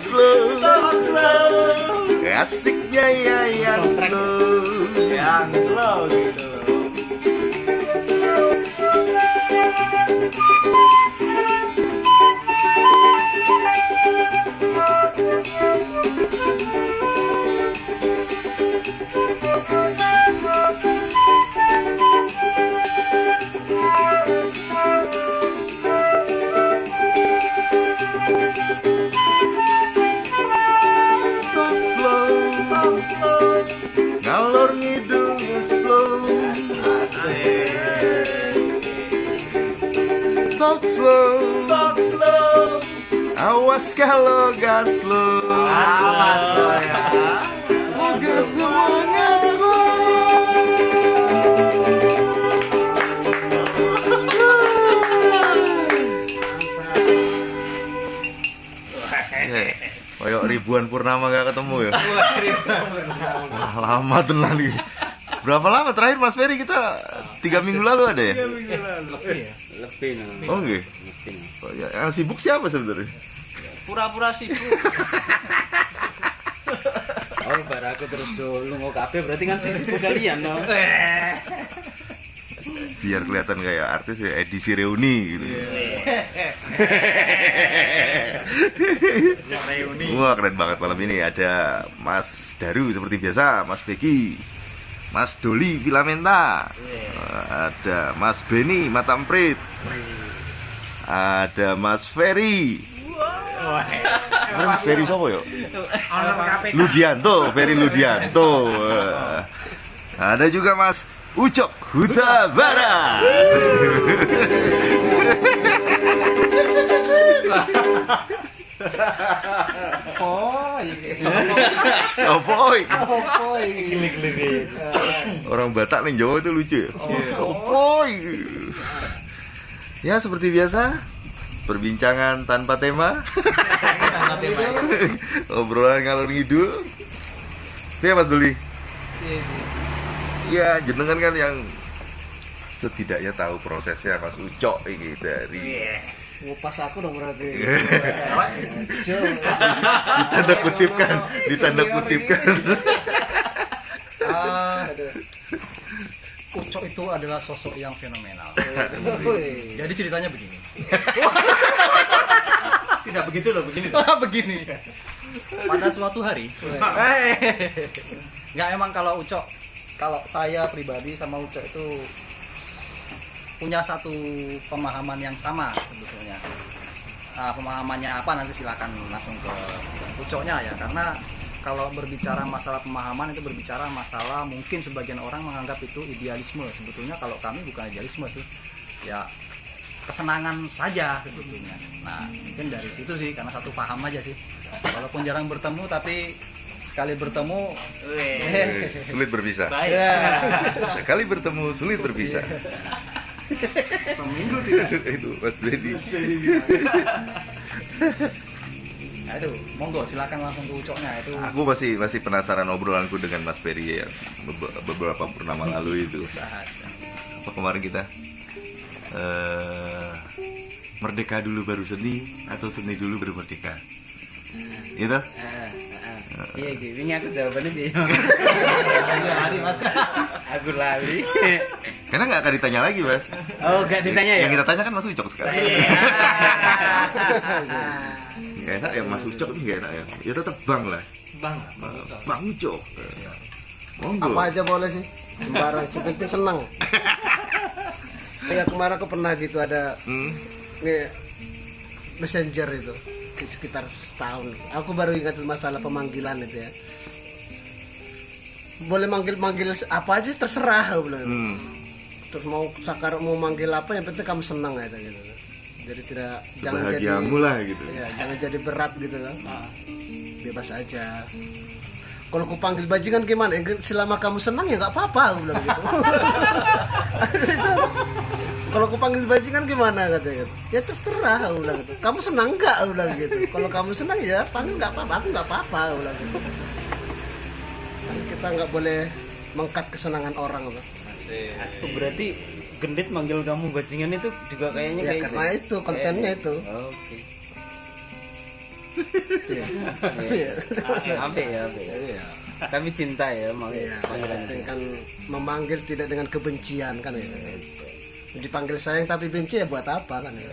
slow, asiknya ya yang slow, gitu. ngalor ngidul slow, talk slow, awas kalau gas slow, Awas lo ya. gas semuanya slow. Kayak ribuan purnama gak ketemu ya. Wah, lama tenan nih. Berapa lama terakhir Mas Ferry kita 3 minggu lalu ada ya? Lebih nah. Oh nggih. Oh, ya, yang sibuk siapa sebenarnya? Pura-pura sibuk. Oh, bar aku terus dulu mau kabeh berarti kan sibuk kalian no. Biar kelihatan kayak artis ya, edisi reuni gitu. Reuni. Wah, keren banget malam ini. Ada Mas Daru seperti biasa, Mas Beki, Mas Doli Filamenta, ada Mas Beni Matamprit, ada Mas Ferry. Mas Ferry siapa yo? Ludianto, Ferry Ludianto. Ada juga Mas Ucok Huta Barat. Opoy. Orang Batak nih Jawa itu lucu ya. Opoy. Ya seperti biasa, perbincangan tanpa tema. Obrolan ngalor ngidul. Iya Mas Duli. Iya, jenengan kan yang setidaknya tahu prosesnya Mas Ucok ini dari ngupas aku dong berarti. ditanda kutipkan. Ucok itu adalah sosok yang fenomenal. Jadi ceritanya begini. Tidak begitu loh, begini. Begini. Pada suatu hari. Nggak, emang kalau Ucok, kalau saya pribadi sama Ucok itu punya satu pemahaman yang sama sebetulnya. Pemahamannya apa nanti silakan langsung ke Ucoknya ya, karena kalau berbicara masalah pemahaman itu berbicara masalah mungkin sebagian orang menganggap itu idealisme. Sebetulnya kalau kami bukan idealisme sih, ya kesenangan saja sebetulnya. Nah mungkin dari situ sih, karena satu paham aja sih. Walaupun jarang bertemu tapi sekali bertemu sulit berpisah. Baik. Sekali bertemu sulit berpisah. Seminggu tidak. Itu Mas Bedi. Nah itu, monggo silakan langsung ke Ucoknya itu. Aku masih penasaran obrolanku dengan Mas Ferry ya beberapa purnama lalu itu. Apa kemarin kita merdeka dulu baru seni atau seni dulu baru merdeka? Gitu? Iya gitu, ini aku jawabannya sih. Hari Mas. Aku lali. Karena nggak akan ditanya lagi Mas. Oh, nggak ditanya ya? Yang kita tanya kan Mas Ucok sekarang. Nggak enak ya Mas Ucok itu nggak enak ya. Ya tetap Bang lah. Bang Ucok. Monggo. Apa aja boleh sih, sembarang, yang penting senang. Kayak kemarin aku pernah gitu ada nih, messenger itu di sekitar setahun. Aku baru ingat masalah pemanggilan itu ya. Boleh manggil apa aja terserah aku bilang. Terus mau sakar mau manggil apa yang penting kamu senang aja gitu. Jadi tidak jangan jadi lah gitu. Ya, jangan jadi berat gitu kan. Bebas aja. Kalau aku panggil bajingan gimana? Selama kamu senang ya nggak apa-apa aku bilang gitu. Kalau aku panggil bajingan gimana katanya? Ya terserah aku bilang gitu. Kamu senang nggak aku bilang gitu. Kalau kamu senang ya panggil nggak apa-apa, aku nggak apa-apa aku bilang gitu. Kan kita nggak boleh mengkat kesenangan orang apa. Berarti Gendit manggil kamu bajingan itu juga kayaknya Ya kayak karena itu kontennya itu. Oke. Iya. Iya. Apik ya, apik. Iya. Tapi cinta ya mau. Iya, yang penting kan memanggil tidak dengan kebencian kan ya. Dipanggil sayang tapi benci ya buat apa kan ya.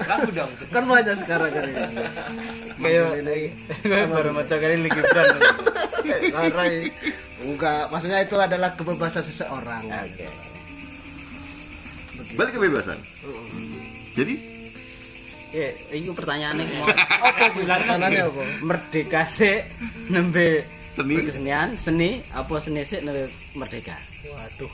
Lagu dong. Kan banyak sekarang kan ya. Kayak baru maca kali lagi brand. Larai. Enggak, maksudnya itu adalah kebebasan seseorang. Oke. Balik kebebasan. Jadi Itu pertanyaannya mau Apa bilangannya apa? merdeka sih nembe Seni. kesenian, seni apa seni sih nembe merdeka. Waduh,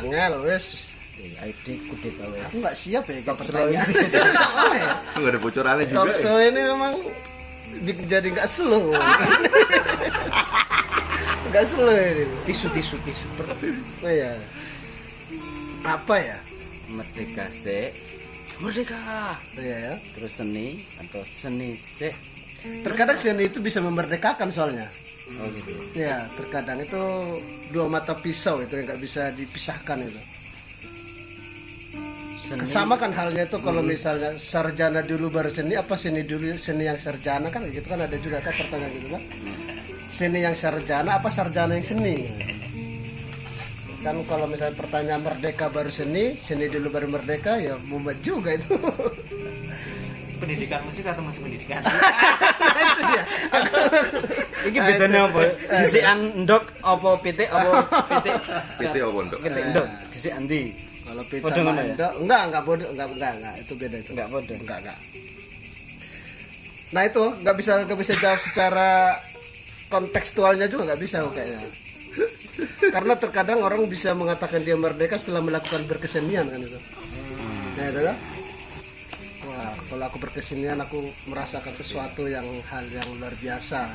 angel wes. ID kudit awe. Aku nggak siap ya ke pertanyaan. Oh, ya. nggak ada bocorannya juga. Talk Ya. show ini memang jadi nggak slow. Nggak slow ini. Tisu. Oh ya. Apa ya? Merdeka sih. Merdeka. Iya ya. Terus seni atau seni sih. Terkadang seni itu bisa memerdekakan soalnya. Oh gitu. Ya, terkadang itu dua mata pisau itu yang nggak bisa dipisahkan itu. Seni. Sama kan halnya itu kalau misalnya sarjana dulu baru seni, apa seni dulu seni yang sarjana kan gitu kan ada juga kan pertanyaan gitu kan. Seni yang sarjana apa sarjana yang seni? Kan kalau misalnya pertanyaan merdeka baru seni, seni dulu baru merdeka ya mumet juga itu. Pendidikan musik atau musik pendidikan? Itu dia. Iki bedanya apa? Disikan ndok apa pitik apa pitik? PT apa ndok? Pitik ndok, disik andi. Kalau pizza Bodoh mana ya? mandok, enggak bodoh, enggak, itu beda itu. Enggak bodoh. Enggak. Nah itu nggak bisa jawab secara kontekstualnya juga nggak bisa kayaknya. Karena terkadang orang bisa mengatakan dia merdeka setelah melakukan berkesenian kan itu. Nah itu kan. Wah, kalau aku berkesenian aku merasakan sesuatu hal yang luar biasa.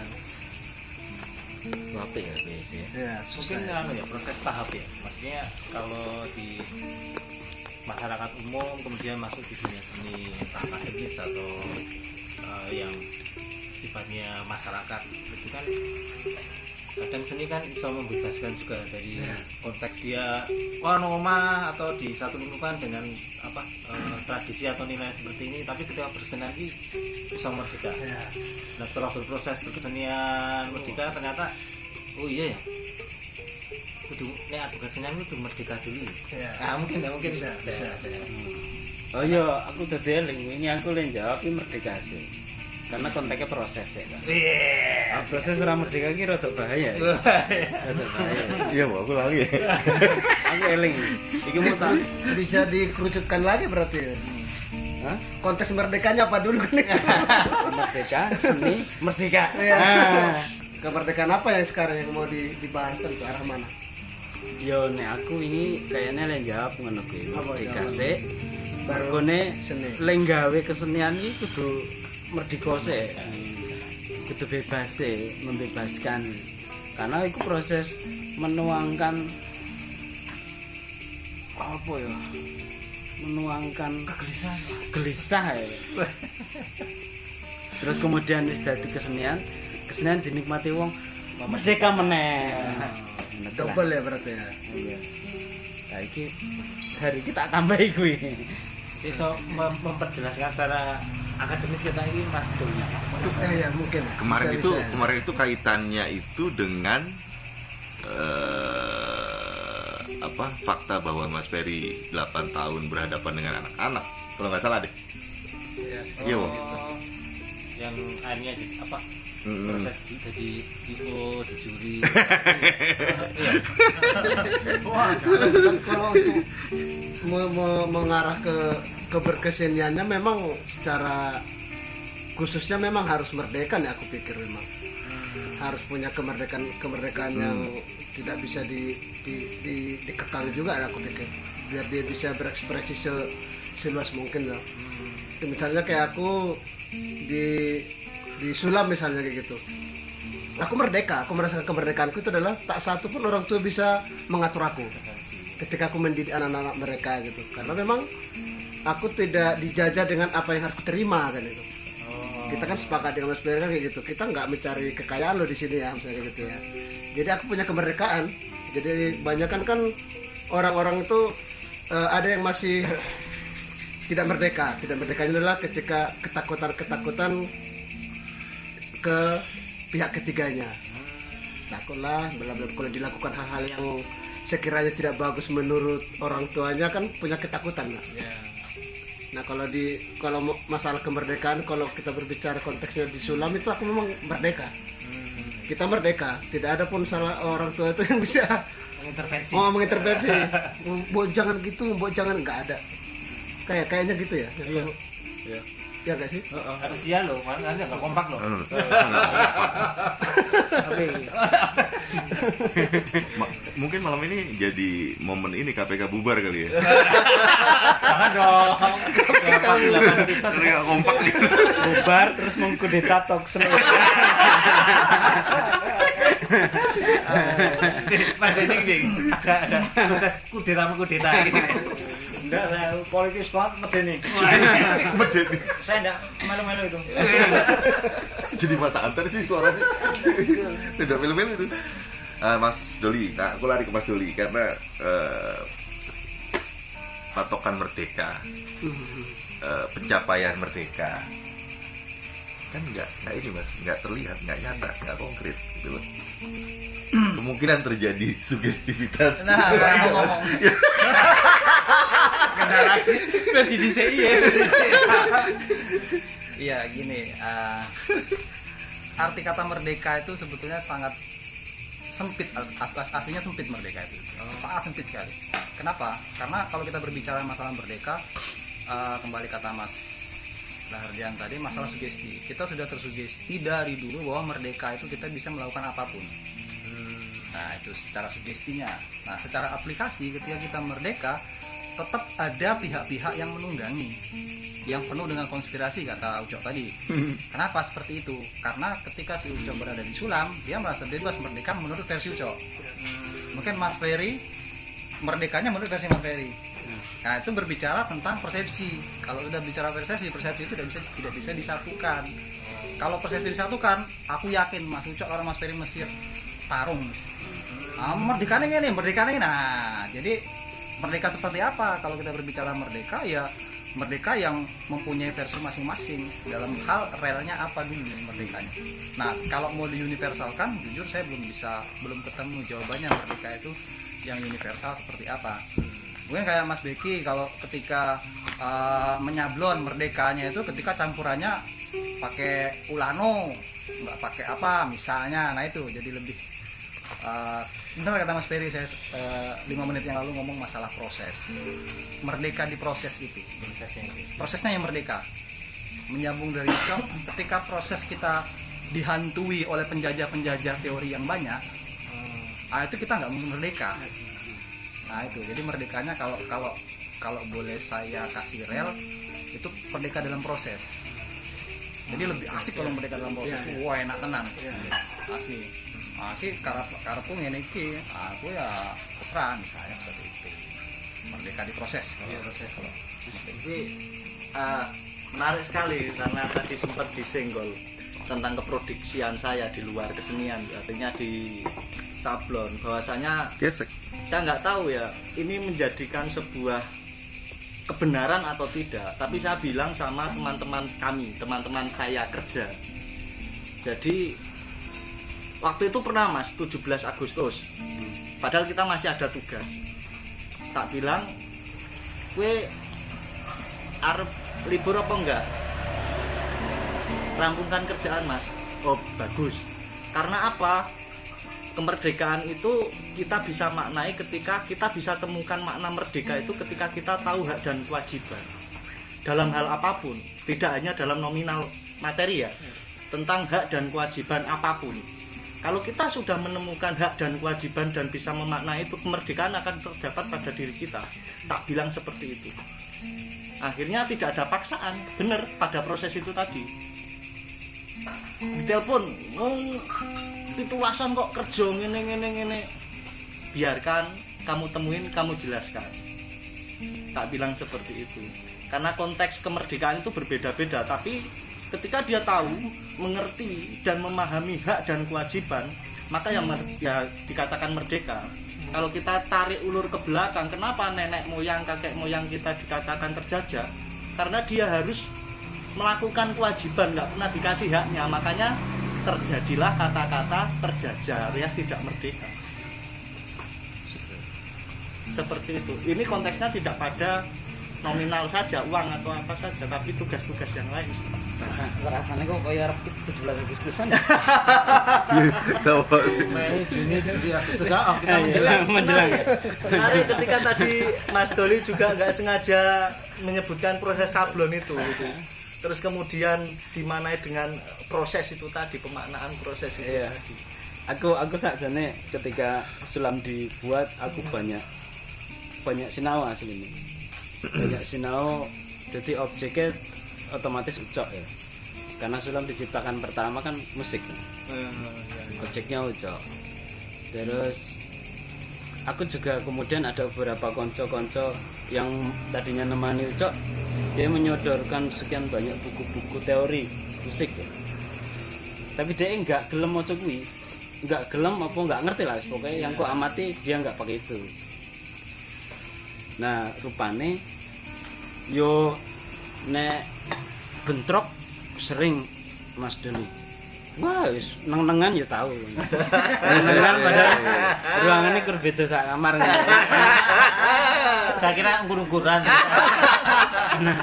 Apa ya biasanya? Ya, susah. Mungkin ya proses tahap ya. Maksudnya kalau di masyarakat umum kemudian masuk di dunia seni entah akademis atau yang sifatnya masyarakat itu kan kadang seni kan bisa membebaskan juga dari konteks dia norma atau di satu lingkungan dengan tradisi atau nilai seperti ini, tapi ketika bersenian ini bisa merdeka. Nah setelah berproses berkesenian merdeka ternyata oh iya ya kudu nek aku kesenian itu merdeka dulu. Mungkin bisa. Oh iya, aku tadi eling ini aku yang jawab ini merdeka sih. Karena konteksnya proses ya kan. Proses ora merdeka ki rada bahaya. Rada bahaya. Iya, Bu, aku lagi. Aku eling. Iki mau tak Bisa dikerucutkan lagi berarti ya. Hah? Konteks merdekanya apa dulu kan? Merdeka, seni, merdeka. Iya. Kemerdekaan apa yang sekarang yang mau dibahas ke arah mana? Yo nek aku ini kayaknya yang jawab ngono kuwi. Apa Merdeka jawab? sih. Baru Barone seni. leng gawe kesenian iki kudu merdeka sih. Kudu bebas sih, membebaskan. Karena itu proses menuangkan apa ya? Menuangkan gelisah ya. Terus kemudian wis dadi kesenian dinikmati wong merdeka meneh. Double ya berarti ya. Iya. Nah, iki hari kita tambahi kuwi. Iso memperjelaskan secara akademis kita ini Mas Donya. Ya mungkin. Kemarin Bisa. itu kaitannya itu dengan fakta bahwa Mas Ferry 8 tahun berhadapan dengan anak-anak. Kalau nggak salah deh. Iya, Bu. Yang akhirnya proses jadi IO, di juri. Iya. Kalau untuk mengarah ke berkeseniannya memang secara khususnya memang harus merdeka nih aku pikir memang. Harus punya kemerdekaan yang tidak bisa dikekang juga aku pikir. Biar dia bisa berekspresi seluas mungkin lah. Misalnya kayak aku di Sulam misalnya kayak gitu. Aku merdeka, aku merasakan kemerdekaanku itu adalah tak satu pun orang tua bisa mengatur aku ketika aku mendidik anak-anak mereka gitu. Karena memang aku tidak dijajah dengan apa yang harus terima kan itu. Kita kan sepakat dengan Mas Ferry kan kayak gitu. Kita nggak mencari kekayaan lo di sini ya, misalnya gitu ya. Jadi aku punya kemerdekaan. Jadi banyak kan orang-orang itu ada yang masih tidak merdeka. Tidak merdekanya adalah ketika ketakutan ke pihak ketiganya. Takutlah kalau dilakukan hal-hal yang sekiranya tidak bagus menurut orang tuanya kan punya ketakutan lah. Nah kalau masalah kemerdekaan, kalau kita berbicara konteksnya di Sulam itu aku memang merdeka. Kita merdeka, tidak ada pun salah orang tua itu yang bisa mengintervensi. Mbok jangan gitu, mbok jangan, nggak ada. Kayaknya gitu ya. Iya. Ya nggak sih? Harus iya loh, mana nggak kompak loh. Mungkin malam ini jadi momen ini KPK bubar kali ya. Jangan dong. Karena nggak kompak gitu. Bubar terus mengkudeta Talkshow. Mas Bening ding, ada proses kudeta gitu. Enggak, saya politis banget medeni. Medeni. Saya enggak malu-malu itu. Jadi masa antar sih suaranya. Tidak film-film itu. Mas Doli, nah aku lari ke Mas Doli karena patokan merdeka, pencapaian merdeka kan nggak ini Mas, nggak terlihat, nggak nyata, nggak konkret gitu loh. Kemungkinan terjadi sugestivitas. Nah, ngomong. Terus di DCI ya. Iya gini, arti kata merdeka itu sebetulnya sangat sempit, aslinya sempit merdeka itu, sangat sempit sekali. Kenapa? Karena kalau kita berbicara masalah merdeka, kembali kata Mas Lahardian tadi, masalah sugesti. Kita sudah tersugesti dari dulu bahwa merdeka itu kita bisa melakukan apapun. Nah itu secara sugestinya. Nah secara aplikasi ketika kita merdeka, tetap ada pihak-pihak yang menunggangi, yang penuh dengan konspirasi kata Ucok tadi. Kenapa seperti itu? Karena ketika si Ucok berada di Sulam, dia merasa bebas merdeka menurut versi Ucok. Mungkin Mas Ferry merdekanya menurut versi Mas Ferry. Nah itu berbicara tentang persepsi. Kalau sudah bicara persepsi itu tidak bisa disatukan. Kalau persepsi disatukan, aku yakin Mas Ucok kalau Mas Ferry mesti tarung. Merdekanya ini. Nah jadi merdeka seperti apa? Kalau kita berbicara merdeka, ya merdeka yang mempunyai versi masing-masing dalam hal realnya apa dulu merdekanya. Nah kalau mau diuniversalkan, jujur saya belum ketemu jawabannya merdeka itu yang universal seperti apa. Mungkin kayak Mas Beki, kalau ketika menyablon merdekanya itu ketika campurannya pakai ulano, nggak pakai apa misalnya. Nah itu jadi lebih benar kata Mas Ferry, saya 5 menit yang lalu ngomong masalah proses. Merdeka di proses itu, prosesnya yang merdeka. Menyambung dari itu, ketika proses kita dihantui oleh penjajah teori yang banyak, itu kita nggak mungkin merdeka. Nah itu, jadi merdekanya kalau boleh saya kasih rel, itu merdeka dalam proses. Jadi lebih asik kalau merdeka dalam proses. Wah enak tenan, asli. Masih karepku ngene iki, aku ya peran saya seperti itu. Merdeka di proses. Iya, proses kalau. Jadi menarik sekali karena tadi sempat disenggol tentang keproduksian saya di luar kesenian, artinya di sablon, bahwasanya saya nggak tahu ya ini menjadikan sebuah kebenaran atau tidak, tapi saya bilang sama teman-teman saya kerja. Jadi waktu itu pernah Mas 17 Agustus, padahal kita masih ada tugas, tak bilang gue arep libur apa enggak, rampungkan kerjaan Mas. Oh bagus, karena apa? Kemerdekaan itu kita bisa maknai ketika kita bisa temukan makna merdeka itu ketika kita tahu hak dan kewajiban dalam hal apapun, tidak hanya dalam nominal materi ya, tentang hak dan kewajiban apapun. Kalau kita sudah menemukan hak dan kewajiban dan bisa memaknai itu, kemerdekaan akan terdapat pada diri kita. Tak bilang seperti itu. Akhirnya tidak ada paksaan, benar pada proses itu tadi. Ditelepon, pitulasan kok kerja ngene. Biarkan kamu temuin, kamu jelaskan. Tak bilang seperti itu. Karena konteks kemerdekaan itu berbeda-beda, tapi ketika dia tahu, mengerti dan memahami hak dan kewajiban, maka yang dikatakan merdeka. Kalau kita tarik ulur ke belakang, kenapa nenek moyang, kakek moyang kita dikatakan terjajah? karena dia harus melakukan kewajiban, nggak pernah dikasih haknya, makanya terjadilah kata-kata terjajah alias tidak merdeka. Seperti itu. Ini konteksnya tidak pada nominal saja, uang atau apa saja, tapi tugas-tugas yang lain. Rasanya kok kayak 17 Agustusan. Mei, Juni, Juli, Agustus. Oh, kita menjelang. Menarik ketika tadi Mas Doli juga nggak sengaja menyebutkan proses sablon itu gitu. Terus kemudian dimanai dengan proses itu tadi, pemaknaan proses itu Iya. tadi. Aku sakjane ketika sulam dibuat aku banyak sinau asli ini. Banyak sinau, jadi objeknya otomatis ucok ya. Karena sulam diciptakan pertama kan musik. Objeknya ucok. Terus aku juga kemudian ada beberapa konco-konco yang tadinya nemani ucok, dia menyodorkan sekian banyak buku-buku teori musik ya. Tapi dia enggak gelem maca kuwi. Enggak gelem apa enggak ngerti lah, pokoknya yang ku amati dia enggak pakai itu. Nah, rupane yo nek bentrok sering Mas Doni. Wah, wis neng-nengan ya tahu. Neng-nengan padahal ruangannya kur beda sak kamar. Saya kira ukur-ukuran. Nah,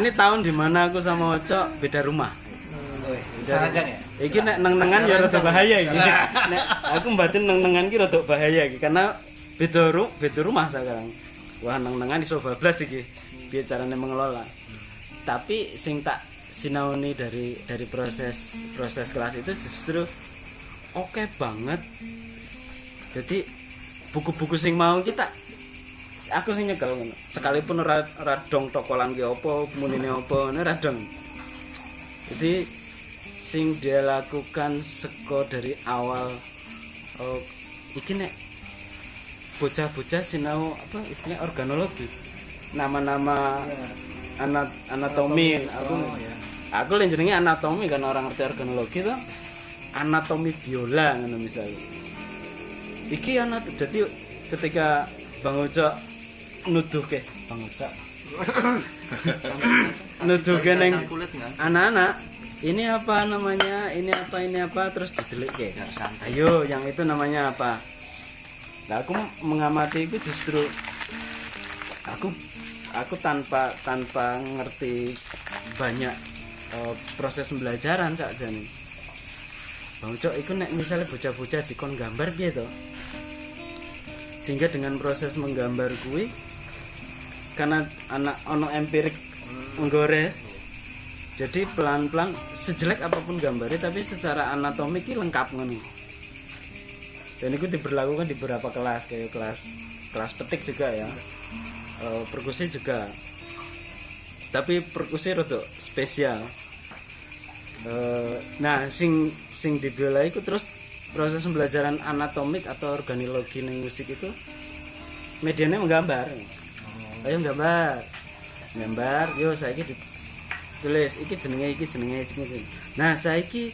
ini tahun dimana aku sama Ocok beda rumah. Sarankan ya. Iki nek neng-nengan ya rada bahaya iki. Nek aku mbatin neng-nengan ki rada bahaya iki karena beda rumah sekarang. Wah, neng-nengan iso bablas iki. Piye carane mengelola. Tapi sing tak sinauni dari proses kelas itu justru oke banget. Jadi buku-buku sing mau kita aku sing nyekel ngono. Sekalipun ora dong tokolan ki apa, munine apa, ora dong. Jadi sing dia lakukan seko dari awal iki nek bocah-bocah sinau apa istilahnya organologi. Nama-nama anatomi aku yang jenenge anatomi kan orang ngerti organologi tuh anatomi biola ngono misalnya iki jadi ketika Bang Ucok nuduhke Bang Ucok nuduhke neng anak-anak ini apa namanya ini apa terus didelikke ayo yang itu namanya apa. Nah, aku mengamati itu justru aku tanpa ngerti banyak proses pembelajaran saja nih. Bang Ucok itu nek misalnya bocah-bocah dikon gambar piye to? Sehingga dengan proses menggambar kuwi karena anak ono empirik menggores. Jadi pelan-pelan sejelek apapun gambarnya tapi secara anatomik ki lengkap ngono. Dan itu diberlakukan di beberapa kelas kayak kelas petik juga ya. Perkusi juga. Tapi perkusi rada spesial. Nah, sing di biola itu terus proses pembelajaran anatomik atau organologi ning musik itu medianya menggambar. Ayo gambar, yo saiki ditulis iki jenenge. Nah, saiki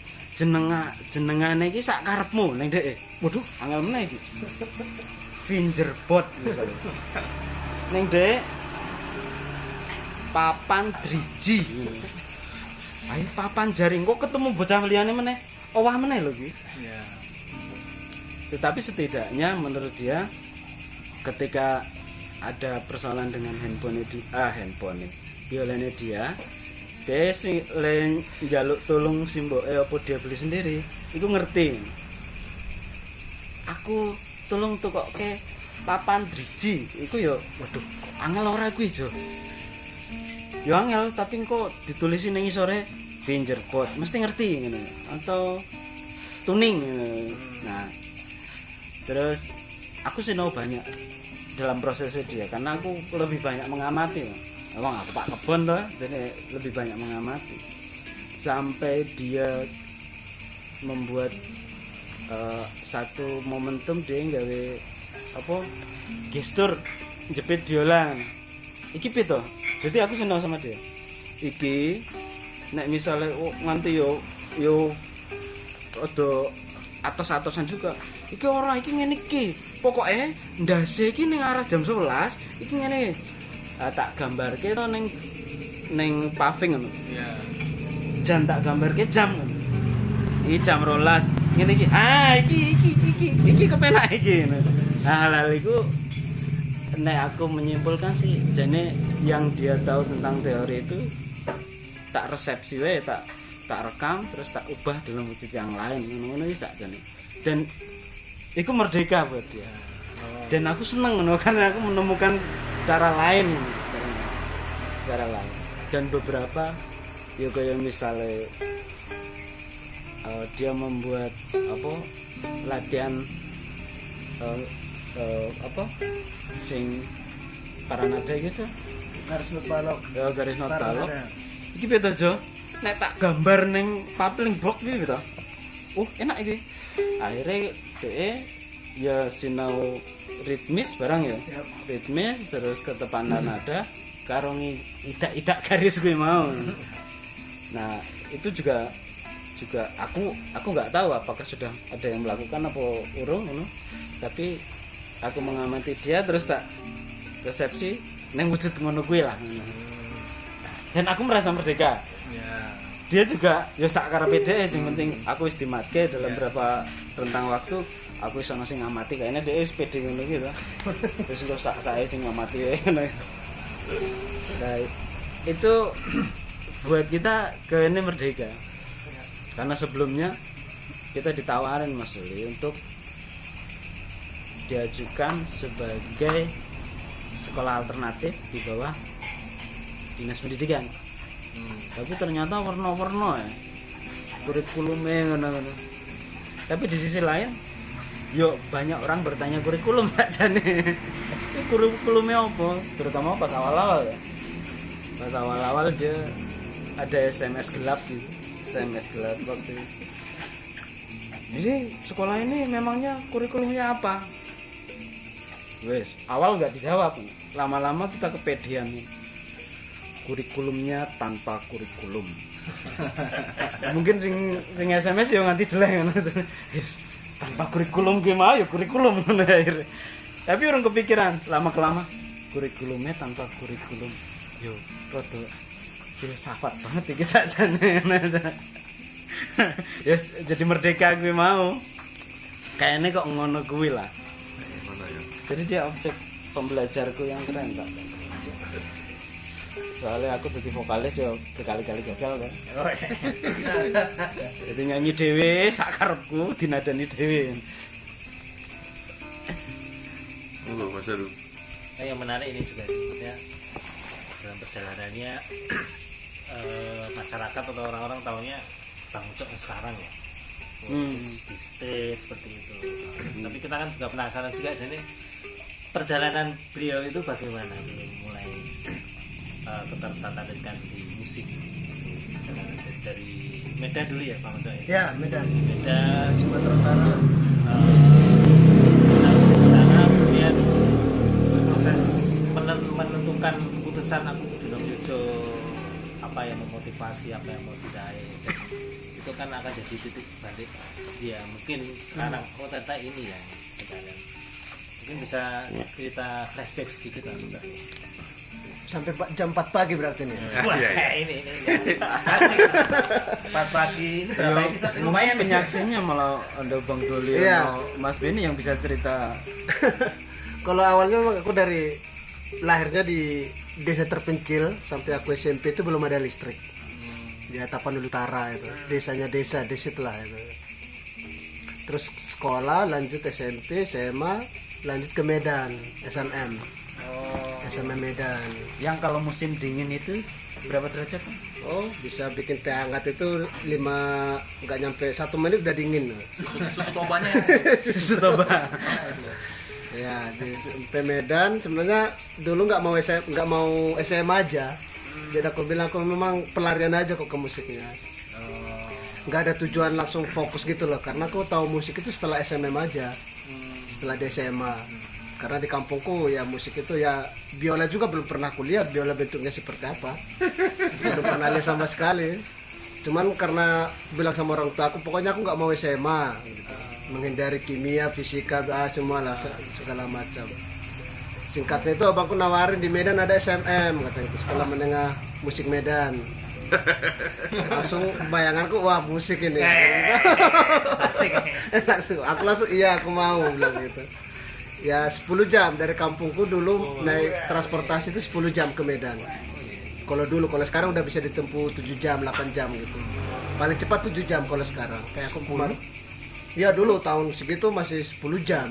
jenengane iki sak karepmu ning dhek. Waduh, angel meneh iki. Fingerbot misalnya. Ning dhek papan driji. Ayo papan jaring kok ketemu bocah liyane meneh. Owah meneh lho iki. Iya. Tetapi setidaknya menurut dia ketika ada persoalan dengan handphone biolanya dia sing len njaluk tolong simboke apa dia beli sendiri iku ngerti. Aku tolong tukokke papan driji iku ya waduh angel ora kuwi jo. Ya angel tapi kok ditulisi ning isore fingerbot mesti ngerti ngono atau tuning. Nah, terus aku sinau banyak dalam prosesnya dia karena aku lebih banyak mengamati. Emang aku pak kebon toh, jadi lebih banyak mengamati sampai dia membuat satu momentum dia nggawe apa gestur jepit biola. Iki piye to? Jadi aku senang sama dia. Iki nek misalnya nganti yo ada atos-atosan juga. Iki ora iki ngene iki. Pokoke ndase iki ning arah jam 11 iki ngene. Tak gambarke to ning ning paving ngono. Iya. Jan tak gambarke jam ngono. Iki jam 12. Ngene iki. Ah, iki kepenak iki. Nah, hal-hal iku nek aku menyimpulkan sih jane yang dia tahu tentang teori itu tak resepsi wae, tak rekam terus tak ubah dalam wujud yang lain ngono-ngono iki sakjane. Dan itu merdeka buat dia. Dan aku seneng ngono karena aku menemukan cara lain. Dan beberapa ya kayak misalnya dia membuat apa latihan apa sing paranada gitu, Garis not balok. ya garis not balok iki beda jo nek tak gambar ning papeling blok iki gitu. Enak iki. Akhirnya ya sinau ritmis barang ya. Ritmis terus ketepatan nada karo idak garis gue mau. Nah, itu juga aku nggak tahu apakah sudah ada yang melakukan apa urung ngono. Tapi aku mengamati dia terus tak resepsi neng wujud ngono kuwi lah. Dan aku merasa merdeka. Dia juga ya sak karepe dhewe sing penting aku wis dimatke dalam berapa rentang waktu aku iso sing ngamati kayaknya dia wis pede ngono gitu. Terus kok sak-sake sing ngamati wae ngono. Nah, itu buat kita ke ini merdeka. Karena sebelumnya kita ditawarin Mas Doli untuk diajukan sebagai sekolah alternatif di bawah dinas pendidikan. Tapi ternyata warna-warna ya kurikulumnya ngono-ngono. Tapi di sisi lain yo banyak orang bertanya kurikulum saja nih. Ini kurikulumnya apa? Terutama pas awal-awal ya. Pas awal-awal dia ada SMS gelap gitu. SMS gelap waktu itu. Jadi sekolah ini memangnya kurikulumnya apa? Wes, awal nggak dijawab. Lama-lama kita kepedean nih. Kurikulumnya tanpa kurikulum. Mungkin sing SMS ya nganti jelek ngono. Yes, tanpa kurikulum ki mau ya kurikulum ngono akhirnya. Tapi orang kepikiran lama-kelama kurikulumnya tanpa kurikulum. Yo, rada filsafat banget iki sakjane. Yes, jadi merdeka gue mau. Kayaknya kok ngono kuwi lah. Jadi dia objek pembelajarku yang keren tak. Soalnya aku jadi vokalis ya berkali-kali gagal kan. Jadi nyanyi dhewe sak karepku dinadani dhewe. Mas Heru. Yang menarik ini juga sih, maksudnya dalam perjalanannya masyarakat atau orang-orang tahunya Bang Ucok sekarang ya. Di stage seperti itu. Tapi kita kan juga penasaran juga jadi perjalanan beliau itu bagaimana mulai ketertarikan di musik dari Medan dulu ya Bang Ucok ya? Ya, Medan Sumatera Utara. Di sana kemudian proses menentukan keputusan aku kudu nang Yojo, apa yang memotivasi, apa yang mau diraih, itu kan akan jadi titik balik dia mungkin sekarang ternyata ini ya kalian mungkin bisa kita flashback sedikit langsung sampai jam 4 pagi berarti nih. Wah, ini asik. 4 pagi ini berapa episode? Lumayan penyaksinya malah ada Bang Doli Iya. atau Mas Beni yang bisa cerita. Kalau awalnya memang aku dari lahirnya di desa terpencil sampai aku SMP itu belum ada listrik. Di Tapanuli Utara itu. Desanya desa itulah itu. Terus sekolah lanjut SMP, SMA, lanjut ke Medan, SNM. SNM Medan. Yang kalau musim dingin itu berapa derajat kan? Oh, bisa bikin teh hangat itu 5 nggak nyampe 1 menit udah dingin. Susu tobanya Susu toba. Ya, di SMP Medan sebenarnya dulu nggak mau SMA aja. Jadi aku bilang aku memang pelarian aja kok ke musiknya. Nggak ada tujuan langsung fokus gitu loh, karena aku tahu musik itu setelah SMM aja, setelah di SMA. Karena di kampungku ya musik itu ya biola juga belum pernah kuliah biola bentuknya seperti apa, belum pernah lihat sama sekali. Cuman karena bilang sama orang tua aku pokoknya aku nggak mau SMA, gitu. Menghindari kimia, fisika, semua lah segala macam. Singkatnya itu abangku nawarin di Medan ada SMM katanya itu sekolah menengah musik Medan. Langsung bayanganku wah musik ini. Langsung iya aku mau bilang gitu. Ya 10 jam dari kampungku dulu naik transportasi itu 10 jam ke Medan. Kalau dulu, kalau sekarang udah bisa ditempuh 7 jam, 8 jam gitu. Paling cepat 7 jam kalau sekarang. Kayak aku kemarin. Ya dulu tahun segitu masih 10 jam.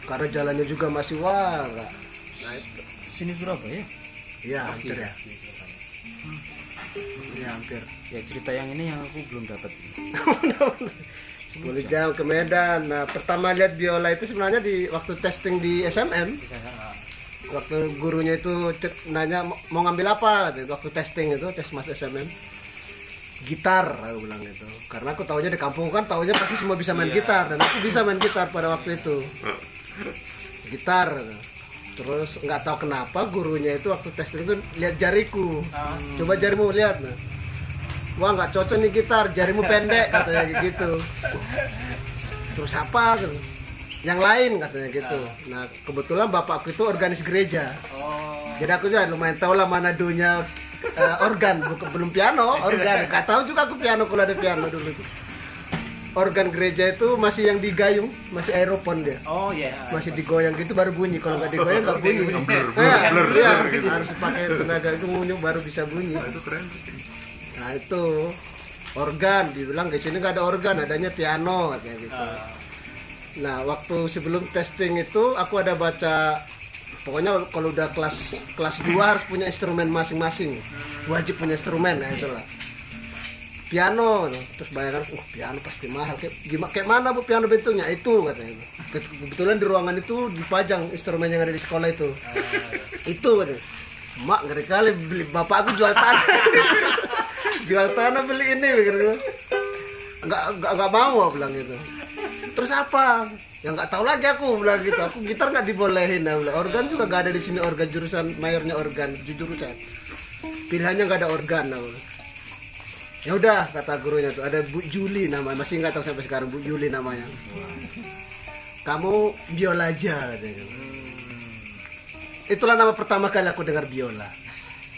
Karena jalannya juga masih wah. Nah, itu. Sini Surabaya. Iya, hampir ya. Iya, hampir. Ya cerita yang ini yang aku belum dapat. 10 jam ke Medan. Nah, pertama lihat biola itu sebenarnya di waktu testing di SMM. Waktu gurunya itu nanya mau ngambil apa waktu testing itu, tes masuk SMM. Gitar, aku bilang gitu. Karena aku taunya di kampung kan taunya pasti semua bisa main gitar dan aku bisa main gitar pada waktu itu. Gitar. Terus nggak tahu kenapa gurunya itu waktu testing itu lihat jariku. Coba jarimu lihat. Nah. Wah nggak cocok nih gitar, jarimu pendek katanya gitu. Terus apa? Yang lain katanya gitu. Nah kebetulan bapakku itu organis gereja. Jadi aku juga lumayan tahu lah mana dunia organ, belum piano, organ. Nggak tahu juga aku piano kalau ada piano dulu. Organ gereja itu masih yang digayung, masih aeropon dia. Oh iya. Masih digoyang gitu baru bunyi. Kalau nggak digoyang nggak bunyi. Harus pakai tenaga itu ngunyuk baru bisa bunyi. Itu keren. Nah itu organ, dibilang di sini nggak ada organ, adanya piano katanya gitu. Nah waktu sebelum testing itu aku ada baca, pokoknya kalau udah kelas 2 harus punya instrumen masing-masing, wajib punya instrumen, nah itulah. Piano, terus bayangkan, piano pasti mahal. Kayak mana bu piano bentuknya? Itu katanya. Kebetulan di ruangan itu dipajang instrumen yang ada di sekolah itu. Itu katanya. Mak ngeri kali beli, bapak aku jual tanah. Jual tanah beli ini begitu. Enggak mau bilang gitu. Terus apa? Ya nggak tahu lagi aku bilang gitu. Aku gitar nggak dibolehin. Organ juga nggak ada di sini, organ jurusan mayornya organ jurusan. Pilihannya nggak ada organ. Ya udah kata gurunya tuh ada Bu Juli namanya, masih nggak tahu sampai sekarang Bu Juli namanya. Kamu biola aja katanya. Itulah nama pertama kali aku dengar biola.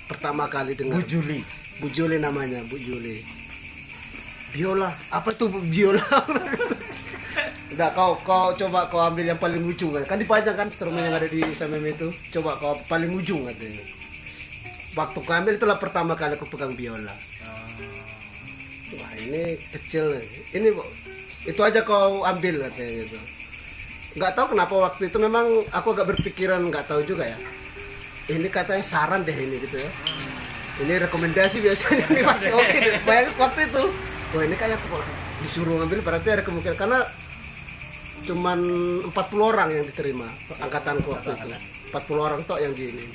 Pertama kali dengar. Bu Juli namanya, Bu Juli. Biola, apa tuh biola? Enggak, kau coba kau ambil yang paling ujung kan dipajang kan instrumen yang ada di SMM itu. Coba kau paling ujung katanya. Waktu kau ambil itulah pertama kali aku pegang biola. Wah ini kecil, ini itu aja kau ambil katanya gitu. Nggak tahu kenapa waktu itu memang aku agak berpikiran, nggak tahu juga ya. Ini katanya saran deh ini gitu ya. Ini rekomendasi biasanya masih oke deh. Bayangin waktu itu, wah ini kayak disuruh ngambil berarti ada kemungkinan karena cuman 40 orang yang diterima angkatanku waktu itu. 40 orang tok yang di ini.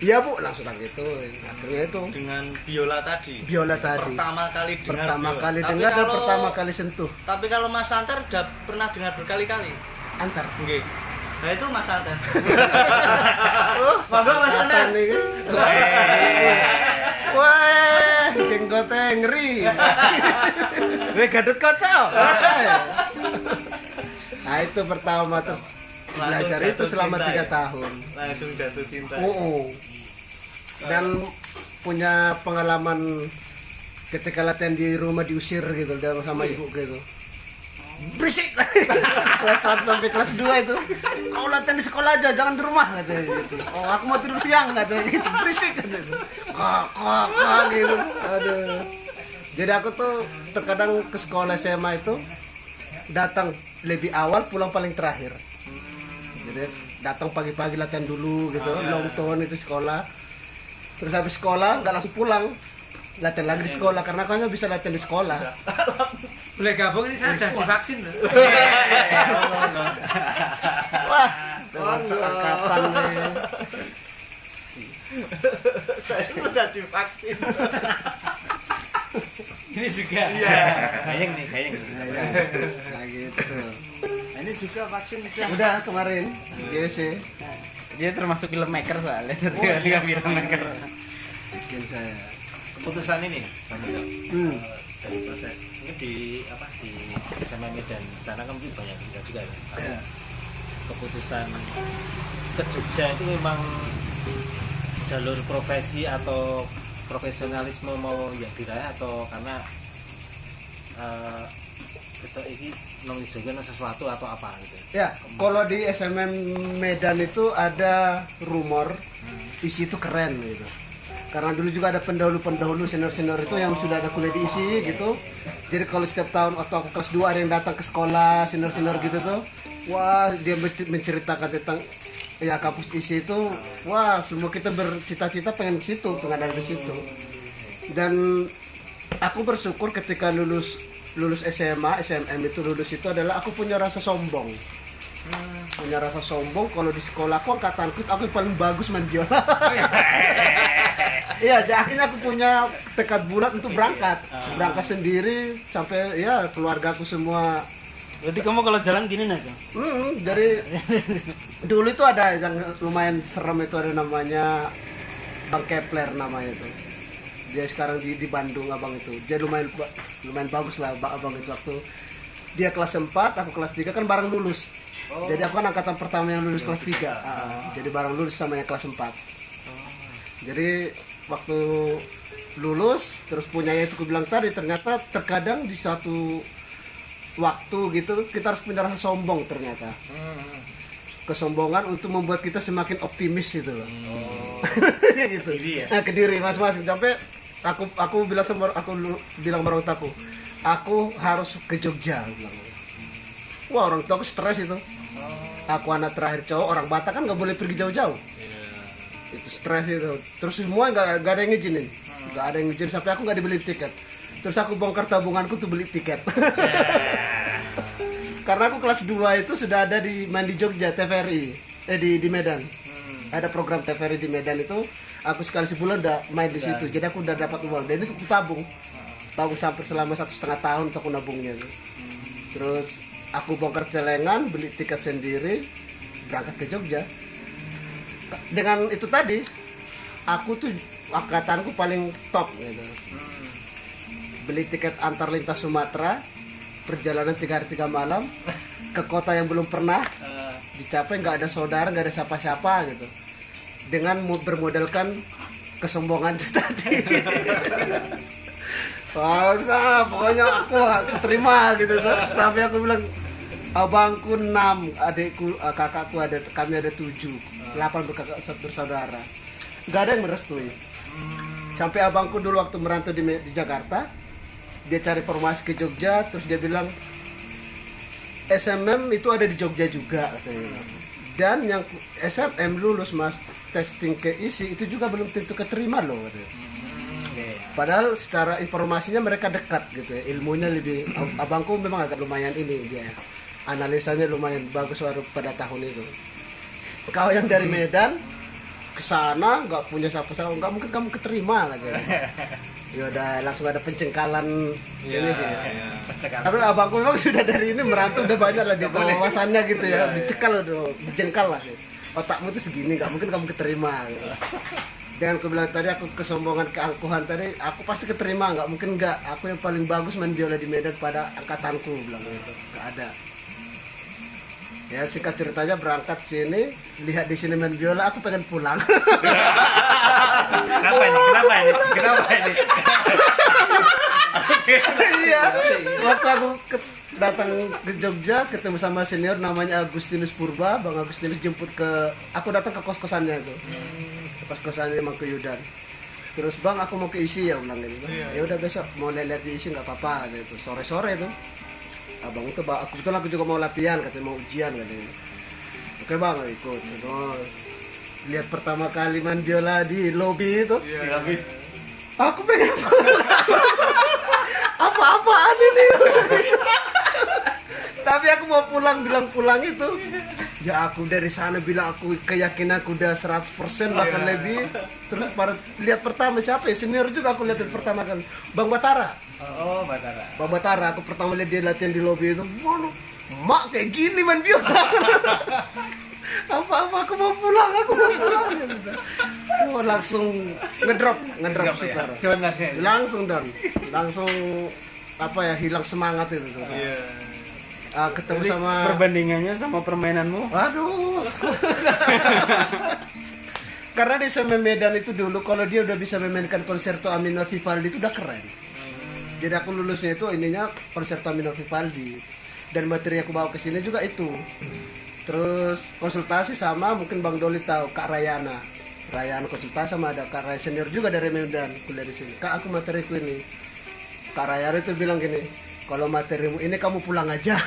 Iya bu, langsung gitu. Akhirnya itu dengan biola tadi. Pertama kali dengar. Dengar dan pertama kali sentuh. Tapi kalau Mas Antar udah pernah dengar berkali-kali. Antar. Nggih. Nah itu Mas Antar. Monggo Mas Antar nih. Wah, jenggotnya ngeri. Weh Gadot kocok. Nah itu pertama terus belajar itu selama 3 tahun. Langsung jatuh cinta. Dan punya pengalaman ketika latihan di rumah diusir gitu sama ibu gitu. Berisik. Kelas 1 sampai kelas 2 itu. Kau latihan di sekolah aja, jangan di rumah katanya gitu. Oh, aku mau tidur siang katanya gitu. Berisik katanya. Kok gitu. Aduh. Jadi aku tuh terkadang ke sekolah SMA itu datang lebih awal, pulang paling terakhir. Jadi datang pagi-pagi latihan dulu gitu, nonton itu sekolah. Terus habis sekolah nggak langsung pulang, latihan lagi di sekolah karena kan bisa latihan di sekolah. Boleh gabung ini saya sudah divaksin loh. Wah, angkatan nih. Saya sudah divaksin. Ini juga. Iya. Kayang nih. Nah gitu. Ini juga vaksin Udah kemarin, JC. Dia termasuk filmmaker soalnya. Dia filmmaker. Bikin saya. Keputusan ini dari proses ini di SMA Medan sana kan banyak juga ya. Keputusan ke Jogja itu memang jalur profesi atau profesionalisme mau yang diraih atau karena kita ini nong juga sesuatu atau apa gitu. Ya, kalau di SMM Medan itu ada rumor isi itu keren gitu. Karena dulu juga ada pendahulu senior itu yang sudah ada kuliah di isi gitu. Jadi kalau setiap tahun atau aku kelas 2 ada yang datang ke sekolah senior gitu tuh, wah dia menceritakan tentang ya kampus isi itu, wah semua kita bercita-cita pengen di situ, pengen ada di situ. Dan aku bersyukur ketika lulus SMA, SMM itu lulus itu adalah aku punya rasa sombong. Punya rasa sombong kalau di sekolah aku angkatanku aku yang paling bagus main biola. Iya, jadi akhirnya aku punya tekad bulat untuk berangkat sendiri sampai ya keluarga aku semua. Berarti kamu kalau jalan gini aja. Dari dulu itu ada yang lumayan serem itu, ada namanya Bang Kepler namanya itu. Dia sekarang di Bandung abang itu. Dia lumayan bagus lah abang itu waktu dia kelas 4, aku kelas 3 kan bareng lulus. Jadi aku kan angkatan pertama yang lulus kelas 3. Jadi bareng lulus sama yang kelas 4. Jadi waktu lulus terus punya itu aku bilang tadi, ternyata terkadang di satu waktu gitu kita harus punya rasa sombong ternyata. Kesombongan untuk membuat kita semakin optimis gitu loh. Gitu. Nah, ke diri masing-masing sampai aku bilang sama bilang orang taku, aku harus ke Jogja bilang. Wah, orang tua aku stres itu. Aku anak terakhir cowok, orang Batak kan nggak boleh pergi jauh-jauh. Itu stres itu. Terus semua nggak ada yang ngizinin, nggak ada yang ngizinin sampai aku nggak dibeli tiket. Terus aku bongkar tabunganku tuh beli tiket. Karena aku kelas 2 itu sudah ada main di Jogja TVRI, di Medan. Ada program TVRI di Medan itu, aku sekali sebulan udah main di situ. Jadi aku udah dapat uang. Dan itu aku tabung sampai selama 1,5 tahun untuk aku nabungnya. Terus aku bongkar celengan, beli tiket sendiri, berangkat ke Jogja. Dengan itu tadi, aku tuh angkatanku paling top gitu. Beli tiket antar lintas Sumatera, perjalanan 3 hari 3 malam ke kota yang belum pernah dicapai, nggak ada saudara, nggak ada siapa-siapa gitu. Dengan bermodalkan kesombongan itu tadi. Pokoknya aku terima gitu. Tapi aku bilang, abangku 6, adikku, kakakku kami ada 7, 8 bersaudara. Nggak ada yang merestui. Sampai abangku dulu waktu merantau di Jakarta, dia cari formasi ke Jogja, terus dia bilang SMM itu ada di Jogja juga katanya. Dan yang SMM lulus mas testing ke isi itu juga belum tentu keterima loh katanya. Padahal secara informasinya mereka dekat gitu ya, ilmunya lebih. Abangku memang agak lumayan ini dia, analisanya lumayan bagus pada tahun itu. Kau yang dari Medan ke sana nggak punya siapa-siapa, nggak mungkin kamu keterima lagi. Ya udah langsung ada pencengkalan ini sih. Tapi abangku memang sudah dari ini merantau udah banyak lah dia wawasannya gitu ya, dijengkal lah. Otakmu tuh segini, nggak mungkin kamu keterima. Gitu. Dengan aku bilang tadi, aku kesombongan, keangkuhan tadi, aku pasti keterima, nggak mungkin nggak. Aku yang paling bagus main biola di Medan pada angkatanku bilang gitu, nggak ada. Ya singkat ceritanya berangkat sini, lihat di sini main biola, aku pengen pulang. Kenapa ini? Iya, waktu aku datang ke Jogja ketemu sama senior namanya Agustinus Purba, Bang Agustinus jemput aku datang ke kos-kosannya itu. Kos-kosannya Mang Kuyudan. Terus bang aku mau ke isi ya bilang gitu. Ya udah besok mau lihat di isi nggak apa-apa gitu. Sore-sore tuh. Abang itu kebetulan aku juga mau latihan katanya, mau ujian katanya. Oke bang, ikut. Terus lihat pertama kali main biola di lobi itu. Aku pengen apa-apaan ini. Tapi aku mau bilang pulang itu. Ya aku dari sana bilang aku keyakinan aku udah 100% bahkan lebih. Terus lihat pertama siapa ya, senior juga aku lihat pertama kali, Bang Batara. Oh, Batara. Bang Batara, aku pertama lihat dia latihan di lobi itu. Waduh, mak kayak gini main biola. Apa aku mau pulang gitu. Oh, langsung ngedrop super. Langsung apa ya, hilang semangat itu. Ketemu jadi, sama perbandingannya sama permainanmu. Aduh. Karena di SMA Medan itu dulu kalau dia udah bisa memainkan konserto Amino Vivaldi itu udah keren. Jadi aku lulusnya itu ininya konserto Amino Vivaldi dan materi yang aku bawa ke sini juga itu. Terus konsultasi sama mungkin Bang Doli tahu Kak Rayana konsultasi sama ada Kak Raya senior juga dari Medan kuliah di sini. Kak, aku materiku ini. Kak Rayana itu bilang gini, kalau materimu ini kamu pulang aja.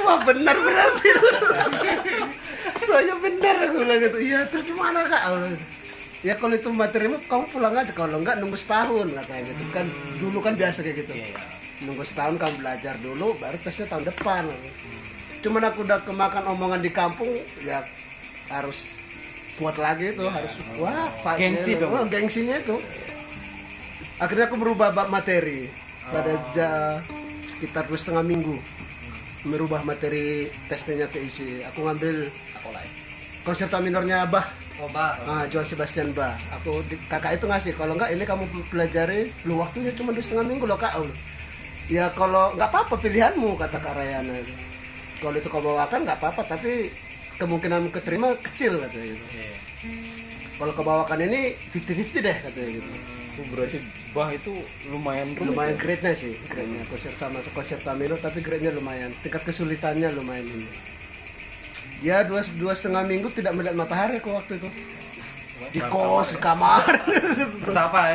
Wah benar berarti. Soalnya benar aku bilang gitu. Iya terus gimana Kak? Ya kalau itu materimu kamu pulang aja, kalau enggak nunggu setahun katanya gitu kan. Dulu kan biasa kayak gitu. Nunggu setahun kamu belajar dulu baru tesnya tahun depan. Cuman aku udah kemakan omongan di kampung ya harus kuat lagi itu harus wah Gengsi dong. Gengsinya itu. Akhirnya aku merubah bab materi pada sekitar 2,5 minggu merubah materi tesnya ke isi. Aku ngambil konserto minornya Bach. Johann Sebastian Bach. Kakak itu ngasih, kalau enggak ini kamu pelajari, lu waktunya cuma 2,5 minggu loh Kak. Ya kalau nggak apa-apa pilihanmu kata Kak Rayana. Kalau itu kau bawakan nggak apa-apa, tapi kemungkinan keterima kecil katanya gitu. Kalau kau bawakan ini 50-50 deh katanya gitu. Berarti Bach itu lumayan grade-nya sih, grade-nya konser Amino tapi grade-nya lumayan, tingkat kesulitannya lumayan ini. Ya 2,5 minggu tidak melihat matahari aku waktu itu. Di kos, di kamar.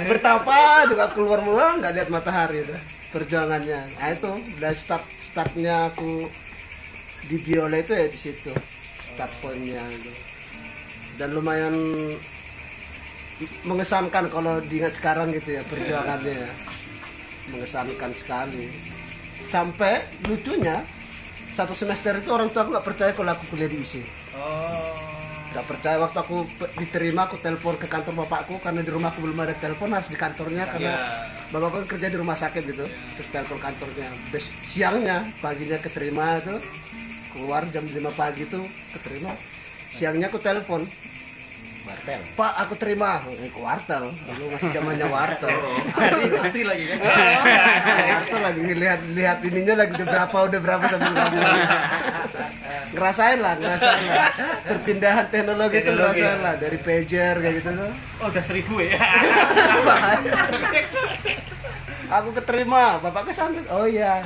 Bertapa juga keluar mulai nggak lihat matahari itu. Perjuangannya. Nah itu dari startnya aku di biola itu ya di situ. Start point-nya itu. Dan lumayan mengesankan kalau diingat sekarang gitu ya perjuangannya. Mengesankan sekali. Sampai lucunya satu semester itu orang tua aku nggak percaya kalau aku kuliah di ISI. Nggak percaya. Waktu aku diterima aku telepon ke kantor bapakku karena di rumahku belum ada telepon, harus di kantornya karena bapakku kan kerja di rumah sakit gitu. Terus telepon kantornya. Siangnya, paginya keterima itu keluar jam 5 pagi tuh keterima. Siangnya aku telepon. Wartel. Pak, aku terima. Wartel. Dulu masih zamannya wartel. Arti lagi kan. Wartel lagi lihat ininya lagi udah berapa sampai kamu. Ngerasain lah. Perpindahan teknologi itu ngerasain lah dari pager kayak gitu tuh. Oh, udah 1000 ya. Aku keterima, bapakku santai. Oh iya.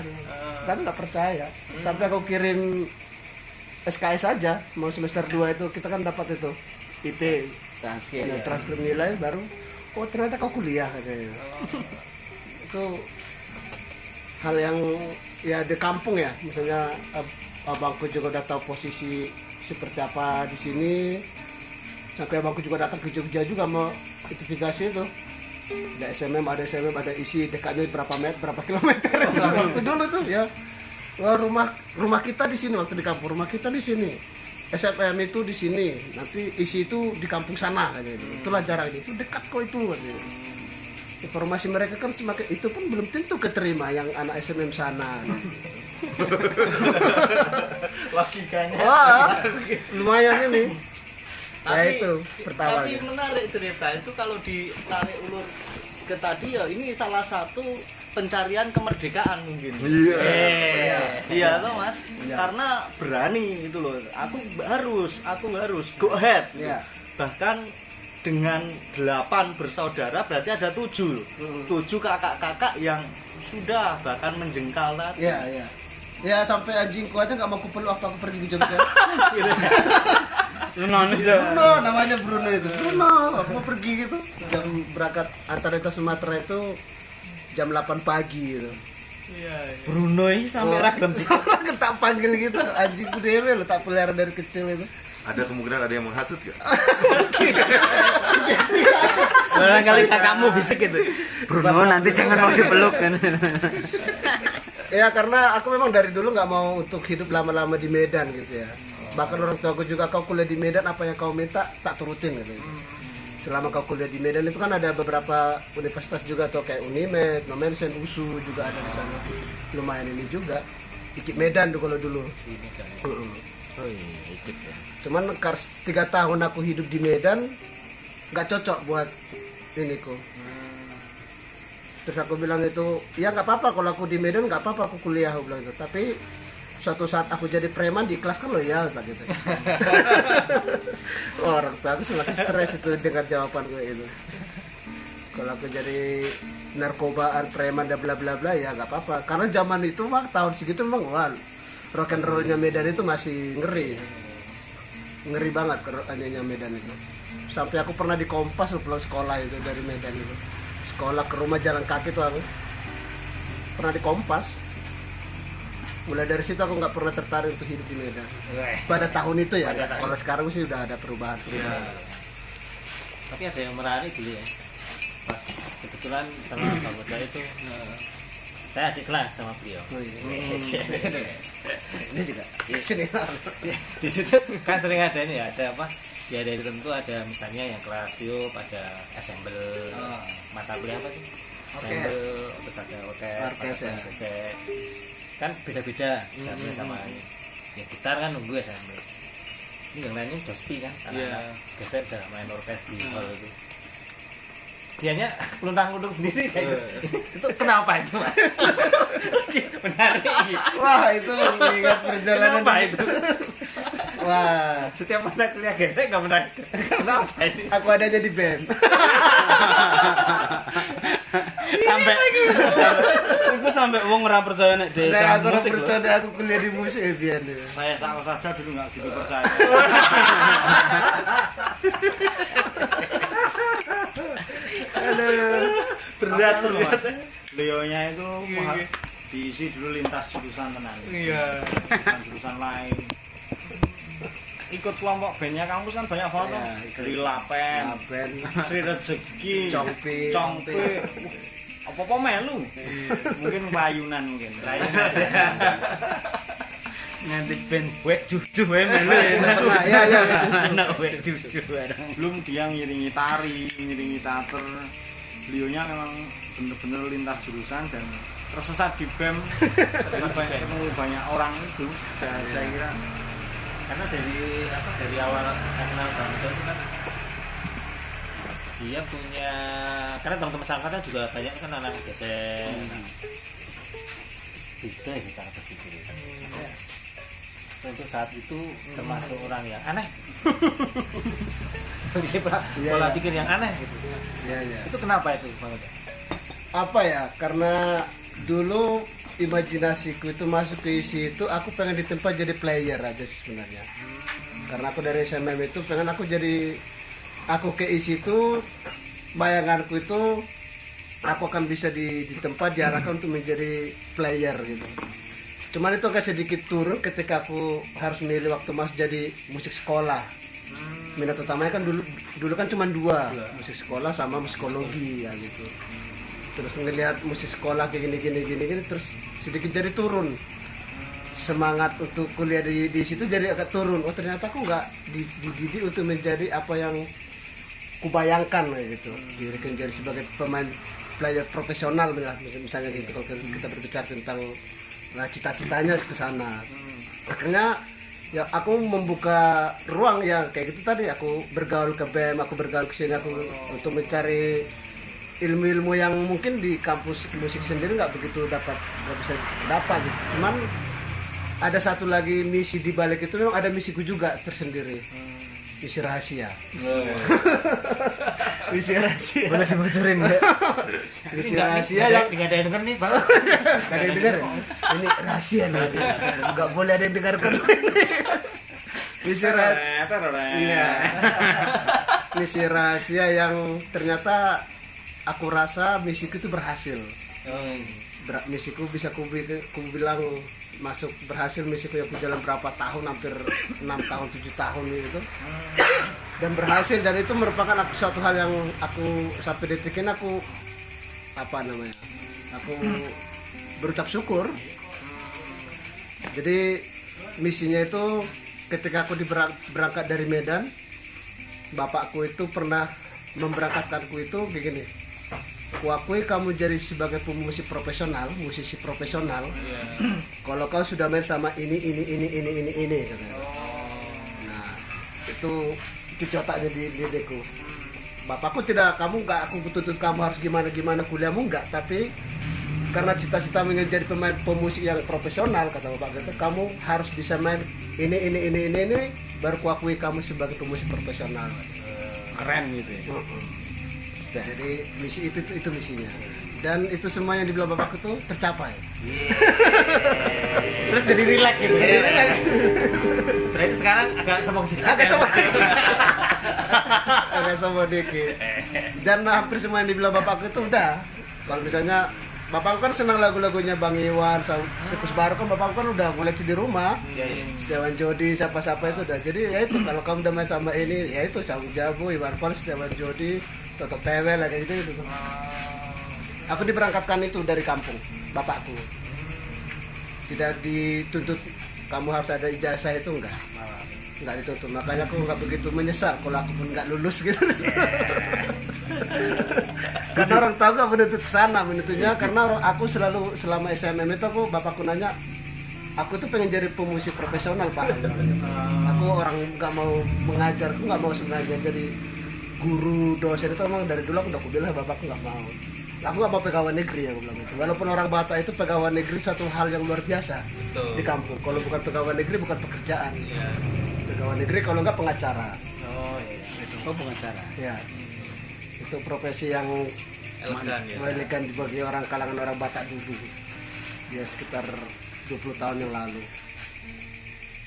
Tapi nggak percaya. Sampai aku kirim SKS saja mau semester 2 itu kita kan dapat itu IP transkrip nilai baru ternyata kau kuliah katanya. Itu hal yang ya di kampung ya, misalnya abangku juga udah tahu posisi seperti apa di sini, sampai abangku juga datang ke Jogja juga mau identifikasi itu. Ada SMM, ada isi dekatnya berapa meter, berapa kilometer. Waktu dulu tuh ya. Rumah kita di sini waktu di kampung, rumah kita di sini. SMM itu di sini, nanti isi itu di kampung sana kayak gitu. Itulah jaraknya, itu dekat kok itu katanya. Informasi mereka kan semakin itu pun belum tentu keterima yang anak SMM sana. Logikanya. Wah, lumayan ini. Ya itu pertama. Tapi menarik cerita itu kalau ditarik ulur ke tadi ya ini salah satu pencarian kemerdekaan mungkin. Iya toh Mas. Karena berani itu loh. Aku harus go ahead. Bahkan dengan 8 bersaudara berarti ada 7 kakak-kakak yang sudah bahkan menjengkal tadi. Ya sampai anjingku aja nggak mau kupeluk waktu aku pergi ke Jogja. Bruno namanya Bruno itu. Bruno, aku mau pergi gitu. Jam berangkat antarita Sumatera itu jam 8 pagi gitu. Bruno ini sampai ragam tak panggil gitu. Anjingku dewe lo tak pelihara dari kecil itu. Ada kemungkinan ada yang menghasut gak? Barangkali kakakmu bisik gitu. Bruno nanti jangan mau dipeluk kan. Ya karena aku memang dari dulu nggak mau untuk hidup lama-lama di Medan gitu ya. Bahkan orang tua aku juga, kau kuliah di Medan apa yang kau minta tak turutin gitu. Selama kau kuliah di Medan itu kan ada beberapa universitas juga tuh kayak Unimed, Nomensen, USU juga ada di sana. Lumayan ini juga. Ikip Medan tuh kalau dulu. Oh iya, ikut ya. Cuman 3 tahun aku hidup di Medan nggak cocok buat ini ku. Terus aku bilang itu, ya nggak apa-apa kalau aku di Medan nggak apa-apa aku kuliah aku bilang itu. Tapi suatu saat aku jadi preman diikhlaskan loh ya gitu. Orang tua aku semakin stres itu dengan jawaban gue itu. Kalau aku jadi narkobaan, preman dan bla bla bla ya nggak apa-apa. Karena zaman itu mah tahun segitu memang wah, rock and rollnya Medan itu masih ngeri banget anehnya Medan itu. Sampai aku pernah di Kompas loh pulang sekolah itu dari Medan itu. Sekolah ke rumah jalan kaki tuh aku pernah di Kompas. Mulai dari situ aku nggak pernah tertarik untuk hidup di Medan. Pada tahun itu ya. Kalau sekarang sih udah ada perubahan. Tapi ada yang menarik dulu ya. Pas kebetulan sama Bang Ocha itu saya adik kelas sama beliau. Oh, iya. Ini juga. Ya, sini. Di situ kan sering ada ini ya, ada apa? Ya dari tentu ada misalnya yang kelas tiup, ada ensemble, mata kuliah apa sih? Ensemble, terus ada orkes, ada kan beda-beda sama ya gitar kan nunggu ya sambil ini yang lainnya udah sepi kan karena geser udah main orkes di hall itu dianya luntang-luntung sendiri kayak gitu. Itu kenapa itu Mas? Menarik gitu. Wah itu mengingat perjalanan Kenapa itu? Wah Setiap mata kuliah gesek nggak menarik. Kenapa ini? aku adanya di band. sampai wong ora percaya nek dhewe Saya aku musik lho. percaya aku kuliah di musik ya biar deh. Saya sama saja dulu nggak gitu percaya. Berat loh Mas. Leonya itu diisi dulu lintas jurusan tenan. Iya. Jurusan lain. Ikut kelompok bandnya kampus kan banyak banget Ya, dari Lapen, band Sri Rezeki, Congpi. apa-apa melu. Mungkin payunan mungkin. Nganti ben wek jujuh wae melu. Ya Anak wek jujuh barang. Belum dia ngiringi tari, ngiringi teater. Beliaunya memang bener-bener lintas jurusan dan tersesat di BEM. Ketemu banyak orang itu. Dan saya kira Karena dari awal kenal Bang Ocha itu kan dia punya, karena teman-teman sangkatan juga banyak kan anak gesek. Beda ya cara berpikir itu. Untuk saat itu termasuk orang yang aneh. Pola pikir yang aneh gitu. ya. Itu kenapa itu Bang Ocha? Apa ya? Karena dulu imajinasiku itu masuk ke isi itu aku pengen ditempa jadi player aja sih sebenarnya. Karena aku dari SMM itu pengen aku ke isi itu bayanganku itu aku akan bisa ditempa diarahkan untuk menjadi player gitu. Cuman itu agak sedikit turun ketika aku harus milih waktu masuk jadi musik sekolah. Minat utamanya kan dulu kan cuma dua, musik sekolah sama musikologi ya gitu. Terus ngelihat musik sekolah kayak gini terus sedikit jadi turun semangat untuk kuliah di situ, jadi agak turun. Oh ternyata aku nggak dididik untuk menjadi apa yang kubayangkan gitu. Dirikan jadi sebagai pemain player profesional misalnya gitu. Kalau kita berbicara tentang cita-citanya ke sana, akhirnya ya aku membuka ruang ya kayak gitu tadi. Aku bergaul ke BEM, aku bergaul ke sini aku untuk mencari ilmu-ilmu yang mungkin di kampus musik sendiri nggak bisa dapat gitu. Cuman ada satu lagi misi di balik itu, memang ada misiku juga tersendiri. Misi rahasia. Misi rahasia. Boleh dibocorin ya? Misi rahasia yang nggak ada yang denger nih Bang. nggak ada yang dengar. Ini rahasia nih. Nggak boleh ada yang dengarkan. Misi rahasia. Iya. Misi rahasia yang ternyata aku rasa misiku itu berhasil. Misiku bisa ku bilang masuk berhasil. Misiku yang berjalan berapa tahun, hampir 6 tahun 7 tahun gitu. Dan berhasil, dan itu merupakan suatu hal yang aku sampai detik ini aku berucap syukur. Jadi misinya itu ketika aku berangkat dari Medan, bapakku itu pernah memberangkatkanku itu begini. Kuakui kamu jadi sebagai musisi profesional. Kalau kau sudah main sama ini katanya. Nah, itu cotaknya di deku. Bapakku tidak, kamu nggak aku tuntut kamu harus gimana kuliahmu nggak, tapi karena cita-cita ingin jadi pemain pemusik yang profesional, kata bapak gitu, kamu harus bisa main ini baru kuakui kamu sebagai pemusik profesional. Keren gitu ya. Jadi misi itu misinya, dan itu semua yang dibilang bapak itu tercapai. Terus jadi relax gitu. Berarti sekarang agak sombong sih. Agak sombong dikit. Dan hampir semua yang dibilang bapak itu udah. Kalau misalnya bapak kan senang lagu-lagunya Bang Iwan, Sikus Baru kan bapak kan udah koleksi di rumah. Setiawan Jodi, siapa-siapa itu udah. Jadi ya itu kalau kamu udah main sama ini, ya itu Cagung Jabu, Iwan Fals, Setiawan Jodi, Toto Tewel kayak gitu. Aku diberangkatkan itu dari kampung bapakku. Tidak dituntut kamu harus ada ijazah, itu enggak dituntut. Makanya aku nggak begitu menyesal kalau aku pun nggak lulus gitu. Karena orang tahu nggak menuntut ke sana, menuntutnya karena aku selalu selama SMM itu bapakku nanya, aku tuh pengen jadi pemusik profesional Pak. Aku orang nggak mau mengajar, aku nggak mau sebenarnya jadi guru dosen itu. Emang dari dulu aku bilang bapakku nggak mau. Aku nggak mau pegawai negeri, aku bilang itu. Walaupun orang Batak itu pegawai negeri satu hal yang luar biasa. Betul. Di kampung. Kalau bukan pegawai negeri bukan pekerjaan. Ya. Pegawai negeri kalau nggak pengacara. Oh iya. Itu pengacara. Ya. Itu profesi yang elegan bagi orang kalangan orang Batak dulu. Ya sekitar 20 tahun yang lalu.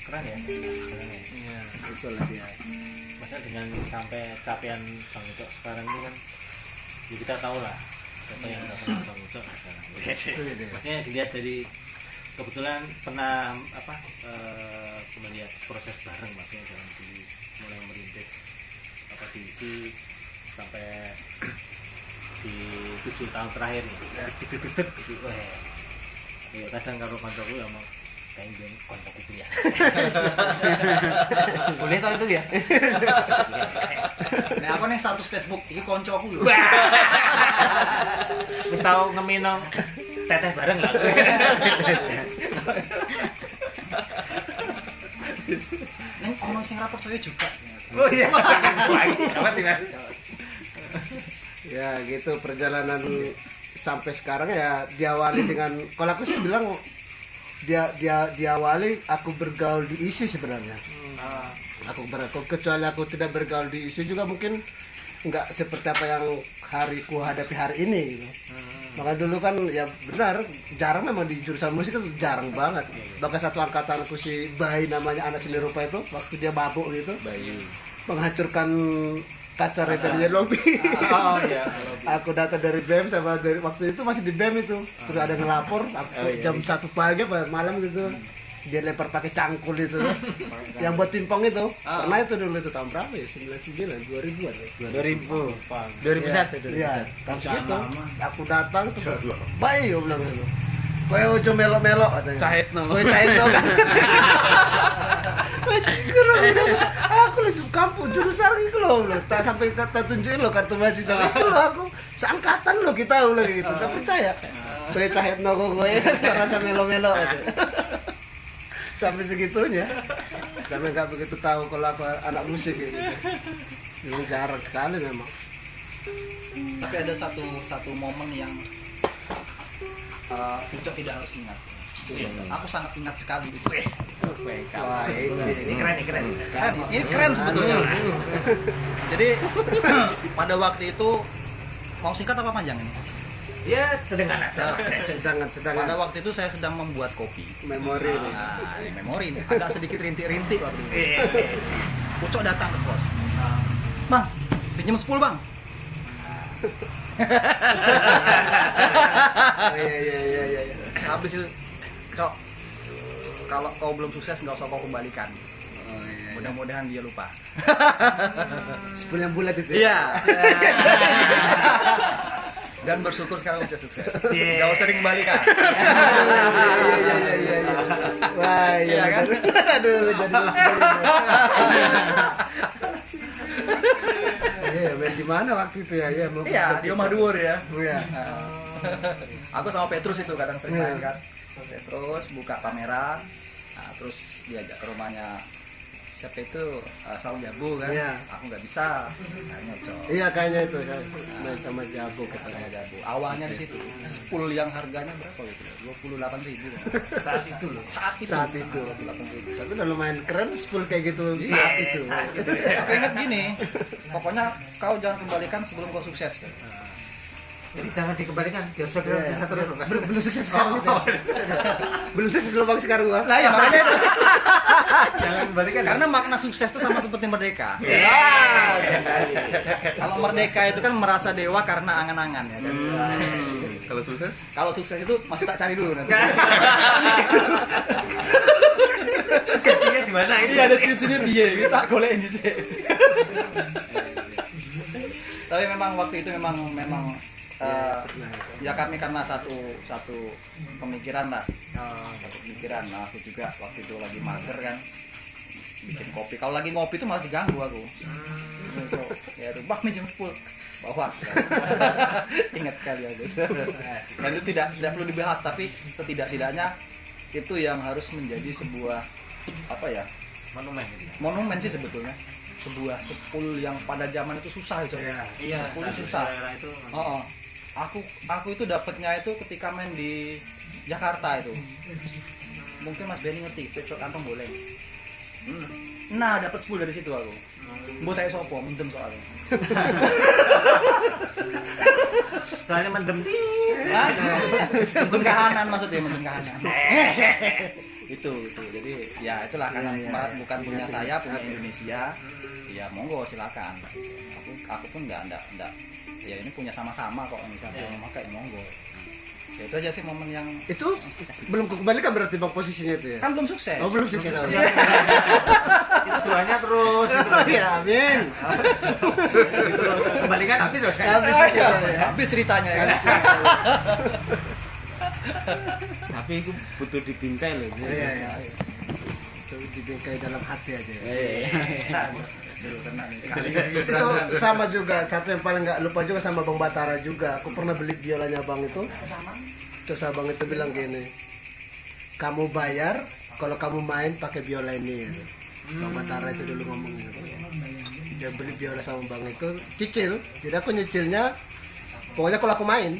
Keren ya. Iya. Itulah dia. Maksudnya dengan sampai capaian Bang Ucok sekarang ini kan, ya kita tahu lah siapa yang udah kenal Bang Ucok sekarang. Maksudnya dilihat dari kebetulan pernah melihat proses bareng, maksudnya dalam diri mulai merintis diisi sampai di 7 tahun terakhir nih. Ya kadang kalau kantorku ya mau kayak kontakku punya. Boleh tau itu ya? Nah aku nih status Facebook ini koncoku lho. Wis tau ngeminong teteh bareng lah. Neng ono sing ra percaya juga. Oh iya. Apa tinggal? Ya gitu perjalanan sampai sekarang ya diawali dengan, kalau aku sih bilang diawali aku bergaul di ISI sebenarnya. Aku kecuali aku tidak bergaul di ISI juga mungkin nggak seperti apa yang hariku hadapi hari ini gitu. Maka dulu kan ya benar jarang memang di jurusan musik itu jarang banget. Bahkan satu angkatanku si Bayi namanya, anak seni rupa itu, waktu dia mabuk gitu menghancurkan kaca resernya lobby. Oh iya. Aku datang dari BEM sama dari waktu itu masih di BEM itu. Terus ada ngelapor aku jam 1 pagi apa malam gitu. Dia lempar pakai cangkul itu. Yang buat pingpong itu. Karena itu dulu itu tahun berapa ya? 99 2000-an ya. 2001 dulu. Iya, tahun segitu. Aku datang terus baik aku bilang gitu. Kowe ojo melok-melok katanya. Cahitno. Kowe cahitno kan. Aku lagi kampung jurusan iki lho, tak sampai kata tunjukin lo kartu mahasiswa itu lho, aku seangkatan lo kita ulah gitu. Tapi percaya. Kowe cahitno kok kowe rasa melo-melo aja. Sampai segitunya. Karena nggak begitu tahu kalau aku anak musik gitu. Ini jarang sekali memang. Tapi ada satu momen yang Ucok tidak harus ingat. Aku sangat ingat sekali. Wah, Ini keren. Ini keren sebetulnya. Jadi pada waktu itu mau singkat apa panjang ini? Ya sedangkan aja. sedangkan Pada waktu itu saya sedang membuat kopi. memori ini. Nah, ini memori ini agak sedikit rintik-rintik waktu itu. Ucok datang ke kos. Bang, pinjam 10 bang. Iya. Habis itu, Cok, kalau kau belum sukses nggak usah kau kembalikan. Mudah-mudahan dia lupa. 10 yang bulat itu. Iya. Dan bersyukur sekarang udah sukses. Nggak usah dikembalikan. Iya. Wah, iya kan. Aduh, jadi Iya, main di mana waktu itu ya? Iya, di rumah Duur ya. Iya. Aku sama Petrus itu kadang sering main kan. Petrus buka pameran. Nah, terus diajak ke rumahnya siapa itu Saung Jabu kan, Iya. aku nggak bisa, kayaknya cok. Iya kayaknya itu saya main sama Jago Sama katanya. Jabu. Awalnya di situ, spool yang harganya berapa gitu? 28.000 saat itu loh. Saat itu. 28.000. Tapi udah lumayan keren full kayak gitu saat itu. Aku ingat gini, pokoknya kau jangan kembalikan sebelum kau sukses. Jadi jangan dikembalikan, biar bisa Iya. terus. Belum sukses sekarang gitu. Belum sukses lubang sekarang gua. Lah ya makanya itu. Jangan kembalikan. Karena makna sukses itu sama seperti merdeka. Ya. Kalau merdeka itu kan merasa dewa karena angan-angan ya kan. Kalau sukses? Kalau sukses itu masih tak cari dulu nanti. Gajinya di mana ini? Ini ada skripsinya biye, kita golek ini sih. Tapi memang waktu itu memang ya kami karena satu pemikiran lah. Satu pemikiran. Nah, aku juga waktu itu lagi mager kan. Bikin kopi. Kalau lagi ngopi itu malah diganggu aku. Ya rumah minjem full bawa. Ingat sekali aku. Dan itu tidak perlu dibahas, tapi setidak-tidaknya itu yang harus menjadi sebuah apa ya? Monumen sih sebetulnya. Sebuah sepul yang pada zaman itu susah itu. Iya, Sepul itu susah. daerah itu. Oh, aku itu dapatnya itu ketika main di Jakarta itu. Mungkin Mas Benny ngerti, pecok kantong boleh. Nah, dapat 10 dari situ aku. Mbok saya sopo, mendem soalnya. Soalnya mendem. Mendem kahanan maksudnya, mendem kahanan. itu. Jadi ya itulah karena bukan punya saya, punya Indonesia. Ya monggo silakan. Aku pun enggak ya ini punya sama-sama kok misalnya maka ya monggo. Ya itu aja sih momen yang Itu belum kembalikan berarti bang posisinya itu ya. kan belum sukses. Oh belum sukses. Itu doanya terus. Iya, amin. Gitu loh. Kembalikan habis loh. Habis ya. Habis ceritanya ya. Tapi itu butuh dibingkai loh. Iya. Itu dibingkai dalam hati aja. Itu sama juga satu yang paling nggak lupa juga sama Bang Batara juga. Aku pernah beli biolanya Bang itu. Terus abang itu bilang gini, kamu bayar kalau kamu main pakai biola ini. Gitu. Bang Batara itu dulu ngomong gitu. Dia beli biola sama Bang itu cicil. Jadi aku nyicilnya pokoknya kalau aku main.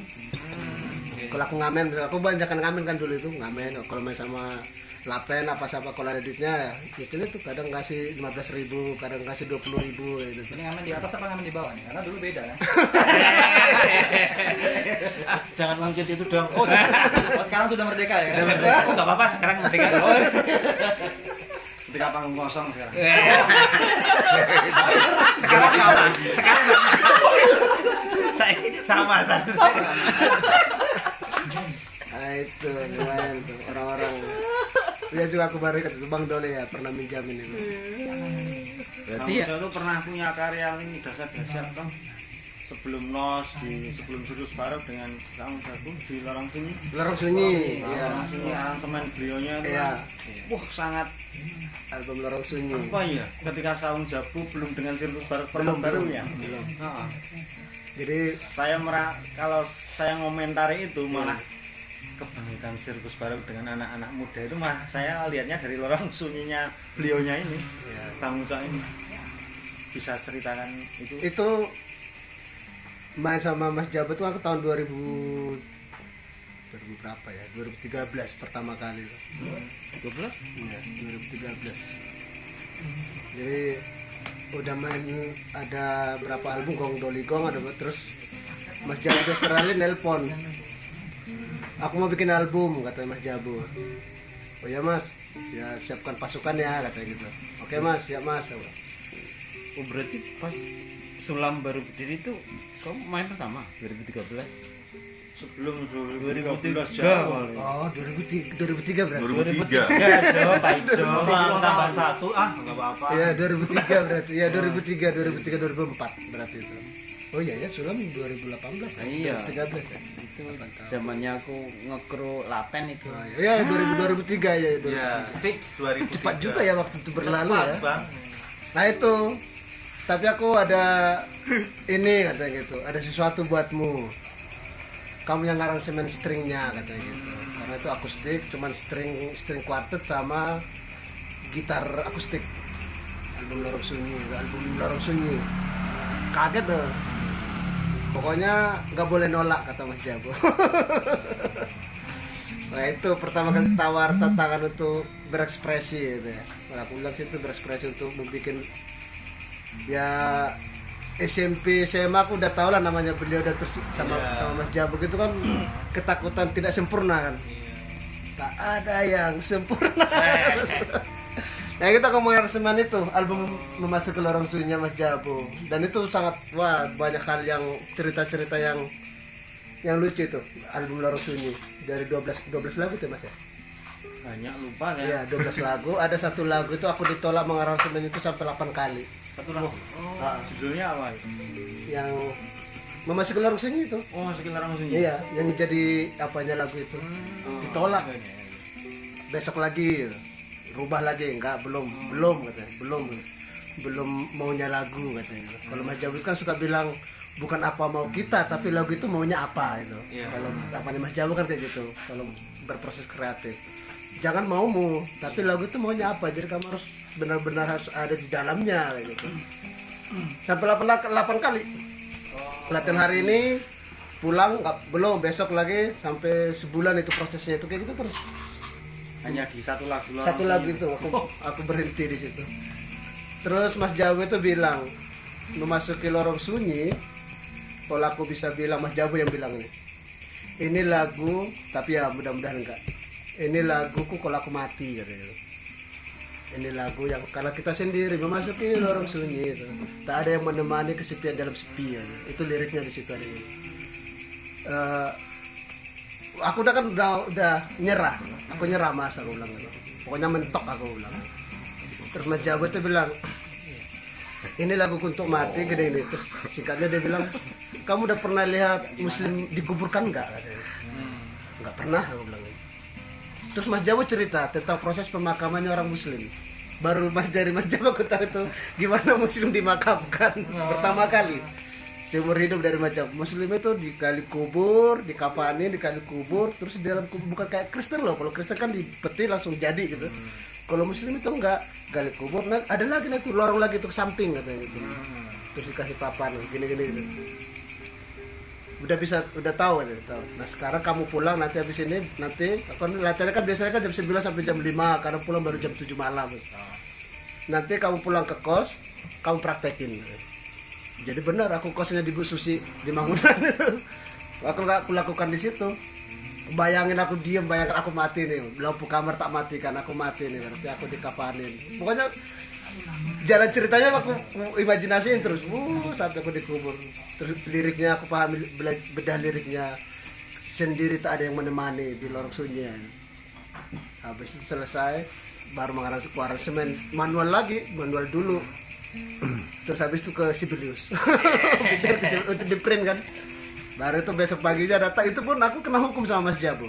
Kalau aku ngamen, aku banyak kan ngamen kan dulu itu ngamen. Kalau main sama Lapen apa siapa kalau ada duitnya, nyicilnya tuh kadang kasih 15.000, kadang kasih 20.000 gitu. Ini ngamen di atas apa ngamen di bawah nih? Karena dulu beda ya. Jangan ngungkit itu dong. Oh, sekarang sudah merdeka ya. Oh, enggak apa-apa sekarang merdeka. Ketika panggung kosong sekarang. Sekarang sama. Nah itu lumayan tuh orang-orang. Ya juga aku baru ingat itu Bang Dole ya pernah minjamin itu. Berarti ya itu pernah punya karya ini dasar-dasar kan sebelum nos sebelum Sirkus Barok dengan Saung Jabu di Lorong Sunyi. Lorong Sunyi. Iya. Ini aransemen beliaunya itu Iya. kan, sangat Album Lorong Sunyi. apa ya? Ketika Saung Jabu belum dengan Sirkus Barok baru ya. Belum. Nah, Jadi kalau saya ngomentari itu malah kebangkitan Sirkus Barok dengan anak-anak muda itu mah saya lihatnya dari Lorong Sunyinya beliaunya ini. Saung Jabu ini bisa ceritakan itu. itu main sama Mas Jabu tuh aku tahun 2000 berapa ya? 2013 pertama kali. 12? Iya, 2013. Jadi udah main ada berapa album Gong Doli Gong ada terus Mas Jabu di Australia nelpon. Aku mau bikin album katanya Mas Jabu. Oh ya Mas, ya siapkan pasukan ya katanya gitu. Oke Mas, siap Mas. oh, berarti pas Sulam baru berdiri itu kamu main pertama 2013. Sebelum 2013 2003. jauh. Oh, 2003 berarti. 2003. Jo, Pak Ijo. Tambahan 1 enggak apa-apa. Ya 2003 berarti. Ya 2003 2004 berarti itu. Oh iya ya Sulam 2018. Iya. 2013 ya. Itu zamannya aku ngekru Lapen itu. Oh, iya 2003 ya itu. Ya, fix 2003. Cepat juga ya waktu itu berlalu Cepat, ya. Bang. Nah itu. Tapi aku ada ini katanya gitu. Ada sesuatu buatmu. Kamu yang aransemen stringnya katanya gitu. Karena itu akustik, cuman string quartet sama gitar akustik. album Lorong Sunyi. Kaget tuh. Pokoknya nggak boleh nolak kata Mas Jabo. Nah itu pertama kali tawar tantangan untuk berekspresi itu ya. Nah, aku bilang situ berekspresi untuk membuat ya SMP SMA aku udah tahu lah namanya beliau dan terus sama Mas Jabo gitu kan ketakutan tidak sempurna kan. Tak ada yang sempurna. Nah kita ngomongin aransemen itu album Memasuki Lorong Sunyi Mas Jabo dan itu sangat banyak hal yang cerita-cerita yang lucu itu album Lorong Sunyi dari 12 lagu tuh Mas ya. Banyak lupa saya. Iya 12 lagu, ada satu lagu itu aku ditolak mengaransemen itu sampai 8 kali. Satu lagu. Judulnya apa itu? Yang Memasuki Lorong Sunyi itu. Oh, Memasuki Lorong Sunyi. Iya, yang jadi apanya lagu itu. Ditolak. Besok lagi rubah lagi belum katanya. Belum maunya lagu katanya. Kalau Mas Jabo kan suka bilang bukan apa mau kita tapi lagu itu maunya apa itu. Kalau apa Mas Jabo kan kayak gitu. Kalau berproses kreatif. Jangan maumu, tapi lagu itu maunya apa. Jadi kamu harus benar-benar harus ada di dalamnya kayak gitu. Sampai 8 kali. Latihan hari ini pulang belum besok lagi sampai sebulan itu prosesnya itu kayak gitu terus. Hanya di satu lagu. Satu lagu itu aku berhenti di situ. Terus Mas Jabo itu bilang Memasuki Lorong Sunyi. Kalau aku bisa bilang Mas Jabo yang bilang ini. Ini lagu tapi ya mudah-mudahan enggak. Ini laguku kalau aku mati katanya. Ini lagu yang kalau kita sendiri memasuki lorong sunyi itu tak ada yang menemani kesepian dalam sepi ya. Itu liriknya di situ ada ini. Aku udah nyerah. Aku nyerah Mas aku bilang gitu. Pokoknya mentok aku bilang. Terus Mas Jabo itu bilang ini lagu untuk mati gini. Terus singkatnya dia bilang kamu udah pernah lihat muslim dikuburkan enggak? Enggak pernah aku bilang. Terus Mas Jabo cerita tentang proses pemakamannya orang muslim. Baru dari Mas Jabo aku tahu itu gimana muslim dimakamkan pertama kali. Seumur hidup dari Mas Jabo. Muslim itu dikali kubur, dikapani, dikali kubur, terus di dalam kubur bukan kayak Kristen loh. Kalau Kristen kan dipeti langsung jadi gitu. Kalau muslim itu enggak, gali kubur, nah, ada lagi nanti lorong lagi tuh ke samping katanya gitu. Terus dikasih papan gini gitu. Udah tahu gitu. Nah sekarang kamu pulang nanti habis ini nanti latihannya kan biasanya kan jam 9 sampai jam 5 karena pulang baru jam 7 malam gitu. Nanti kamu pulang ke kos kamu praktekin gitu. Jadi benar aku kosnya di Bu Susi di Mangunan aku lakukan di situ. Bayangin aku diem, bayangin aku mati nih, lampu kamar tak matikan, aku mati nih, berarti aku dikapanin. Pokoknya jalan ceritanya aku imajinasiin terus, sampai aku dikubur. Terus liriknya aku pahami, bedah liriknya sendiri, tak ada yang menemani di lorong sunyi. Habis itu selesai, baru aransemen manual dulu. Terus habis itu ke Sibelius untuk di print kan. Baru itu besok paginya datang, itu pun aku kena hukum sama Mas Jabo.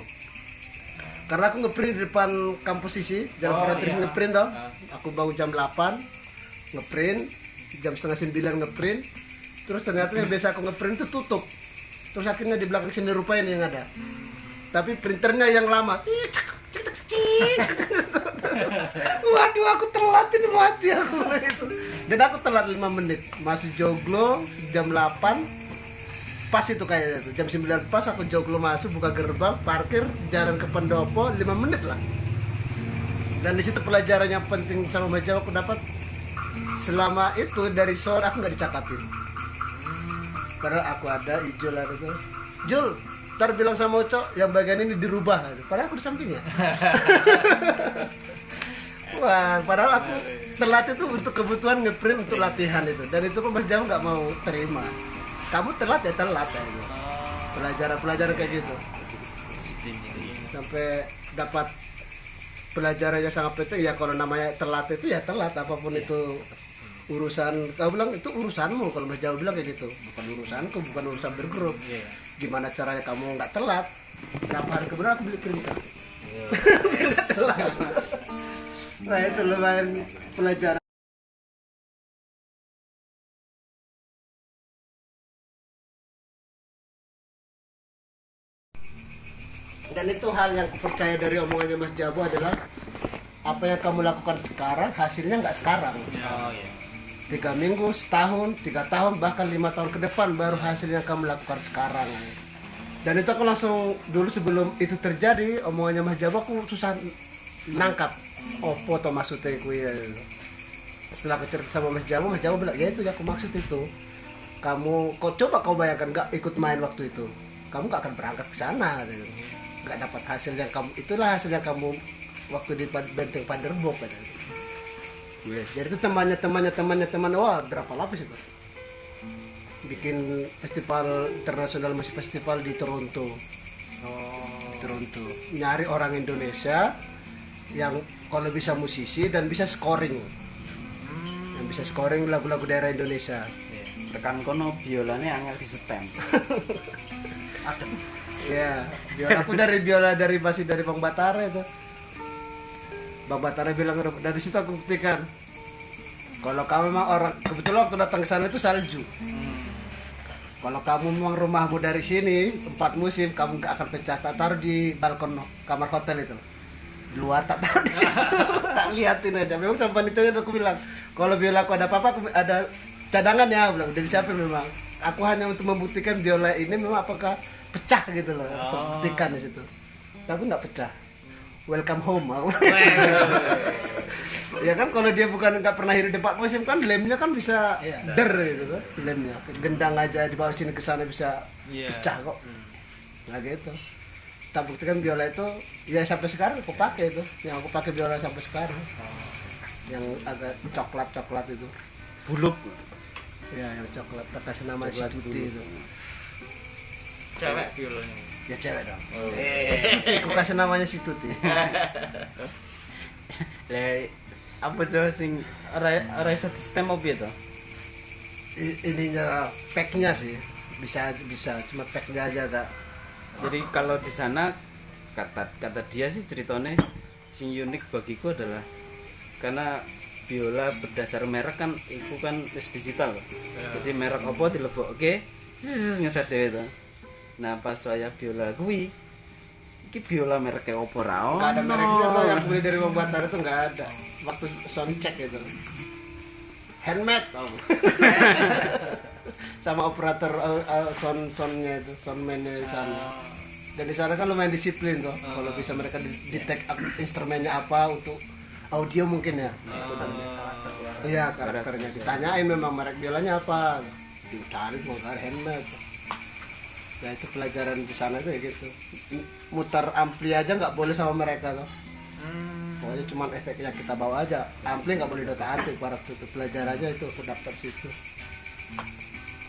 Karena aku ngeprint di depan kampus isi, jalan Perantis ngeprint dong. Aku bangun jam 8, ngeprint, jam setengah 9 ngeprint. Terus ternyata yang biasa aku ngeprint itu tutup. Terus akhirnya di belakang sini rupa ini yang ada. Tapi printernya yang lama. Waduh aku telat ini mati aku itu. Dan aku telat 5 menit. Masih joglo jam 8. Pas itu kayaknya itu jam 9 pas aku joglo masuk buka gerbang parkir jalan ke pendopo 5 menit lah. Dan di situ pelajaran yang penting sama Mas Jabo aku dapat selama itu dari sore aku nggak dicakapin. Padahal aku ada Ijul ada tuh. Jul, ntar bilang sama Uco yang bagian ini dirubah. Padahal aku di sampingnya. Wah, padahal aku telat itu untuk kebutuhan ngeprint untuk latihan itu. Dan itu pun Mas Jabo nggak mau terima. Kamu telat ya telat ya gitu. Pelajaran kayak gitu sampai dapat pelajarannya sangat penting ya. Kalau namanya telat itu ya telat, apapun itu urusan kau bilang itu urusanmu. Kalau Mas Jabo bilang kayak gitu, bukan urusanku, bukan urusan bergrup. Gimana caranya kamu nggak telat? Berapa hari kemudian aku beli printer. Nggak telat. Nah itu lumayan pelajaran. Dan itu hal yang aku percaya dari omongannya Mas Jabo adalah apa yang kamu lakukan sekarang hasilnya nggak sekarang. Oh iya. 3 minggu, setahun, 3 tahun, bahkan 5 tahun ke depan baru hasil yang kamu lakukan sekarang. Dan itu aku langsung dulu sebelum itu terjadi omongannya Mas Jabo aku susah nangkap. Oh foto maksudnya aku ya. Setelah aku cerita sama Mas Jabo bilang ya itu ya aku maksud itu. Kamu coba kau bayangkan nggak ikut main waktu itu, kamu nggak akan berangkat ke sana, gitu. Nggak dapat hasil yang kamu, itulah hasil yang kamu waktu di Benteng Panderbok. Gitu. Yes. Jadi itu teman, wah berapa lapis itu? Bikin festival internasional musik festival di Toronto. Toronto. Nyari orang Indonesia yang kalau bisa musisi dan bisa scoring. Yang bisa scoring lagu-lagu daerah Indonesia. Tekan kono biolanya angel di setem. Ya, biola aku dari masih dari Bang Batara itu. Bang Batara bilang dari situ aku buktikan kalau kamu memang orang, kebetulan waktu datang ke sana itu salju. Kalau kamu memang rumahmu dari sini 4 musim, kamu nggak akan pecah. Tak taruh di balkon kamar hotel itu. Di luar tak taruh di situ. Tak liatin aja. Memang sampai itu aku bilang, kalau biola aku ada apa-apa, aku ada cadangan ya, aku bilang. Dari siapa memang? Aku hanya untuk membuktikan biola ini memang apakah pecah gitu loh. Buktikan di situ. Tapi nggak pecah. Welcome home. Ya kan kalau dia bukan nggak pernah hidup di 4 musim kan lemnya kan bisa der gitu kan lemnya gendang aja di bawah sini ke sana bisa pecah kok. Nah gitu. Tak buktikan biola itu ya sampai sekarang aku pakai itu. Yang aku pakai biola sampai sekarang. Yang agak coklat itu. Buluk. Ya yang coklat kasih nama si Tuti itu. Cewek violanya. Ya cewek dong. Aku kasih namanya si Tuti. Apa tuh sing ora iso sistem opo to? Ininya packnya sih bisa cuma packnya aja tak. Jadi kalau di sana kata dia sih ceritanya sing unik bagiku adalah karena biola berdasar merek kan itu kan wis digital. Jadi merek apa dilebokke ngeset dhewe to. Nah pas saya biola kuwi iki biola mereknya opo ra ono. Enggak ada mereknya tuh yang beli dari Bang Batara itu enggak ada. Waktu sound check itu. Handmade tau. Sama operator soundnya itu, soundman-nya di sana. Dan di sana kan lumayan disiplin tuh. Kalau bisa mereka detect instrumennya apa untuk audio mungkin ya. Iya, karakternya. Ditanyain memang merek biolanya apa. Dicari bongkar handmade. Ya itu pelajaran di sana tuh ya gitu. Mutar ampli aja nggak boleh sama mereka tuh. Pokoknya cuma efeknya kita bawa aja. Ampli nggak boleh otak-atik, para itu belajar aja itu aku daftar situ.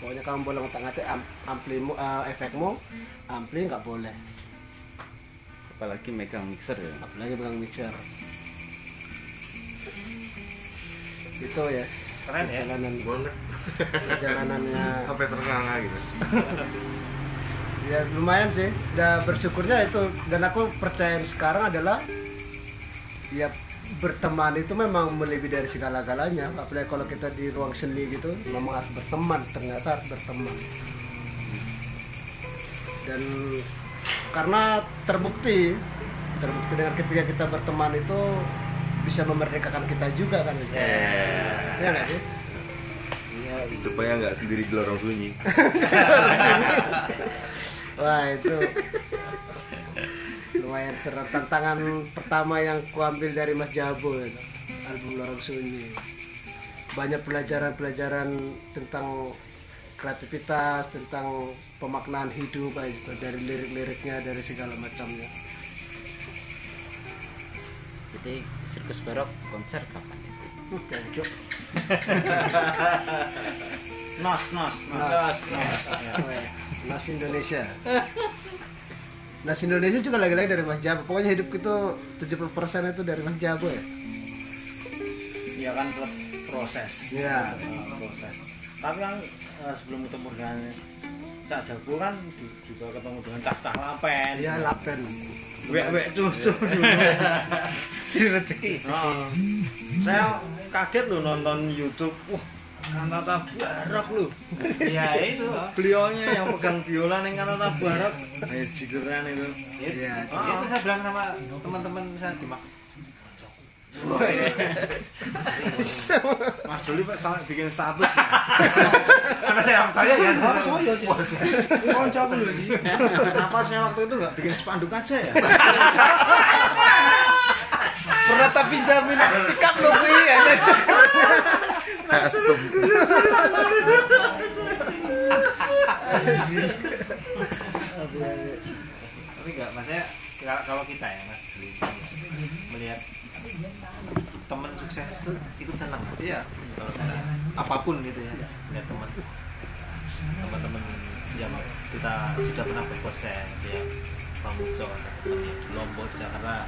Pokoknya kamu boleh otak-atik amplimu, efekmu, ampli nggak boleh. Apalagi megang mixer ya. Apalagi megang mixer. Itu ya. Keren ya. Perjalanannya sampai ternganga gitu. Ya lumayan sih, udah bersyukurnya itu. Dan aku percaya sekarang adalah ya berteman itu memang melebihi dari segala-galanya. Apalagi kalau kita di ruang seni gitu, memang harus berteman, ternyata harus berteman. Dan karena terbukti dengan ketika kita berteman itu bisa memerdekakan kita juga kan. Ya nggak sih? Iya, Supaya nggak sendiri di lorong sunyi. Wah itu lumayan seru. Tantangan pertama yang kuambil dari Mas Jabo itu, album Lorong Sunyi. Banyak pelajaran tentang kreativitas, tentang pemaknaan hidup itu, dari lirik-liriknya, dari segala macamnya. Jadi Sirkus Barok konser kapan? Cuk. Nos. Nas Indonesia. Nas Indonesia juga lagi-lagi dari Mas Jabo. Pokoknya hidup itu 70% itu dari Mas Jabo ya. Iya kan proses. Iya. Proses. Tapi kan sebelum ketemu dengan Cak Jabo kan juga ketemu dengan Cak Lapen. Iya, Lapen. Wek cucu dulu. Si rezeki. Saya kaget loh nonton YouTube. Wah, Kantata Barok loh. Ya itu. Beliaunya yang pegang biola ning Kantata Barok. Jigeran itu. Iya. Itu saya bilang sama teman-teman saya di Mas Doli Pak sampai bikin status. Karena saya percaya ya. Saya sih. Koncoku lho iki. Apa saya waktu itu enggak bikin spanduk aja ya? Berat tapi jamin sikap lo kuwi ya. Asem. Tapi enggak, maksudnya kalau kita ya Mas melihat teman sukses itu ikut senang Mas. Iya. Kalau saya apapun gitu ya, lihat teman-teman yang kita sudah pernah berproses ya, Bang Uco teman yang di Lombok di Jakarta,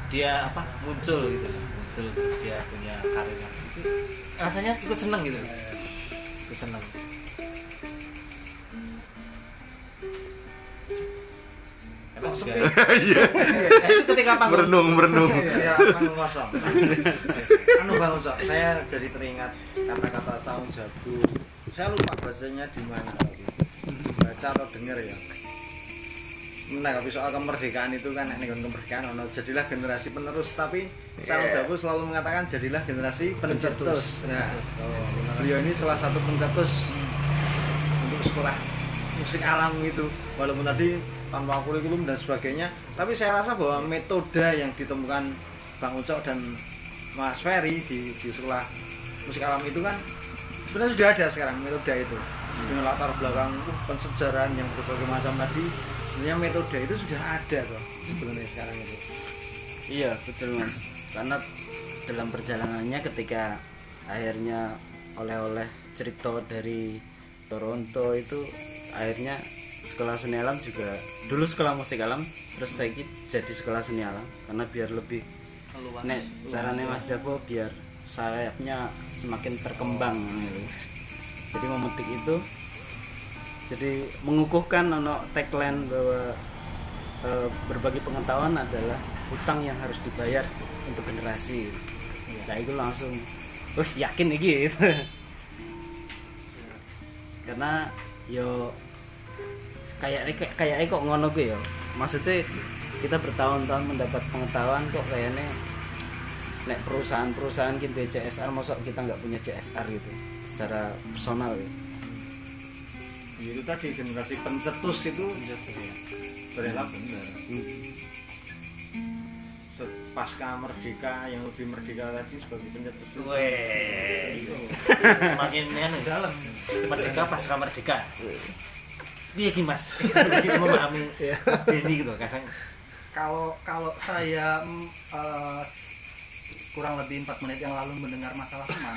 dia muncul gitu, terus dia punya karir itu rasanya ikut senang gitu, ikut senang. Emang juga Iya. itu ketika panggung Merenung. Ya, Bang Uco. Bang Uco, saya jadi teringat kata-kata Saung Jago. Saya lupa bahasanya di mana tadi. Baca atau dengar ya. Nah, tapi soal kemerdekaan itu kan nek kemerdekaan jadilah generasi penerus, tapi Saung Jago selalu mengatakan jadilah generasi pencetus. Nah, beliau ini salah satu pencetus untuk sekolah musik alam itu, walaupun tadi tanpa kurikulum dan sebagainya, tapi saya rasa bahwa metode yang ditemukan Bang Ucok dan Mas Ferry di sekolah musik alam itu kan sebenarnya sudah ada sekarang metode itu dengan latar belakang pensejarahan yang berbagai macam tadi. Sebenarnya metode itu sudah ada kok sebenarnya sekarang itu. Iya betul Mas, karena dalam perjalanannya ketika akhirnya oleh-oleh cerita dari Toronto itu akhirnya sekolah seni alam juga dulu sekolah musik alam terus lagi jadi sekolah seni alam karena biar lebih caranya Mas Jago biar sayapnya semakin terkembang gitu. Jadi memetik itu jadi mengukuhkan tagline bahwa berbagi pengetahuan adalah hutang yang harus dibayar untuk generasi. Nah itu langsung yakin gitu. Karena yo kayak kok ngono gue ya. Maksudnya kita bertahun-tahun mendapat pengetahuan kok kayaknya nek perusahaan gitu CSR masa kita nggak punya CSR gitu secara personal gitu. Itu tadi generasi pencetus itu benar benar. Pasca merdeka yang lebih merdeka lagi sebagai pencetus. itu semakin dalam merdeka pasca merdeka. Iya gini Mas, kita memahami ini gitu kadang. Kalau saya kurang lebih 4 menit yang lalu mendengar masalah teman,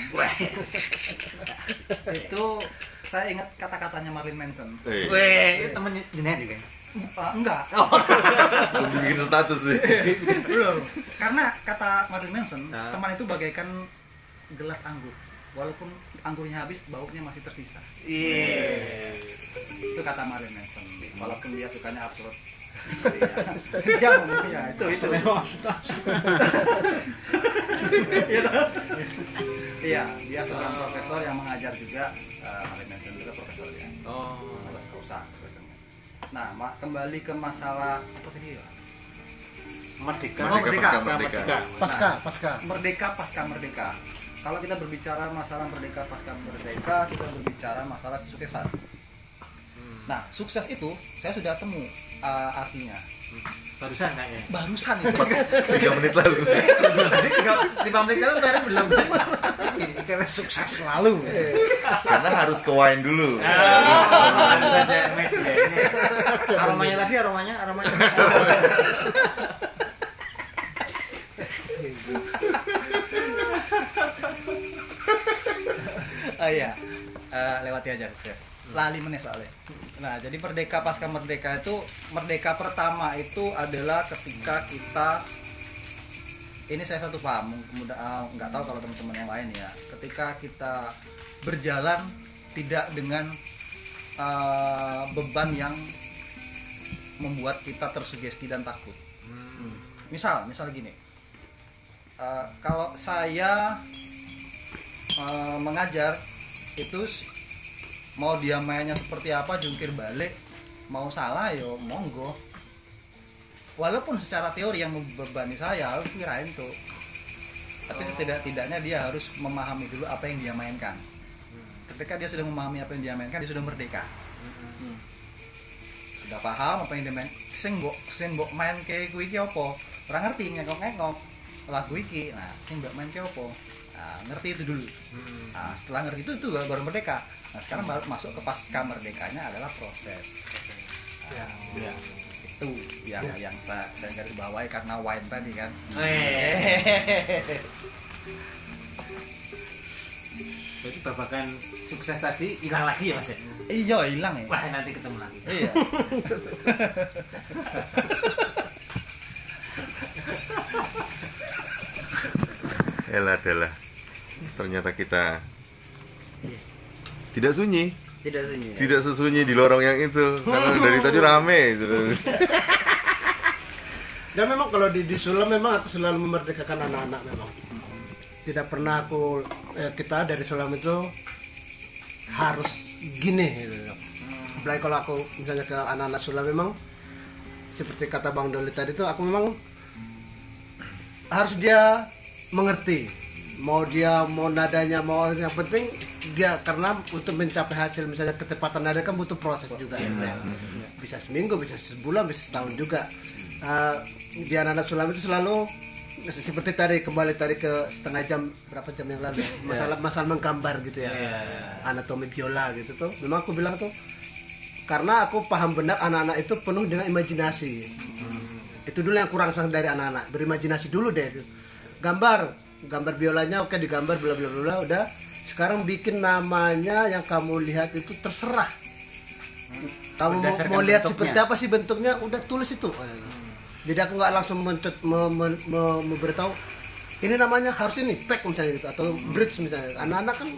itu saya ingat kata-katanya Marilyn Manson. Weh, temen jenengan juga. Enggak. Belum bikin status sih. Belum. Karena kata Marilyn Manson, teman itu bagaikan gelas anggur. Walaupun anggurnya habis, baunya masih tersisa. Itu kata Marilyn Manson. Walaupun dia sukanya absurd. Dia ngomongnya itu. Iya, dia seorang profesor yang mengajar juga. Marilyn Manson juga profesor ya. Nah, kembali ke masalah apa tadi ya? Merdeka. Pasca merdeka. Kalau kita berbicara masalah merdeka pasca merdeka, kita berbicara masalah kesuksesan. Nah, sukses itu saya sudah temu artinya. Barusan kayaknya. Barusan itu. 3 menit lalu. Jadi 3 menit lalu baru belum. Karena sukses selalu. Karena harus ke wine dulu. Aromanya tadi aromanya. Iya. Lewati aja sukses. Lali meneh soalnya. Nah, jadi merdeka pasca merdeka itu, merdeka pertama itu adalah ketika kita, ini saya satu paham, kemudian nggak tahu kalau teman-teman yang lain ya, ketika kita berjalan tidak dengan beban yang membuat kita tersugesti dan takut. Misal gini, kalau saya mengajar itu mau dia mainnya seperti apa, jungkir balik, mau salah yo monggo. walaupun secara teori yang membebani saya harus kirain tuh, tapi setidak-tidaknya dia harus memahami dulu apa yang dia mainkan. Ketika dia sudah memahami apa yang dia mainkan, dia sudah merdeka. Sudah paham apa yang dia main. Sing mbok main ke kuwi iki apa? Ora ngerti ngengok-ngengok lagu iki. Nah, sing mbok main ke apa? Nah, ngerti itu dulu. Nah, setelah ngerti itu baru merdeka. Nah, sekarang baru masuk ke pasca merdekanya adalah proses. Ya. Itu yang saya garis bawahi karena wine tadi kan. Jadi babakan sukses tadi hilang lagi ya Mas ya? Iya, hilang ya. Wah, nanti ketemu lagi. Iya. Adalah ternyata kita tidak sunyi, tidak sesunyi di lorong yang itu karena dari tadi rame gitu. Dan memang kalau di Sulam memang aku selalu memerdekakan anak-anak memang. Tidak pernah kita dari Sulam itu harus gini gitu. Apalagi kalau aku misalnya ke anak-anak Sulam memang seperti kata Bang Doli tadi itu aku memang harus dia mengerti. Mau nadanya mau yang penting dia, karena untuk mencapai hasil misalnya ketepatan nada kan butuh proses juga. Bisa seminggu, bisa sebulan, bisa setahun juga. Di anak-anak Sulam itu selalu seperti kembali ke setengah jam, berapa jam yang lalu masalah menggambar gitu ya, anatomi biola gitu tuh. Memang aku bilang tuh karena aku paham benar anak-anak itu penuh dengan imajinasi. Itu dulu yang kurang sang dari anak-anak, berimajinasi dulu deh. Gambar biolanya oke, digambar bla bla bla udah. Sekarang bikin namanya yang kamu lihat itu terserah. Kamu mau lihat seperti apa sih bentuknya, udah tulis itu. Jadi aku nggak langsung memberitahu ini namanya harus ini pack misalnya gitu atau bridge misalnya. Anak-anak kan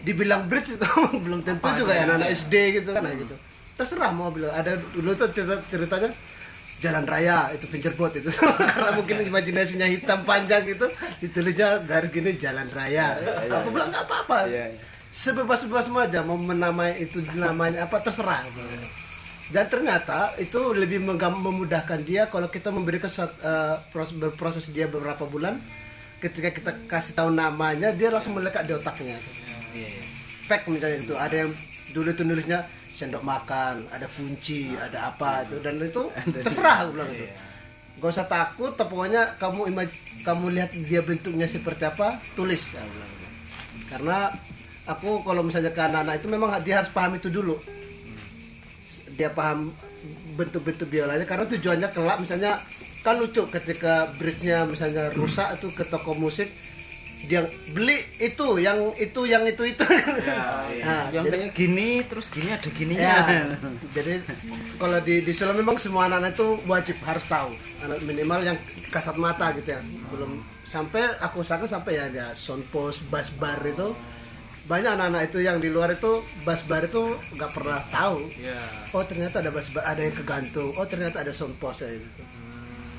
dibilang bridge itu belum tentu juga ya, anak-anak SD gitu kan gitu. Terserah mau bilang. Ada dulu tuh ceritanya jalan raya itu fingerbot itu karena mungkin imajinasinya hitam panjang gitu, ditulisnya garis gini jalan raya. Aku bilang nggak apa-apa, sebebas-bebas aja mau menamai itu namanya apa terserah. Dan ternyata itu lebih memudahkan dia kalau kita memberikan proses dia beberapa bulan. Ketika kita kasih tahu namanya, dia langsung melekat di otaknya. Pack misalnya itu, ada yang dulu itu nulisnya sendok makan, ada kunci, ada apa itu, dan itu terserah aku bilang itu. Gak usah takut, pokoknya kamu lihat dia bentuknya seperti apa, tulis. Aku bilang. Karena aku kalau misalnya ke anak-anak itu memang dia harus paham itu dulu. Dia paham bentuk-bentuk biolanya, karena tujuannya kelak misalnya kan lucu ketika bridge-nya misalnya rusak itu ke toko musik dia beli yang itu yang jadi, kayak gini terus gini ada gininya ya, jadi kalau di Sulam memang semua anak-anak itu wajib harus tahu, anak minimal yang kasat mata gitu ya, belum sampai aku usahakan sampai ya ada sound post, bass bar itu. Banyak anak-anak itu yang di luar itu bass bar itu nggak pernah tahu. Oh ternyata ada bass bar, ada yang kegantung. Oh ternyata ada sound post ya gitu.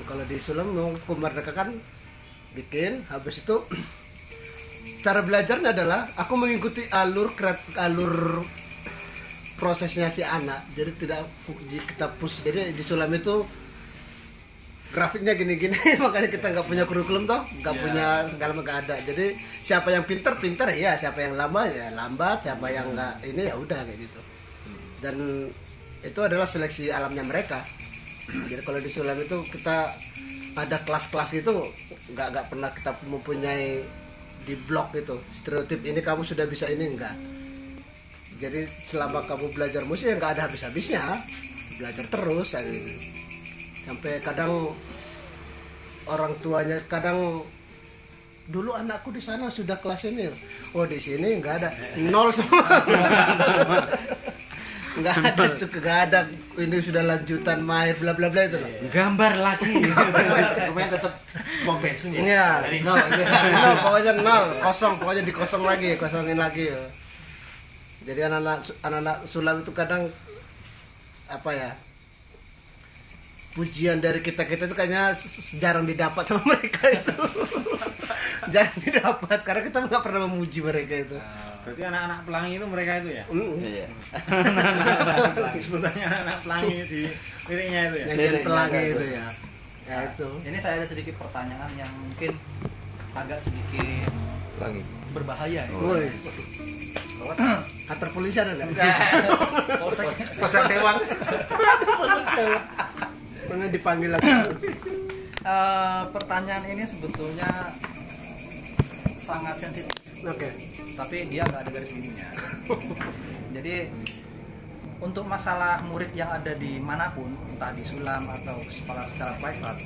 Kalau di Sulam mau memerdekakan bikin, habis itu cara belajarnya adalah aku mengikuti alur prosesnya si anak. Jadi tidak kita push. Jadi di Sulam itu grafiknya gini-gini, makanya kita nggak punya kurikulum toh, nggak punya segala macam ada. Jadi siapa yang pintar ya, siapa yang lambat ya lambat, siapa yang nggak ini ya udah kayak gitu. Dan itu adalah seleksi alamnya mereka. Jadi kalau di Sulam itu kita ada kelas-kelas itu nggak pernah kita mempunyai di blog itu stereotip ini kamu sudah bisa ini enggak. Jadi selama kamu belajar musik ya nggak ada habis-habisnya, belajar terus kayak gitu. Sampai kadang orang tuanya kadang dulu anakku di sana sudah kelas ini, oh di sini nggak ada, nol semua. nggak ada ini sudah lanjutan mahir bla bla bla itu loh. Gambar lagi Pemain tetap mau bensin ya. Iya. Dari nol. Nol, pokoknya nol, kosong, pokoknya dikosong lagi, kosongin lagi. Jadi anak-anak Sulam itu kadang apa ya? Pujian dari kita itu kayaknya jarang didapat sama mereka itu. Jarang didapat karena kita nggak pernah memuji mereka itu. Berarti anak-anak pelangi itu mereka itu ya? Iya. Sebutannya anak pelangi di liriknya itu ya? Yang pelangi itu ya. Ya itu. Ini saya ada sedikit pertanyaan yang mungkin agak sedikit berbahaya ya. Woi. Kantor polisi ada enggak? Pasar Dewan. Mana dipanggil lagi? Pertanyaan ini sebetulnya sangat sensitif, Oke. tapi dia nggak ada garis birunya. Jadi untuk masalah murid yang ada di manapun, entah di Sulam atau secara privat,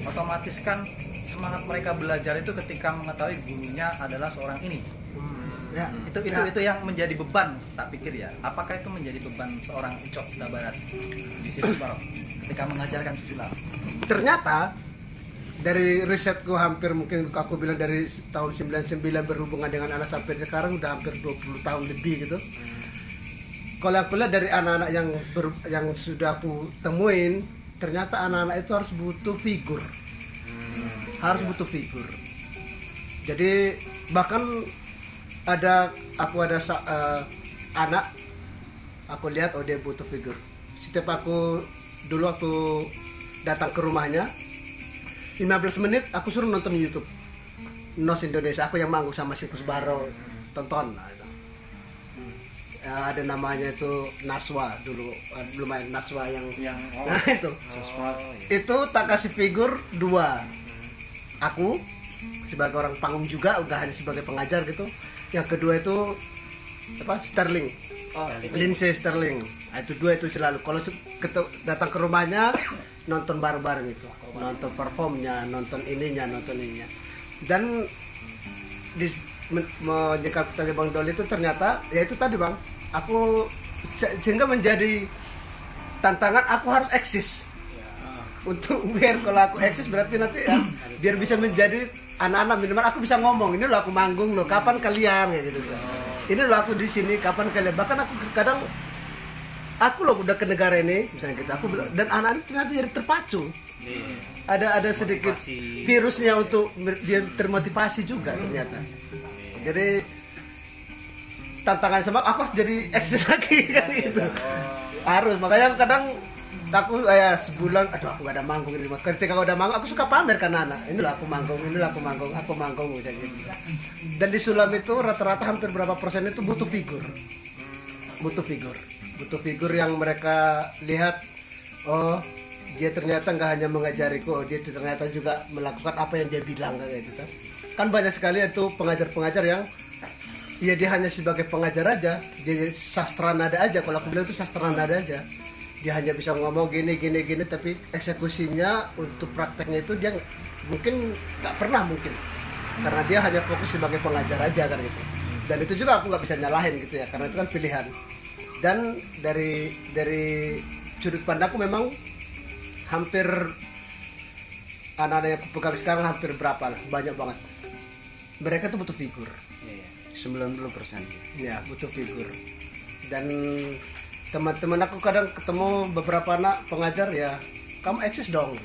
otomatis kan semangat mereka belajar itu ketika mengetahui gurunya adalah seorang ini. Ya, Itu yang menjadi beban, tak pikir ya. Apakah itu menjadi beban seorang Ucok Huta Barat di Sirkus Barok ketika mengajarkan Sulam? Ternyata dari risetku hampir mungkin aku bilang dari tahun 99 berhubungan dengan anak sampai sekarang udah hampir 20 tahun lebih gitu. Kalau aku lihat dari anak-anak yang sudah aku temuin, ternyata anak-anak itu harus butuh figur. Harus butuh figur. Jadi bahkan aku ada anak, aku lihat dia butuh figur. Setiap aku dulu waktu datang ke rumahnya 15 menit aku suruh nonton YouTube Nos Indonesia, aku yang manggung sama Sirkus Barok, tonton. Nah, itu. Ada namanya itu Naswa dulu, lumayan Naswa yang nah itu tak kasih figur 2, aku sebagai orang panggung juga, udah hanya sebagai pengajar gitu. Yang kedua itu Sterling, Lindsay Sterling. Nah, itu 2 itu selalu kalau datang ke rumahnya nonton bareng-bareng itu, nonton performnya, nonton ininya. Dan menyikapi tadi Bang Doli itu ternyata ya itu tadi Bang, aku sehingga menjadi tantangan aku harus eksis. Untuk biar kalau aku eksis berarti nanti ya, biar bisa menjadi anak-anak minimal aku bisa ngomong, ini loh aku manggung loh, kapan kalian kayak gitu. Ini loh aku di sini, kapan kalian. Bahkan aku kadang aku loh udah ke negara ini misalnya gitu, aku dan anak-anak ternyata jadi terpacu. Ada sedikit virusnya untuk dia termotivasi juga ternyata. Jadi tantangan sama aku harus jadi eksis lagi kan gitu. Harus, makanya kadang aku sebulan aku gak ada manggung di rumah. Ketika aku udah manggung aku suka pamer kan anak. Inilah aku manggung kayak gitu. Dan di Sulam itu rata-rata hampir berapa persen itu butuh figur. Butuh figur yang mereka lihat, oh dia ternyata nggak hanya mengajariku, dia ternyata juga melakukan apa yang dia bilang kayak gitu. Kan banyak sekali itu pengajar-pengajar yang ya dia hanya sebagai pengajar aja, dia sastra nada aja. Kalau aku bilang itu sastra nada aja. Dia hanya bisa ngomong gini, tapi eksekusinya untuk prakteknya itu dia mungkin nggak pernah mungkin, karena dia hanya fokus sebagai pengajar aja kan gitu. Dan itu juga aku nggak bisa nyalahin gitu ya, karena itu kan pilihan. Dan dari sudut pandangku memang hampir anak-anak yang aku pegang sekarang hampir berapa lah, banyak banget. Mereka tuh butuh figur. 90%. Ya, butuh figur. Dan teman-teman aku kadang ketemu beberapa anak pengajar ya, kamu eksis dong.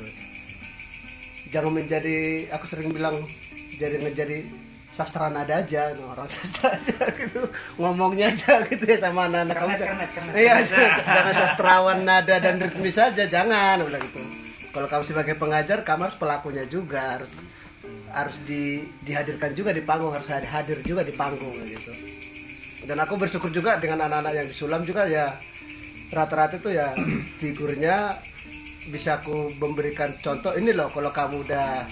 Jangan menjadi, aku sering bilang menjadi sastra nada aja, orang sastra aja gitu, ngomongnya aja gitu ya sama anak-anak kamu. Iya, jangan sastrawan nada dan ritmis saja, jangan udah gitu. Kalau kamu sebagai pengajar, kamu harus pelakunya juga, harus dihadirkan juga di panggung, harus hadir juga di panggung gitu. Dan aku bersyukur juga dengan anak-anak yang di Sulam juga ya, rata-rata itu ya figurnya bisa aku memberikan contoh, ini loh kalau kamu udah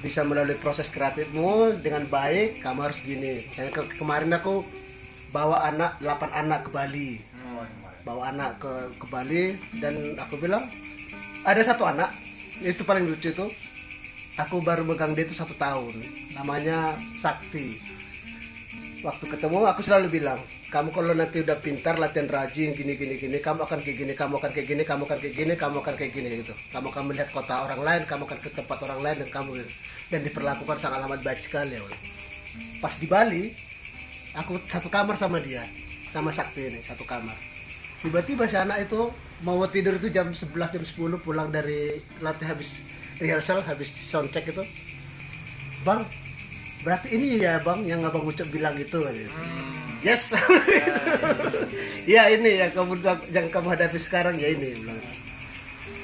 bisa melalui proses kreatifmu dengan baik, kamu harus gini. Misalnya kemarin aku bawa 8 anak ke Bali, ke Bali, dan aku bilang ada satu anak itu paling lucu itu, aku baru megang dia itu 1 tahun, namanya Sakti. Waktu ketemu aku selalu bilang, kamu kalau nanti udah pintar, latihan rajin, gini, kamu akan kayak gini, kamu akan kayak gini, kamu akan kayak gini, kamu akan kayak gini gitu. Kamu akan melihat kota orang lain, kamu akan ke tempat orang lain, dan diperlakukan sangat amat baik sekali ya. Pas di Bali, aku satu kamar sama dia, sama Sakti ini, satu kamar. Tiba-tiba si anak itu mau tidur itu jam 11, jam 10, pulang dari latihan habis rehearsal, habis soundcheck itu. Bang, berarti ini ya Bang yang Abang Ucap bilang gitu. Yes. Ya ini yang kamu hadapi sekarang ya ini.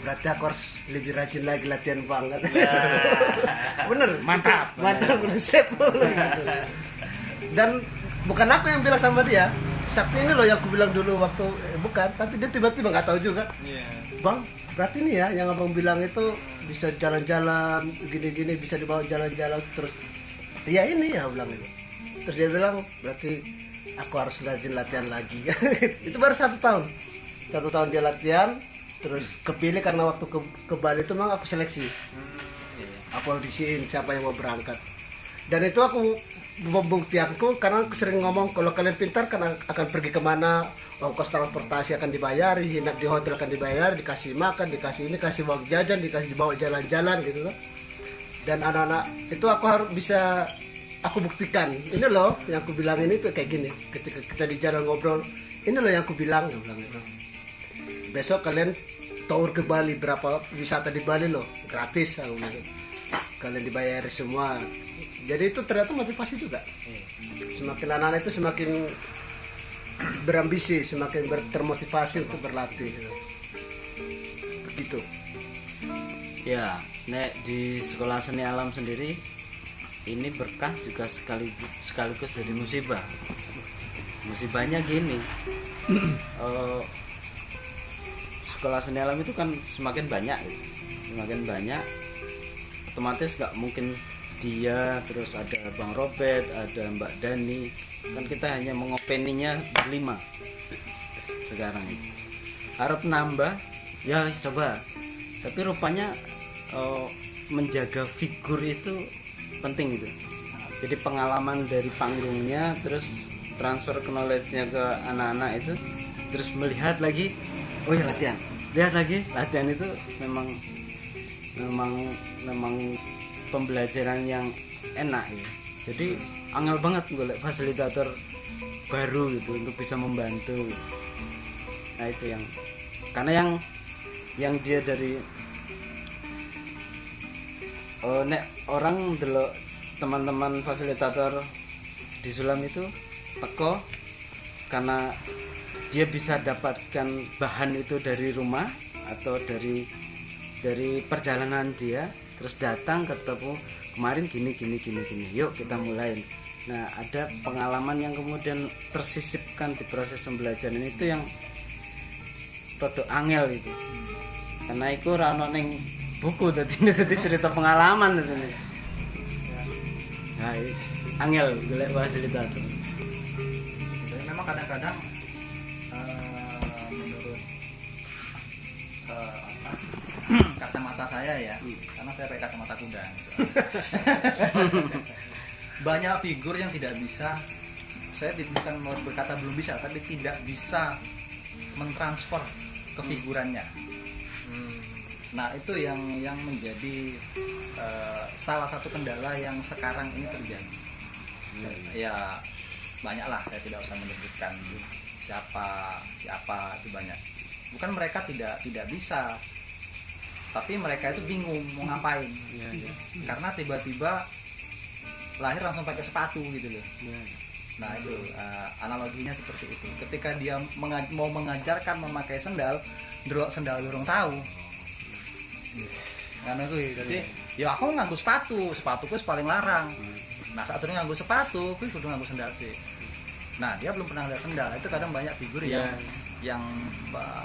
Berarti aku harus lebih rajin lagi latihan banget. Bener. Mantap. Sip. Dan bukan aku yang bilang sama dia. Sakti ini loh yang aku bilang dulu waktu bukan, tapi dia tiba-tiba nggak tahu juga. Bang, berarti nih ya yang abang bilang itu bisa jalan-jalan gini-gini, bisa dibawa jalan-jalan terus. Ya ini ya bilang itu. Terus dia bilang berarti aku harus rajin latihan lagi. Itu baru 1 tahun. 1 tahun dia latihan, terus kepilih karena waktu ke Bali itu memang aku seleksi. Aku audisiin siapa yang mau berangkat. Dan itu aku membukti aku karena aku sering ngomong kalau kalian pintar kan akan pergi kemana, ongkos transportasi akan dibayar, hinap di hotel akan dibayar, dikasih makan, dikasih ini, kasih uang jajan, dikasih dibawa jalan-jalan gitu kan. Dan anak-anak itu aku harus bisa aku buktikan. Ini loh yang aku bilang ini tuh kayak gini. Ketika kita di jalan ngobrol, ini loh yang aku bilang itu. Besok kalian tour ke Bali, berapa wisata di Bali loh, gratis aku bilang. Kalian dibayar semua. Jadi itu ternyata motivasi juga. Semakin anak-anak itu semakin berambisi, semakin termotivasi untuk berlatih. Begitu. Ya, nek di sekolah seni alam sendiri ini berkah juga sekaligus jadi musibah. Musibahnya gini, sekolah seni alam itu kan semakin banyak, otomatis nggak mungkin dia terus ada Bang Robert, ada Mbak Dani, kan kita hanya mengopeninya berlima sekarang ini. Harap nambah, ya coba. Tapi rupanya menjaga figur itu penting itu. Jadi pengalaman dari panggungnya, terus transfer knowledge-nya ke anak-anak itu, terus melihat lagi, oh ya latihan, lihat lagi latihan itu memang pembelajaran yang enak ya. Jadi angel banget golek fasilitator baru gitu untuk bisa membantu. Nah itu yang karena yang dia dari nek orang delok teman-teman fasilitator di Sulam itu teko karena dia bisa dapatkan bahan itu dari rumah atau dari perjalanan dia, terus datang ketemu kemarin gini, yuk kita mulai. Nah ada pengalaman yang kemudian tersisipkan di proses pembelajaran itu yang rada angel itu, karena itu rano neng buku tadi cerita pengalaman itu. Nah angel golek fasilitator. Jadi memang kadang-kadang menurut kacamata saya ya, karena saya pakai kacamata kuda gitu. Banyak figur yang tidak bisa, saya bukan mau berkata belum bisa, tapi tidak bisa mentransfer kefigurannya. Nah itu yang menjadi salah satu kendala yang sekarang ini terjadi. Ya banyaklah, saya tidak usah menyebutkan siapa itu banyak. Bukan mereka tidak bisa, tapi mereka itu bingung mau ngapain. Karena tiba-tiba lahir langsung pakai sepatu gitu loh. Nah itu analoginya seperti itu. Ketika dia mau mengajarkan memakai sendal, delok sendal durung tahu. Karena gue jadi ya aku nganggo sepatuku paling larang. Nah saat itu nganggo sepatu, gue kudu nganggo sendal sih. Nah dia belum pernah lihat sendal. Itu kadang banyak figur yang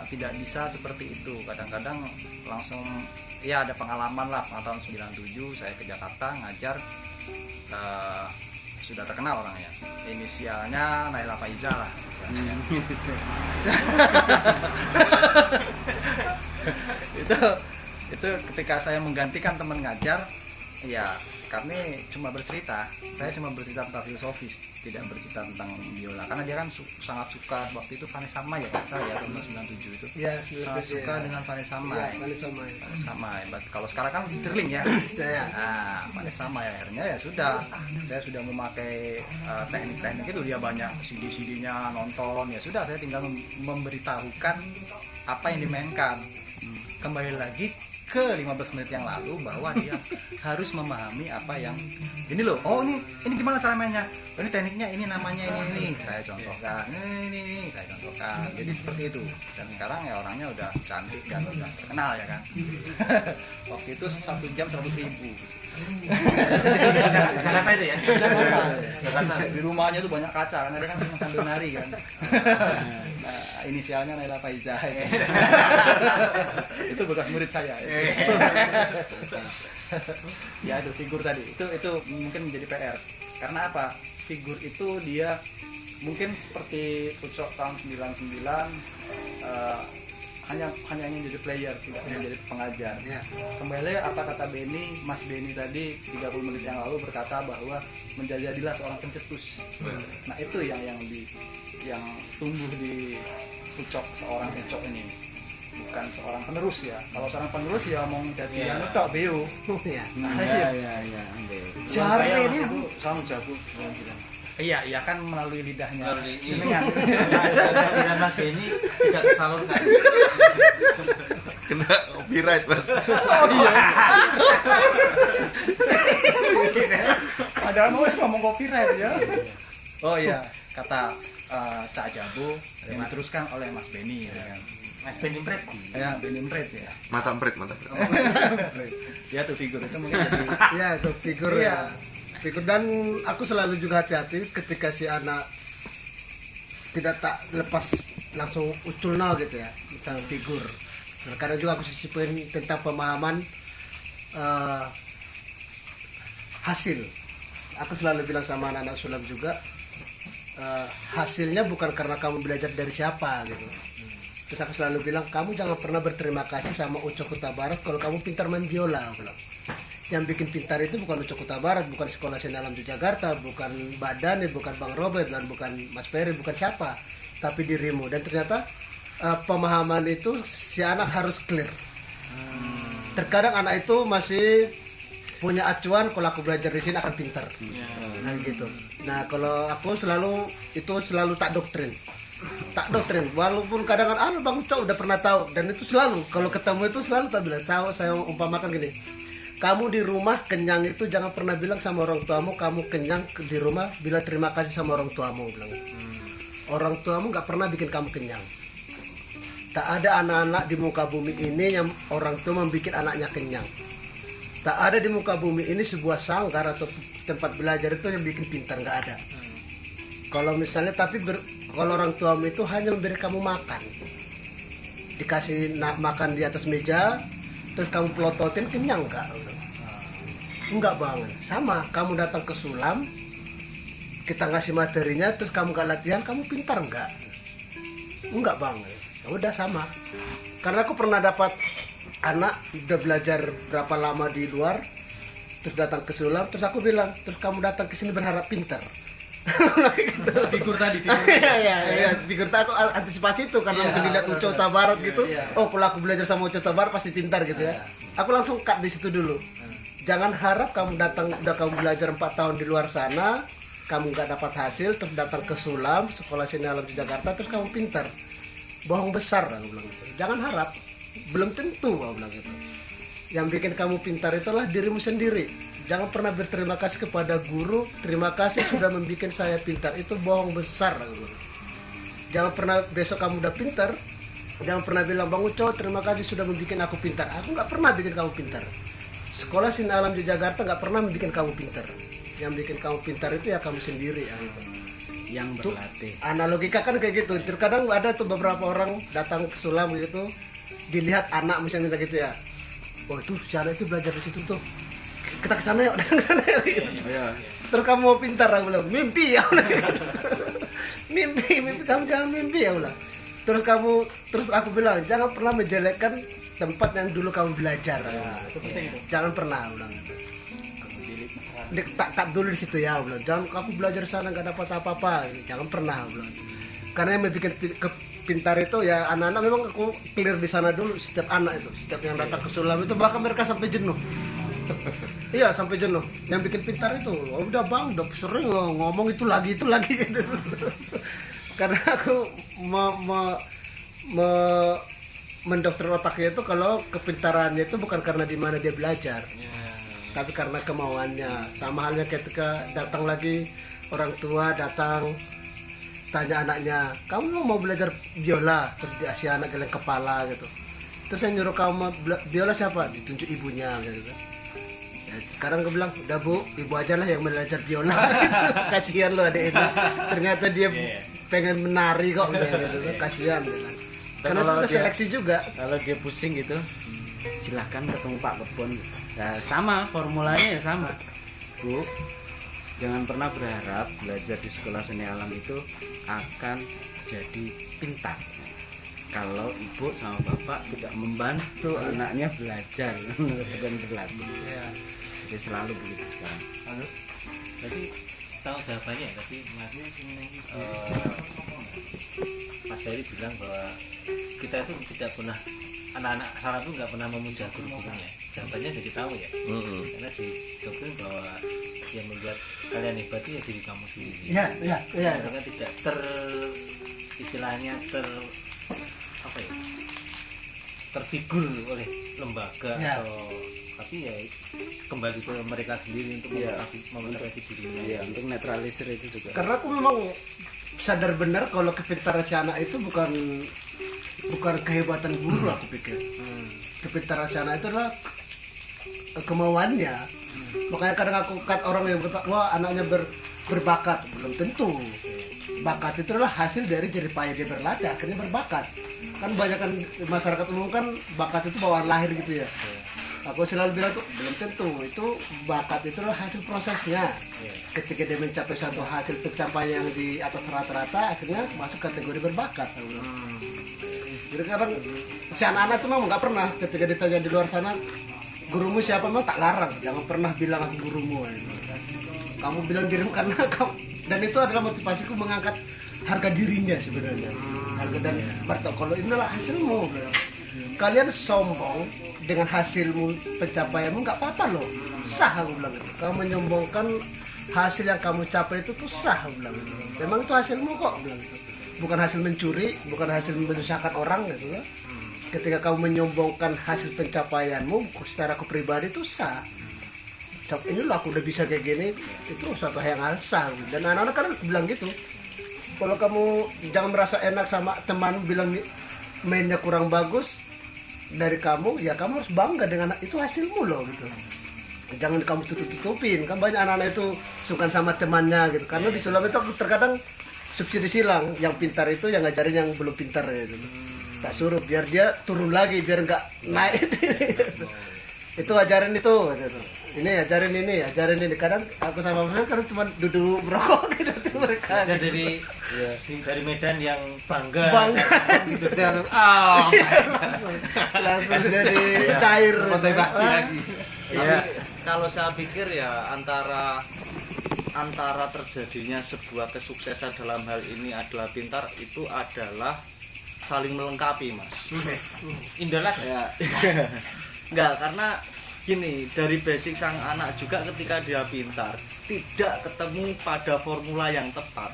tidak bisa seperti itu. Kadang-kadang langsung ya ada pengalaman lah, tahun 97 saya ke Jakarta ngajar, sudah terkenal orangnya, inisialnya Naila Faiza lah itu ketika saya menggantikan teman ngajar, ya kami cuma bercerita, saya cuma bercerita tentang filosofis, tidak bercerita tentang biola, karena dia kan sangat suka waktu itu Vanessa Mai ya Pak saya tahun 97 itu ya, sangat suka dengan Vanessa Mai. Kalau sekarang kan Sterling ya. Nah, Vanessa Mai akhirnya ya sudah, saya sudah memakai teknik-teknik itu, dia banyak CD-CD-nya nonton, ya sudah saya tinggal memberitahukan apa yang dimainkan. Kembali lagi ke 15 menit yang lalu bahwa dia harus memahami apa yang ini loh. Oh ini gimana cara mainnya? Oh, ini tekniknya, ini namanya ini saya contohkan. Ini saya contohkan. Jadi seperti itu. Dan sekarang ya orangnya udah cantik dan udah terkenal ya kan. Waktu itu 1 jam 100.000. Jakarta itu ya. Jakarta. Di rumahnya tuh banyak kaca karena dia kan sambil nari kan. Inisialnya Naila Faiza. Itu bekas murid saya. Ya itu figur tadi. Itu mungkin menjadi PR. Karena apa? Figur itu dia mungkin seperti Ucok tahun 99 hanya ingin jadi player, tidak ingin jadi pengajar. Kembali apa kata Mas Benny tadi 30 menit yang lalu berkata bahwa menjadilah seorang pencetus. Nah itu yang tumbuh di seorang Ucok ini, bukan seorang penerus ya. Kalau seorang penerus ya mau jadi anu tok beo. Iya. Jare ini sama jago. iya kan melalui lidahnya. Jenengan. Dan Mas Benny tidak tersalurkan. Kena copyright, Mas. Padahal mau ngomong copyright ya. Oh iya, kata Cak Jabu yang diteruskan oleh Mas Benny ya kan. Mas Benny Pret. Ya, Benny Pret ya. Mata empret. Ya tuh figur itu mungkin jadi Ya itu figur ya. Figur, dan aku selalu juga hati-hati ketika si anak tidak tak lepas langsung uculno gitu ya tentang figur. Nah, karena juga aku sisipin tentang pemahaman hasil. Aku selalu bilang sama anak-anak sulap juga, hasilnya bukan karena kamu belajar dari siapa gitu. Terus aku selalu bilang, kamu jangan pernah berterima kasih sama Ucok Kuta Barat kalau kamu pintar main biola. Aku bilang, yang bikin pintar itu bukan Ucok Kuta Barat, bukan Sekolah Seni Alam Yogyakarta, bukan Badani, bukan Bang Robert, dan bukan Mas Ferry, bukan siapa, tapi dirimu. Dan ternyata pemahaman itu si anak harus clear. Terkadang anak itu masih punya acuan, kalau aku belajar di sini akan pintar. Nah gitu. Nah kalau aku selalu tak doktrin, walaupun kadang Bang Ucok udah pernah tahu, dan itu selalu kalau ketemu itu selalu tak bilang. Saya umpamakan gini, kamu di rumah kenyang itu jangan pernah bilang sama orang tuamu kamu kenyang di rumah, bila terima kasih sama orang tuamu bilang. Orang tuamu nggak pernah bikin kamu kenyang. Tak ada anak-anak di muka bumi ini yang orang tua membuat anaknya kenyang. Tak ada di muka bumi ini sebuah sanggar atau tempat belajar itu yang bikin pintar, nggak ada. Kalau misalnya kalau orang tuamu itu hanya memberi kamu makan, dikasih makan di atas meja, terus kamu pelototin, kenyang enggak banget. Sama kamu datang ke sulam, kita ngasih materinya, terus kamu gak latihan, kamu pintar enggak banget. Ya udah sama. Karena aku pernah dapat anak udah belajar berapa lama di luar, terus datang ke sulam, terus aku bilang, terus kamu datang ke sini berharap pintar. figur tadi. Iya, figur tadi aku antisipasi itu karena mungkin dilihat Ucok Kuta Barat gitu. Oh, kalau aku belajar sama Ucok Kuta Barat pasti pintar gitu ya. Aku langsung cut di situ dulu. Jangan harap kamu datang udah kamu belajar 4 tahun di luar sana, kamu nggak dapat hasil, terus datang ke Sulam, Sekolah Seni Alam Yogyakarta, terus kamu pintar. Bohong besar, aku bilang gitu. Jangan harap, belum tentu, aku bilang gitu. Yang bikin kamu pintar itulah dirimu sendiri. Jangan pernah berterima kasih kepada guru, terima kasih sudah membuat saya pintar. Itu bohong besar, aku bilang. Jangan pernah besok kamu udah pintar, jangan pernah bilang, Bang Ucok terima kasih sudah membuat aku pintar. Aku nggak pernah bikin kamu pintar. Sekolah Seni Alam Yogyakarta nggak pernah membuat kamu pintar. Yang bikin kamu pintar itu ya kamu sendiri ya, gitu. Yang berlatih. Analogika kan kayak gitu. Terkadang ada tuh beberapa orang datang ke sulam gitu, dilihat anak misalnya gitu ya. Oh itu si anak itu belajar di situ tuh. Kita ke sana yuk. Gitu. Terus kamu mau pintar, aku bilang mimpi ya. mimpi kamu jangan mimpi ya ulah. Terus aku bilang jangan pernah menjelekkan tempat yang dulu kamu belajar. Jangan pernah ulang. Tak dulu di situ ya ulang. Jangan kamu belajar sana nggak dapat apa-apa. Jangan pernah ulang. Karena yang bikin pintar itu ya anak-anak memang aku clear di sana dulu setiap anak itu, setiap yang datang ke sulam itu bahkan mereka sampai jenuh. Iya sampai jenuh. Yang bikin pintar itu, oh, udah bang, udah sering ngomong itu lagi gitu. Karena aku mendokter otaknya itu kalau kepintarannya itu bukan karena di mana dia belajar, tapi karena kemauannya. Sama halnya ketika datang lagi orang tua datang tanya anaknya, kamu mau belajar biola, terus dikasih anak geleng kepala gitu. Terus yang nyuruh kamu biola siapa? Ditunjuk ibunya gitu. Ya, sekarang gue bilang, udah bu, ibu aja lah yang belajar biola. Kasihan loh adek ini. Ternyata dia pengen menari kok gitu. Kasihan. Gitu. Karena itu seleksi juga. Kalau dia pusing gitu, silahkan ketemu Pak Kebon. Nah, sama formulanya ya sama. Bu, jangan pernah berharap belajar di sekolah seni alam itu akan jadi pintar kalau ibu sama bapak tidak membantu anaknya belajar dan berlatih. Jadi selalu begitu sekarang. Jadi tahu jawabannya ya, tapi Mas Ferry bilang bahwa kita itu tidak pernah, anak-anak salah itu nggak pernah memuja guru-gurunya. Jawabannya jadi tahu ya, karena didoktrin bahwa yang membuat kalian hebat itu ya diri kamu sendiri. Iya. Mereka tidak istilahnya terfigur oleh lembaga atau, tapi ya kembali ke mereka sendiri untuk memotivasi dirinya. Iya, untuk netralisir itu juga. Karena aku memang sadar benar kalau kepintaran si anak itu bukan kehebatan guru, aku pikir. Kepintaran si anak itu adalah kemauannya. Makanya kadang aku orang yang berkata, wah anaknya berbakat, belum tentu. Bakat itu adalah hasil dari jerih payah dia berlatih, akhirnya berbakat. Kan banyak kan masyarakat umum kan bakat itu bawaan lahir gitu ya. Aku selalu bilang tuh belum tentu, itu bakat itu adalah hasil prosesnya. Ketika dia mencapai satu hasil pencapaian yang di atas rata-rata, akhirnya masuk kategori berbakat. Jadi kadang si anak-anak itu memang nggak pernah ketika ditanya di luar sana, gurumu siapa, memang tak larang, jangan pernah bilang aku gurumu. Kamu bilang dirimu karena kamu, dan itu adalah motivasiku mengangkat harga dirinya sebenarnya. Harga dan kalau inilah hasilmu. Kalian sombong dengan hasilmu, pencapaianmu nggak apa-apa loh, sah aku bilang itu. Kamu menyombongkan hasil yang kamu capai itu tuh sah aku bilang itu. Memang itu hasilmu kok bilang itu. Bukan hasil mencuri, bukan hasil menyusahkan orang gitu ya. Ketika kamu menyombongkan hasil pencapaianmu secara kepribadi itu sah. Ini loh aku udah bisa kayak gini, itu suatu hal yang sah. Dan anak-anak kan bilang gitu. Kalau kamu jangan merasa enak sama teman bilang mainnya kurang bagus dari kamu, ya kamu harus bangga dengan itu hasilmu loh gitu. Jangan kamu tutup-tutupin. Kan banyak anak-anak itu sungkan sama temannya gitu. Karena di Sulawesi itu terkadang subsidi silang, yang pintar itu yang ngajarin yang belum pintar gitu. Tak suruh biar dia turun lagi, biar nggak naik. Itu ajarin itu gitu. Ini ajarin ini. Kadang aku sama mereka kan cuma duduk merokok gitu mereka. Ada dari Medan yang bangga. Gitu saya langsung jadi cair. motivasi lagi. Tapi kalau saya pikir ya antara terjadinya sebuah kesuksesan dalam hal ini adalah pintar, itu adalah saling melengkapi, Mas. Indalah Ya. Enggak, karena gini, dari basic sang anak juga ketika dia pintar tidak ketemu pada formula yang tepat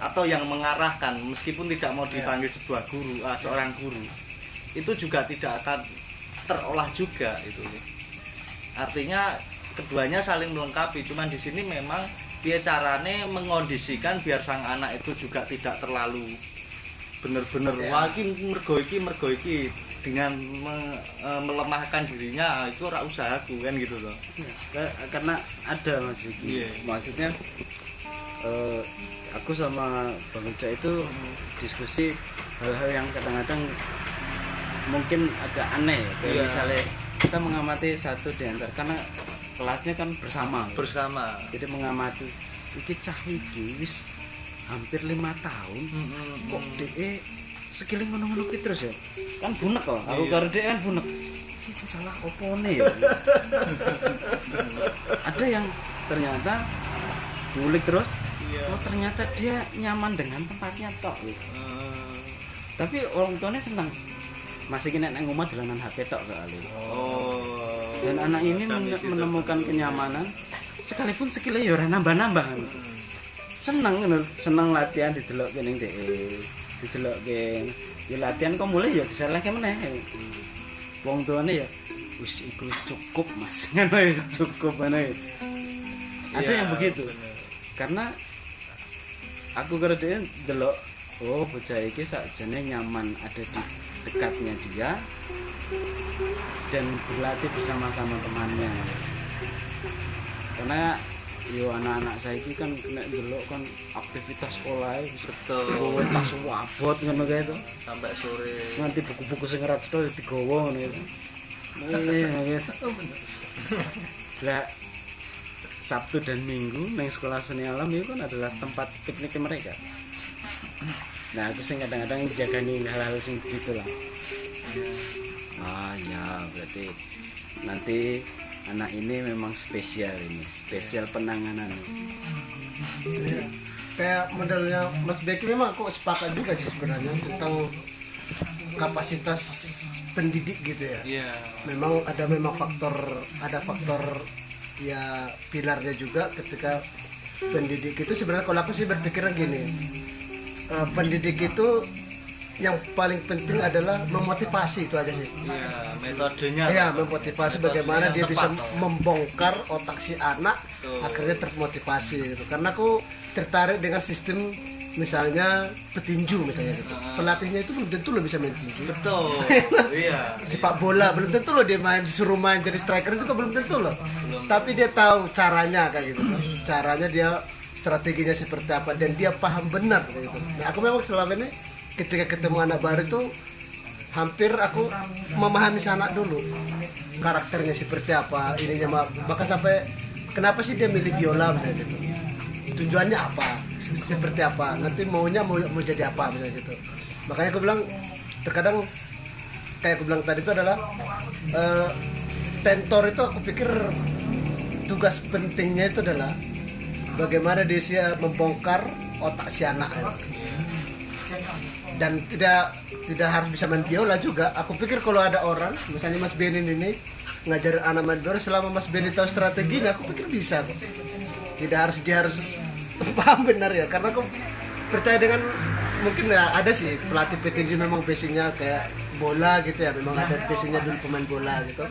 atau yang mengarahkan, meskipun tidak mau dipanggil sebuah guru, seorang guru, itu juga tidak akan terolah juga itu. Artinya keduanya saling melengkapi, cuman di sini memang dia carane mengondisikan biar sang anak itu juga tidak terlalu bener-bener mergo iki dengan melemahkan dirinya, itu ora usahaku kan gitu loh. Karena ada Mas Vicky. Maksudnya aku sama Bang Uca itu diskusi hal-hal yang kadang-kadang mungkin agak aneh ya. Kayak misalnya kita mengamati satu di antara, karena kelasnya kan bersama. Jadi mengamati iki cah iki wis hampir 5 tahun kok DE sekiling ngono-ngono ki terus ya. Kan bunek kok. Aku karo DE kan bunek. Iki salah opone ya. Ada yang ternyata ngulik terus. Oh ternyata dia nyaman dengan tempatnya tok. Tapi orang tuanya senang. Masih kena nang omah dolanan HP tok soalnya. Dan anak ini menemukan kenyamanan sekalipun skillnya ya ora nambah-nambah kan. Seneng latihan didelokke ning DE. Didelokke Ya latihan kok mulai ya diselehke meneh. Wong tuane ya wis iku cukup Mas. Ngono ya cukup ngono ya. Ada yang begitu. Karena aku karo dia delok oh bocah iki sakjane nyaman ada di dekatnya dia dan berlatih bersama-sama temannya. Karena yo anak-anak saiki kan nek delok kan aktivitas sekolah betul tas wabot ngono kae to sampai sore nganti buku-buku sing ora cetha digawa ngono ya. Lah Sabtu dan Minggu nang sekolah seni alam itu kan adalah tempat piknik mereka. Nah, aku sing kadang-kadang jagani hal-hal sing gitu lah. Ah ya, berarti nanti anak ini memang spesial ini, spesial penanganan. Kayak modelnya Mas Beki memang aku sepakat juga sih sebenarnya tentang kapasitas pendidik gitu ya. Iya. Memang ada faktor ya pilarnya juga ketika pendidik itu sebenarnya kalau aku sih berpikiran gini. Pendidik itu yang paling penting adalah memotivasi, itu aja sih. Iya, metodenya. Iya, memotivasi bagaimana dia bisa tepat, membongkar otak si anak Betul. akhirnya termotivasi gitu. Karena aku tertarik dengan sistem misalnya petinju misalnya gitu. Pelatihnya itu belum tentu lo bisa main tinju. Betul. Iya. Sepak bola belum tentu lo dia disuruh main jadi striker itu belum tentu lo. Tapi dia tahu caranya kayak gitu. Caranya dia strateginya seperti apa dan dia paham benar kayak gitu. Nah, aku memang selama ini ketika ketemu anak baru itu hampir aku memahami si anak dulu karakternya seperti apa ininya bahkan sampai kenapa sih dia milih biola misalnya gitu, tujuannya apa, seperti apa, nanti mau jadi apa misalnya gitu. Makanya aku bilang terkadang kayak aku bilang tadi itu adalah tentor itu aku pikir tugas pentingnya itu adalah bagaimana dia membongkar otak si anak gitu. Dan tidak harus bisa main biola juga. Aku pikir kalau ada orang, misalnya Mas Benin ini ngajarin anak main biola, selama Mas Benin tahu strateginya, aku pikir bisa kok. Dia harus paham benar ya. Karena aku percaya dengan mungkin ya ada sih pelatih petinju memang basicnya kayak bola gitu ya, memang ada basicnya dulu pemain bola gitu.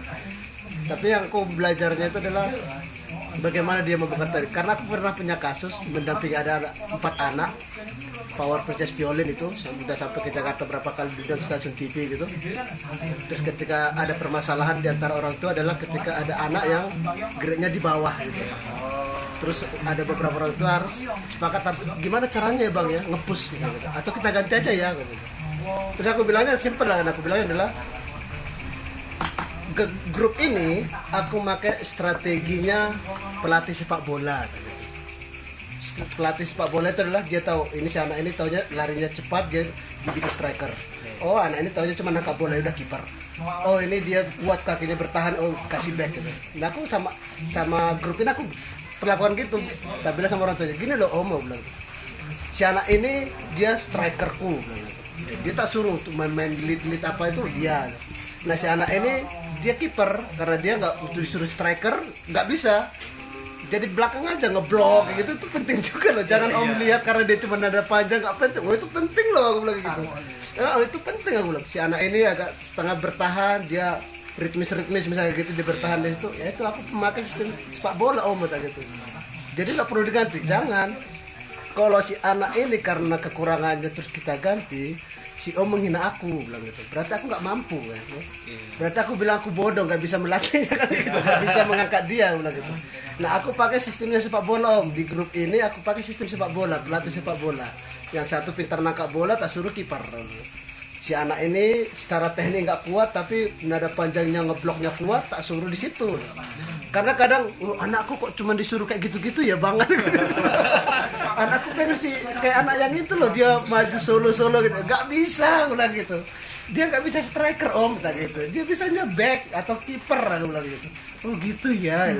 Tapi yang aku belajarnya itu adalah bagaimana dia membuka tarik. Karena aku pernah punya kasus mendampingi ada 4 anak power purchase violin itu sudah sampai ke Jakarta berapa kali di stasiun TV gitu. Terus ketika ada permasalahan di antara orang tua adalah ketika ada anak yang grade-nya di bawah gitu. Terus ada beberapa orang tua harus sepakat gimana caranya ya Bang ya nge-push gitu. Atau kita ganti aja ya gitu. Terus aku bilangnya simple lah, aku bilangnya adalah ke grup ini aku pakai strateginya pelatih sepak bola. Pelatih sepak bola itu adalah dia tahu ini si anak ini taunya larinya cepat dia jadi striker. Oh anak ini taunya cuma nangkap bola udah kiper. Oh ini dia kuat kakinya bertahan oh kasih back gitu. Nah aku sama grup ini aku perlakuan gitu. Tak bilang sama orang tuanya gini loh om mau bilang. Si anak ini dia strikerku. Dia tak suruh untuk main lead apa itu dia. Nah si anak ini dia kiper karena dia nggak disuruh striker nggak bisa. Jadi belakang aja ngeblok kayak gitu itu penting juga loh. Jangan om lihat karena dia cuma nada panjang nggak penting. Oh itu penting loh aku bilang gitu. Ya itu penting aku bilang. Si anak ini agak setengah bertahan dia ritmis misalnya gitu dia bertahan di situ. Ya itu aku memakai sistem sepak bola om gitu. Jadi nggak perlu diganti. Jangan. Kalau si anak ini karena kekurangannya terus kita ganti, si om menghina aku bilang gitu. Berarti aku nggak mampu kan. Berarti aku bilang aku bodoh nggak bisa melatihnya kan gitu. Nggak bisa mengangkat dia bilang gitu. Nah aku pakai sistemnya sepak bola om. Di grup ini aku pakai sistem sepak bola, pelatih sepak bola. Yang satu pintar nangkap bola tak suruh kiper. Si anak ini secara teknik nggak kuat tapi nada panjangnya ngebloknya kuat tak suruh di situ. Karena kadang anakku kok cuma disuruh kayak gitu-gitu ya banget. Anakku pengen sih kayak anak yang itu loh dia maju solo gitu. Nggak bisa udah gitu. Dia nggak bisa striker om tak gitu. Dia bisanya back atau kiper aku bilang gitu. Oh gitu ya.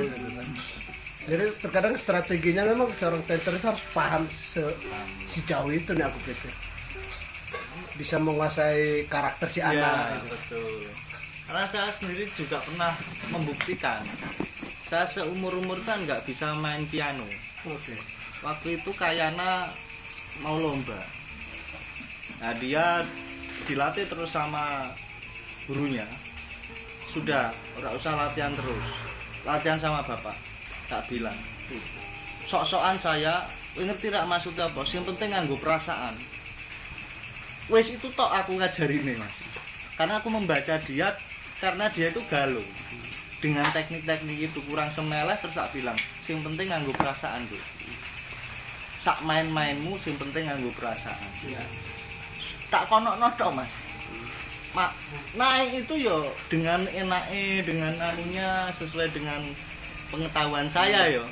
Jadi terkadang strateginya memang seorang tentor itu harus paham sejauh itu nih aku pikir. Bisa menguasai karakter si anak. Betul. Karena saya sendiri juga pernah membuktikan. Saya seumur-umur kan nggak bisa main piano. Oke. Waktu itu Kayana mau lomba. Nah dia dilatih terus sama gurunya, sudah ora usah latihan terus, latihan sama bapak. Tak bilang sok-sokan saya ngerti rak maksudnya apa, yang penting nganggo perasaan. Wes itu tok aku ngajari nih mas, karena aku membaca dia, karena dia itu galau dengan teknik-teknik itu kurang semeleh, terus tak bilang yang penting nganggo perasaan tuh, sak main-mainmu yang penting nganggo perasaan. Tak konok tok mas, naik itu yo dengan enaknya, dengan anunya sesuai dengan pengetahuan saya yo.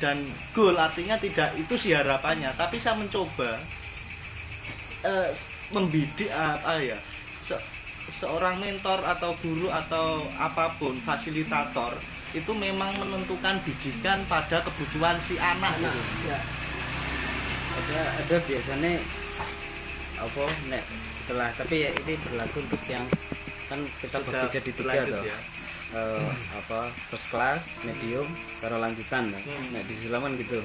Dan goal artinya tidak itu sih harapannya, tapi saya mencoba membidik seorang mentor atau guru atau apapun fasilitator itu memang menentukan bidikan pada kebutuhan si anak gitu. Ada biasanya apa nek setelah, tapi ya ini berlaku untuk yang kan kita bagi jadi tiga toh. First class, medium, karo lanjutan ya. Nah di Islam gitu.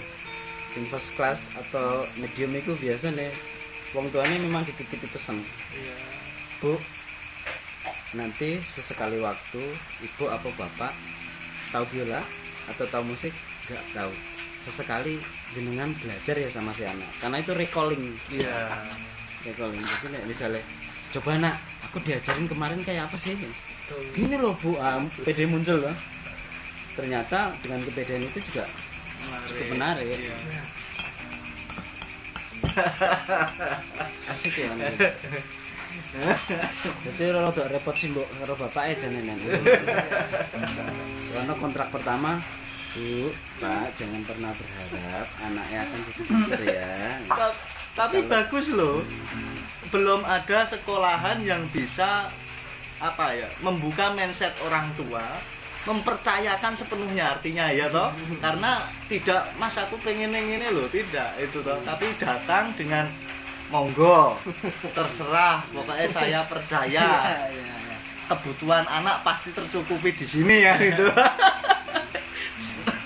Sing first class atau medium itu biasanya wong tuanya memang dititipi pesan. Bu, nanti sesekali waktu ibu apa bapak tahu biola atau tahu musik nggak tahu, sesekali jenengan belajar ya sama si anak, karena itu recalling. Recalling. Jadi misalnya coba nak, aku diajarin kemarin kayak apa sih? Gini loh bu, PD muncul loh. Ternyata dengan kepedean itu juga cukup menarik. Asik ya. Jadi rada repot sih mbok karo bapake janenan. Karena kontrak pertama, Bu, Pak, jangan pernah berharap anaknya akan jadi pintar ya. Tapi bagus loh, belum ada sekolahan yang bisa membuka mindset orang tua, mempercayakan sepenuhnya artinya ya toh, karena tidak mas aku pengen ini loh, tidak itu toh, tapi datang dengan monggo terserah, pokoknya saya percaya kebutuhan anak pasti tercukupi di sini ya itu.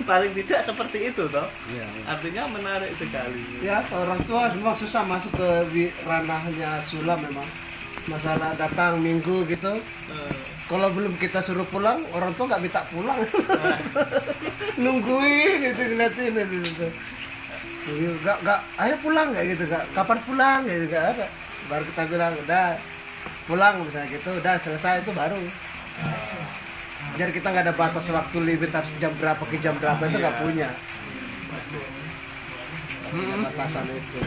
Paling tidak seperti itu toh. Artinya menarik sekali. Ya, orang tua memang susah masuk ke ranahnya Sulam memang. Masalah datang minggu gitu. Kalau belum kita suruh pulang, orang tua nggak minta pulang. Nungguin itu ngeliatin itu. Nggak, ayo pulang nggak gitu, nggak. Kapan pulang gitu, nggak ada. Baru kita bilang udah pulang misalnya gitu, udah selesai itu baru. Jadi kita nggak ada batas waktu limit harus jam berapa ke jam berapa itu nggak punya. Batasan itu.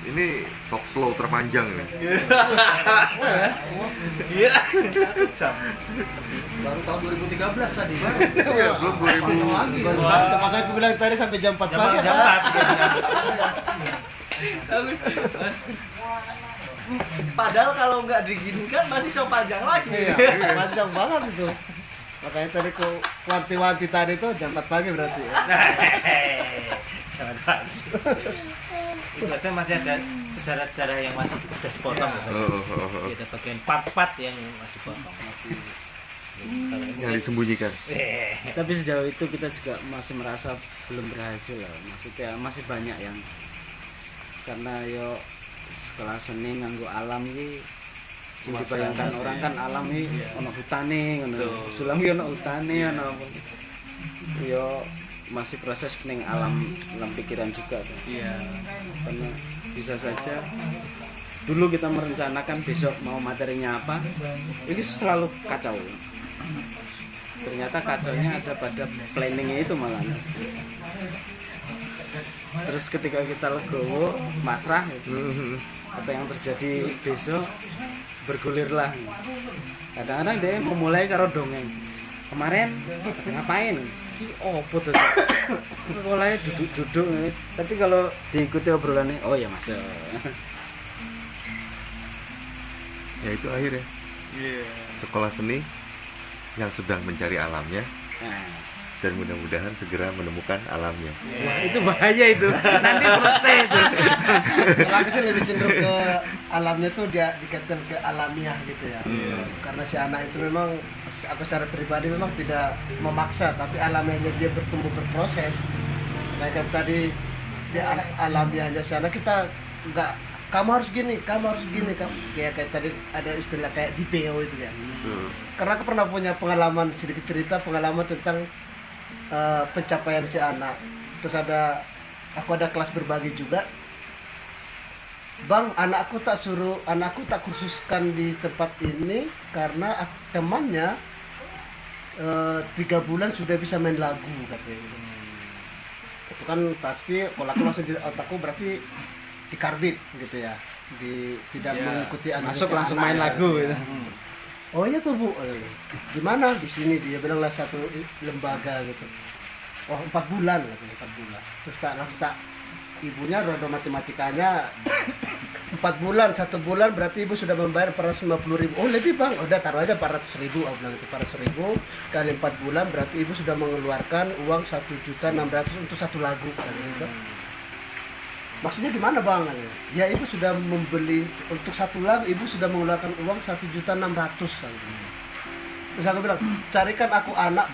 Ini talk slow terpanjang ini. Iya. Baru tahun 2013 tadi. Iya, belum 2000. Makanya aku bilang tadi sampai jam 4 pagi. Padahal kalau nggak diginikan masih so panjang lagi. Iya, panjang banget itu. Makanya tadi ku wanti-wanti tadi itu jam 4 pagi berarti. Jangan pagi. Itu aja masih ada sejarah-sejarah yang masih sudah dipotong. Ada bagian part-part yang masih dipotong. Yang disembunyikan. Tapi sejauh itu kita juga masih merasa belum berhasil lah. Maksudnya masih banyak yang karena yo sekolah seni nganggo alam iki sing dibayangkan orang kan alam iki ono hutane ngono. Sulam iki ono hutane ono apa. Yo masih proses ning alam pikiran juga tuh. Iya. Karena bisa saja dulu kita merencanakan besok mau materinya apa, ini selalu kacau. Ternyata kacaunya ada pada planningnya itu malah. Terus ketika kita legowo, masrah itu, apa yang terjadi besok bergulirlah. Kadang-kadang dia memulai karo dongeng. Kemarin ngapain? Opo tuh? Sekolahnya duduk-duduk. Tapi kalau diikuti obrolannya, oh ya masuk. Ya itu akhirnya. Sekolah seni yang sedang mencari alamnya. Dan mudah-mudahan segera menemukan alamnya. Wah, itu bahaya itu. Nanti selesai itu. Aku sih lebih cenderung ke alamnya tuh dia dikaitkan ke alamiah gitu ya. Karena si anak itu memang aku secara pribadi memang tidak memaksa, tapi alamiahnya dia bertumbuh berproses. Kayak tadi dia alamiahnya si anak kita nggak kamu harus gini, kamu kayak tadi ada istilah kayak di PO itu ya. Karena aku pernah punya pengalaman sedikit cerita pengalaman tentang pencapaian si anak. Terus aku ada kelas berbagi juga. Bang, anakku tak kursuskan di tempat ini karena temannya 3 bulan sudah bisa main lagu katanya. Itu kan pasti kalau aku langsung di otakku berarti di karbit gitu ya, tidak mengikuti masuk langsung main lagu gitu. Oh iya tuh Bu, gimana di sini dia bilang lah satu lembaga gitu. Oh 4 bulan katanya, 4 bulan. Terus tak ibunya rodo matematikanya 4 bulan, 1 bulan berarti ibu sudah membayar 450.000. Oh lebih Bang, udah taruh aja 400.000. Aku bilang itu 400.000 kali 4 bulan berarti ibu sudah mengeluarkan uang 1.600.000 untuk satu lagu gitu. Maksudnya gimana Bang? Ya ibu sudah membeli untuk satu lagu, ibu sudah mengeluarkan uang 1.600.000. Terus aku bilang, carikan aku anak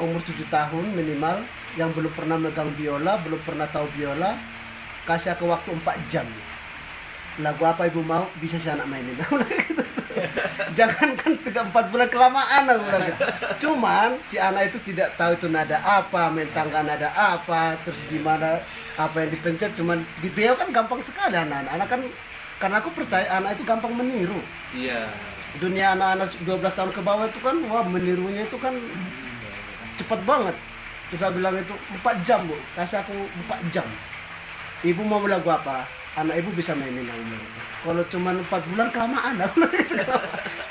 umur 7 tahun minimal yang belum pernah megang biola, belum pernah tahu biola, kasih aku waktu 4 jam. Lagu apa ibu mau bisa si anak mainin. Jangan kan 3-4 bulan kelamaan aku bilang gitu. Cuman si anak itu tidak tahu itu nada apa, main tangga nada apa, terus gimana apa yang dipencet. Cuman di beo kan gampang sekali anak kan, karena aku percaya anak itu gampang meniru. Iya. Dunia anak-anak 12 tahun ke bawah itu kan wah menirunya itu kan cepat banget. Terus saya bilang itu 4 jam Bu, kasih aku 4 jam. Ibu mau lagu apa? Anak ibu bisa mainin lagu. Kalau cuma 4 bulan kelamaan.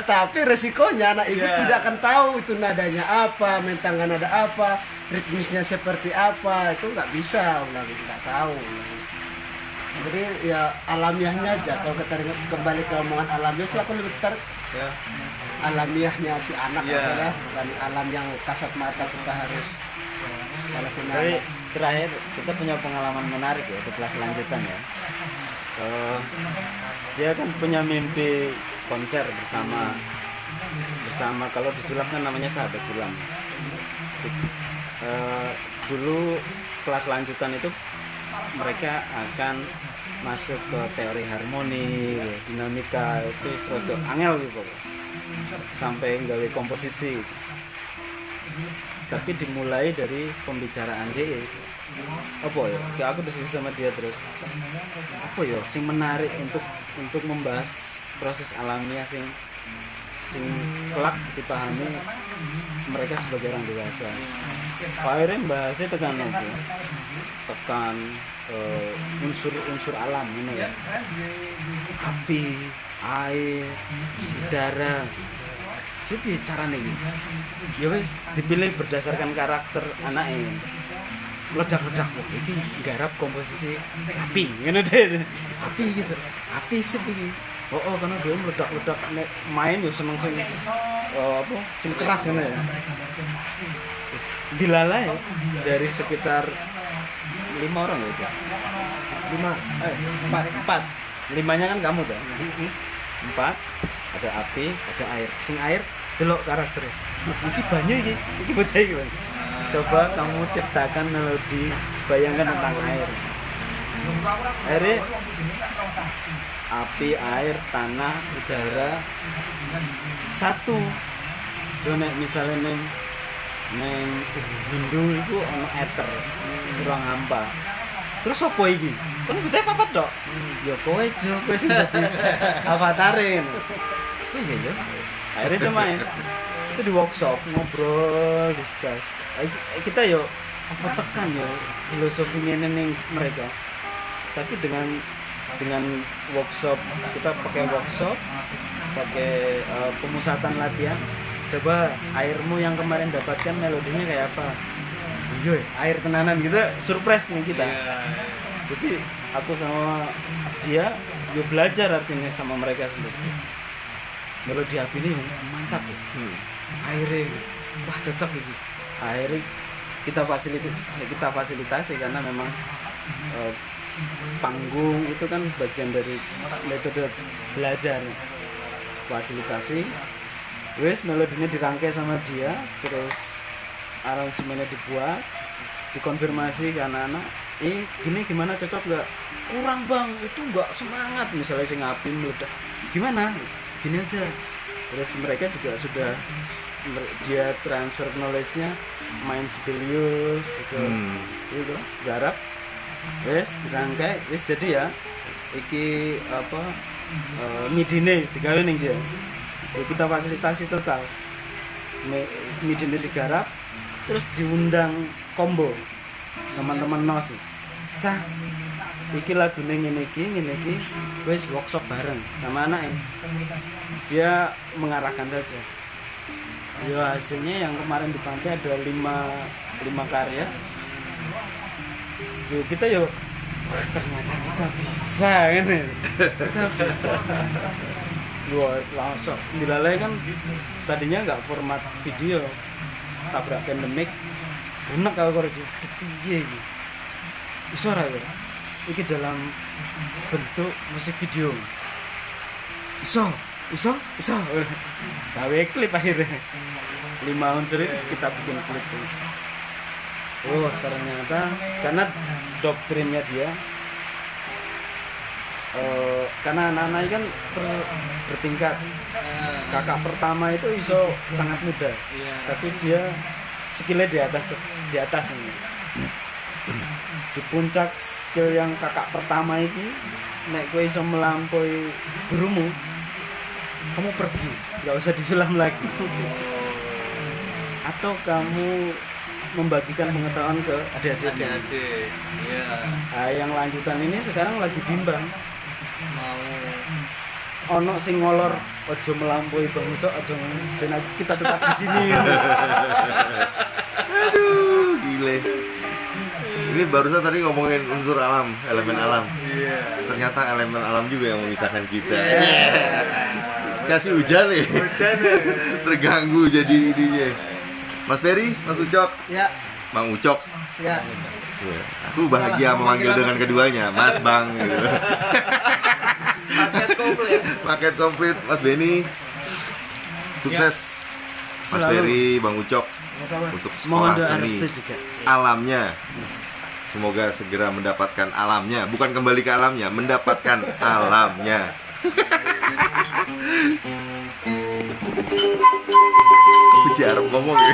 Tapi resikonya anak ibu tidak akan tahu itu nadanya apa, main tangga nada apa, ritmisnya seperti apa, itu nggak bisa, nggak tahu. Jadi ya alamiahnya aja. Kalau kita kembali ke omongan alamiah sih aku lebih tertarik alamiahnya si anak adalah bukan alam yang kasat mata kita harus Tapi terakhir kita punya pengalaman menarik ya di kelas lanjutan ya. Dia kan punya mimpi konser bersama kalau di Sulam kan namanya sahabat Sulam. Dulu kelas lanjutan itu mereka akan masuk ke teori harmoni, dinamika, itu sesuatu angel gitu, sampai nggawe komposisi. Tapi dimulai dari pembicaraan dia. Apa ya? Kayak aku diskusi sama dia terus. Apa ya? Sing menarik untuk membahas proses alamiah sing kelak dipahami mereka sebagai orang dewasa. Akhirnya bahasnya tekan apa? Tekan unsur alam ini ya. Api, air, udara. Jadi cara nih, ya wes dipilih berdasarkan karakter anaknya. Ledak-ledak, ini garap komposisi api, gitu deh. Api gitu, api sih begini. Oh karena dia meledak-ledak main ya seneng sing sing keras gitu ya. Dilalai dari sekitar 5 orang ya itu. 4. 5-nya kan kamu tuh. 4 ada api, ada air. Sing air delok karakternya. Iki banyu iki bocah iki. Coba kamu ciptakan melodi, bayangkan tentang air. Airnya api, air, tanah, udara satu. Nek misalnya neng Hindu itu ono eter, kurang hampa. Terus apa iki? Kan bocah papat dok. Ya kowe sing dadi avatarin. Oh iya ya. Akhirnya dia main. Itu di workshop ngobrol, diskus. Kita yo apa tekan ya filosofinya neng mereka. Tapi dengan workshop, kita pakai workshop, pakai pemusatan latihan. Coba airmu yang kemarin dapatkan melodinya kayak apa? Iya, air tenanan gitu, surprise nih kita. Jadi aku sama dia yo belajar artinya sama mereka sendiri. Melodi api ini mantap ya. Airnya wah cocok gitu. Airnya kita fasilitasi karena memang panggung itu kan bagian dari metode belajar. Fasilitasi, wes melodinya dirangkai sama dia, terus aransemennya dibuat, dikonfirmasi ke anak-anak, gini gimana, cocok nggak? Kurang bang, itu nggak semangat. Misalnya si ngapin udah gimana, gini aja. Terus mereka juga sudah dia transfer knowledge-nya, main Sibelius gitu, garap wes dirangkai wes jadi ya iki apa midine digawe ning dia. Kita fasilitasi total midine digarap, terus diundang combo teman-teman nos. Cah iki lagu ngene iki wis workshop bareng sama anaknya. Dia mengarahkan saja. Yo hasilnya yang kemarin di pantai ada 5 karya. Yo kita yo ternyata kita bisa kan. Kita bisa. Wah, langsung dilalai kan tadinya nggak format video, tabrak pandemik, unek kalau korek piye iki. Iso ora ya? Iki dalam bentuk musik video. Iso. Gawe klip akhirnya 5 unsur kita bikin klip. Oh ternyata karena doktrinnya dia karena anak-anak kan bertingkat. Kakak pertama itu iso sangat muda, tapi dia skillnya di atas ini. Di puncak skill yang kakak pertama ini, nek kowe iso melampaui gurumu, kamu pergi, nggak usah disulam lagi. Atau kamu membagikan pengetahuan ke adik-adik. Iya. Nah, yang lanjutan ini sekarang lagi bimbang. Mau Ono sing ngolor ojo melampaui Bang Ucok, ojo dan kita tetap di sini. Aduh, gile. Ini barusan tadi ngomongin unsur alam, elemen alam. Ternyata elemen alam juga yang memisahkan kita. Kasih hujan nih. Terganggu jadi ininya. Mas Ferry, Mas Ucok. Ya, Bang Ucok. ya. Ya, aku bahagia memanggil dengan keduanya, Mas Bang gitu. Paket komplit Mas Beni. Sukses Mas Ferry, Bang Ucok untuk Mohon sekolah doa seni restu juga. alamnya. Semoga segera mendapatkan alamnya, bukan kembali ke alamnya, mendapatkan alamnya. Aku jarang ngomong ya.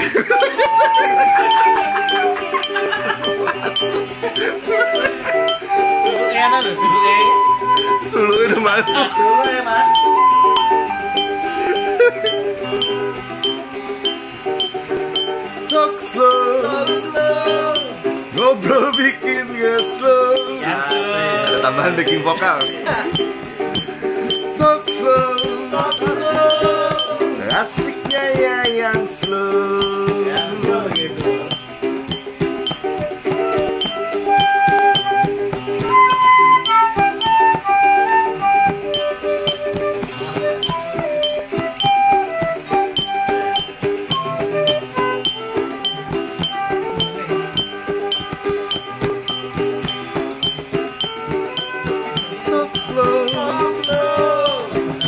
Sibuknya ada loh, sibuknya. Sulu udah masuk. Dulu ya mas. Talk slow. Ngobrol bikin gak slow. Ada tambahan backing vokal. Talk slow. Asiknya ya yang slow. Talk slow.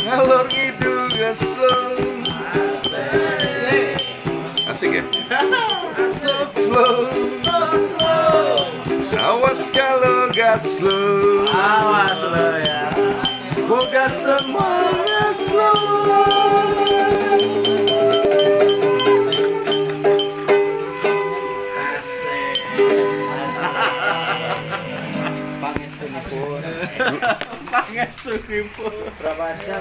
Ngalor ngidul gak slow. Asik ya? Talk slow. Awas kalau gak slow. Awas lo ya. Semoga semuanya slow. Pangestu nipun. Pangestu kripo. Berapa jam?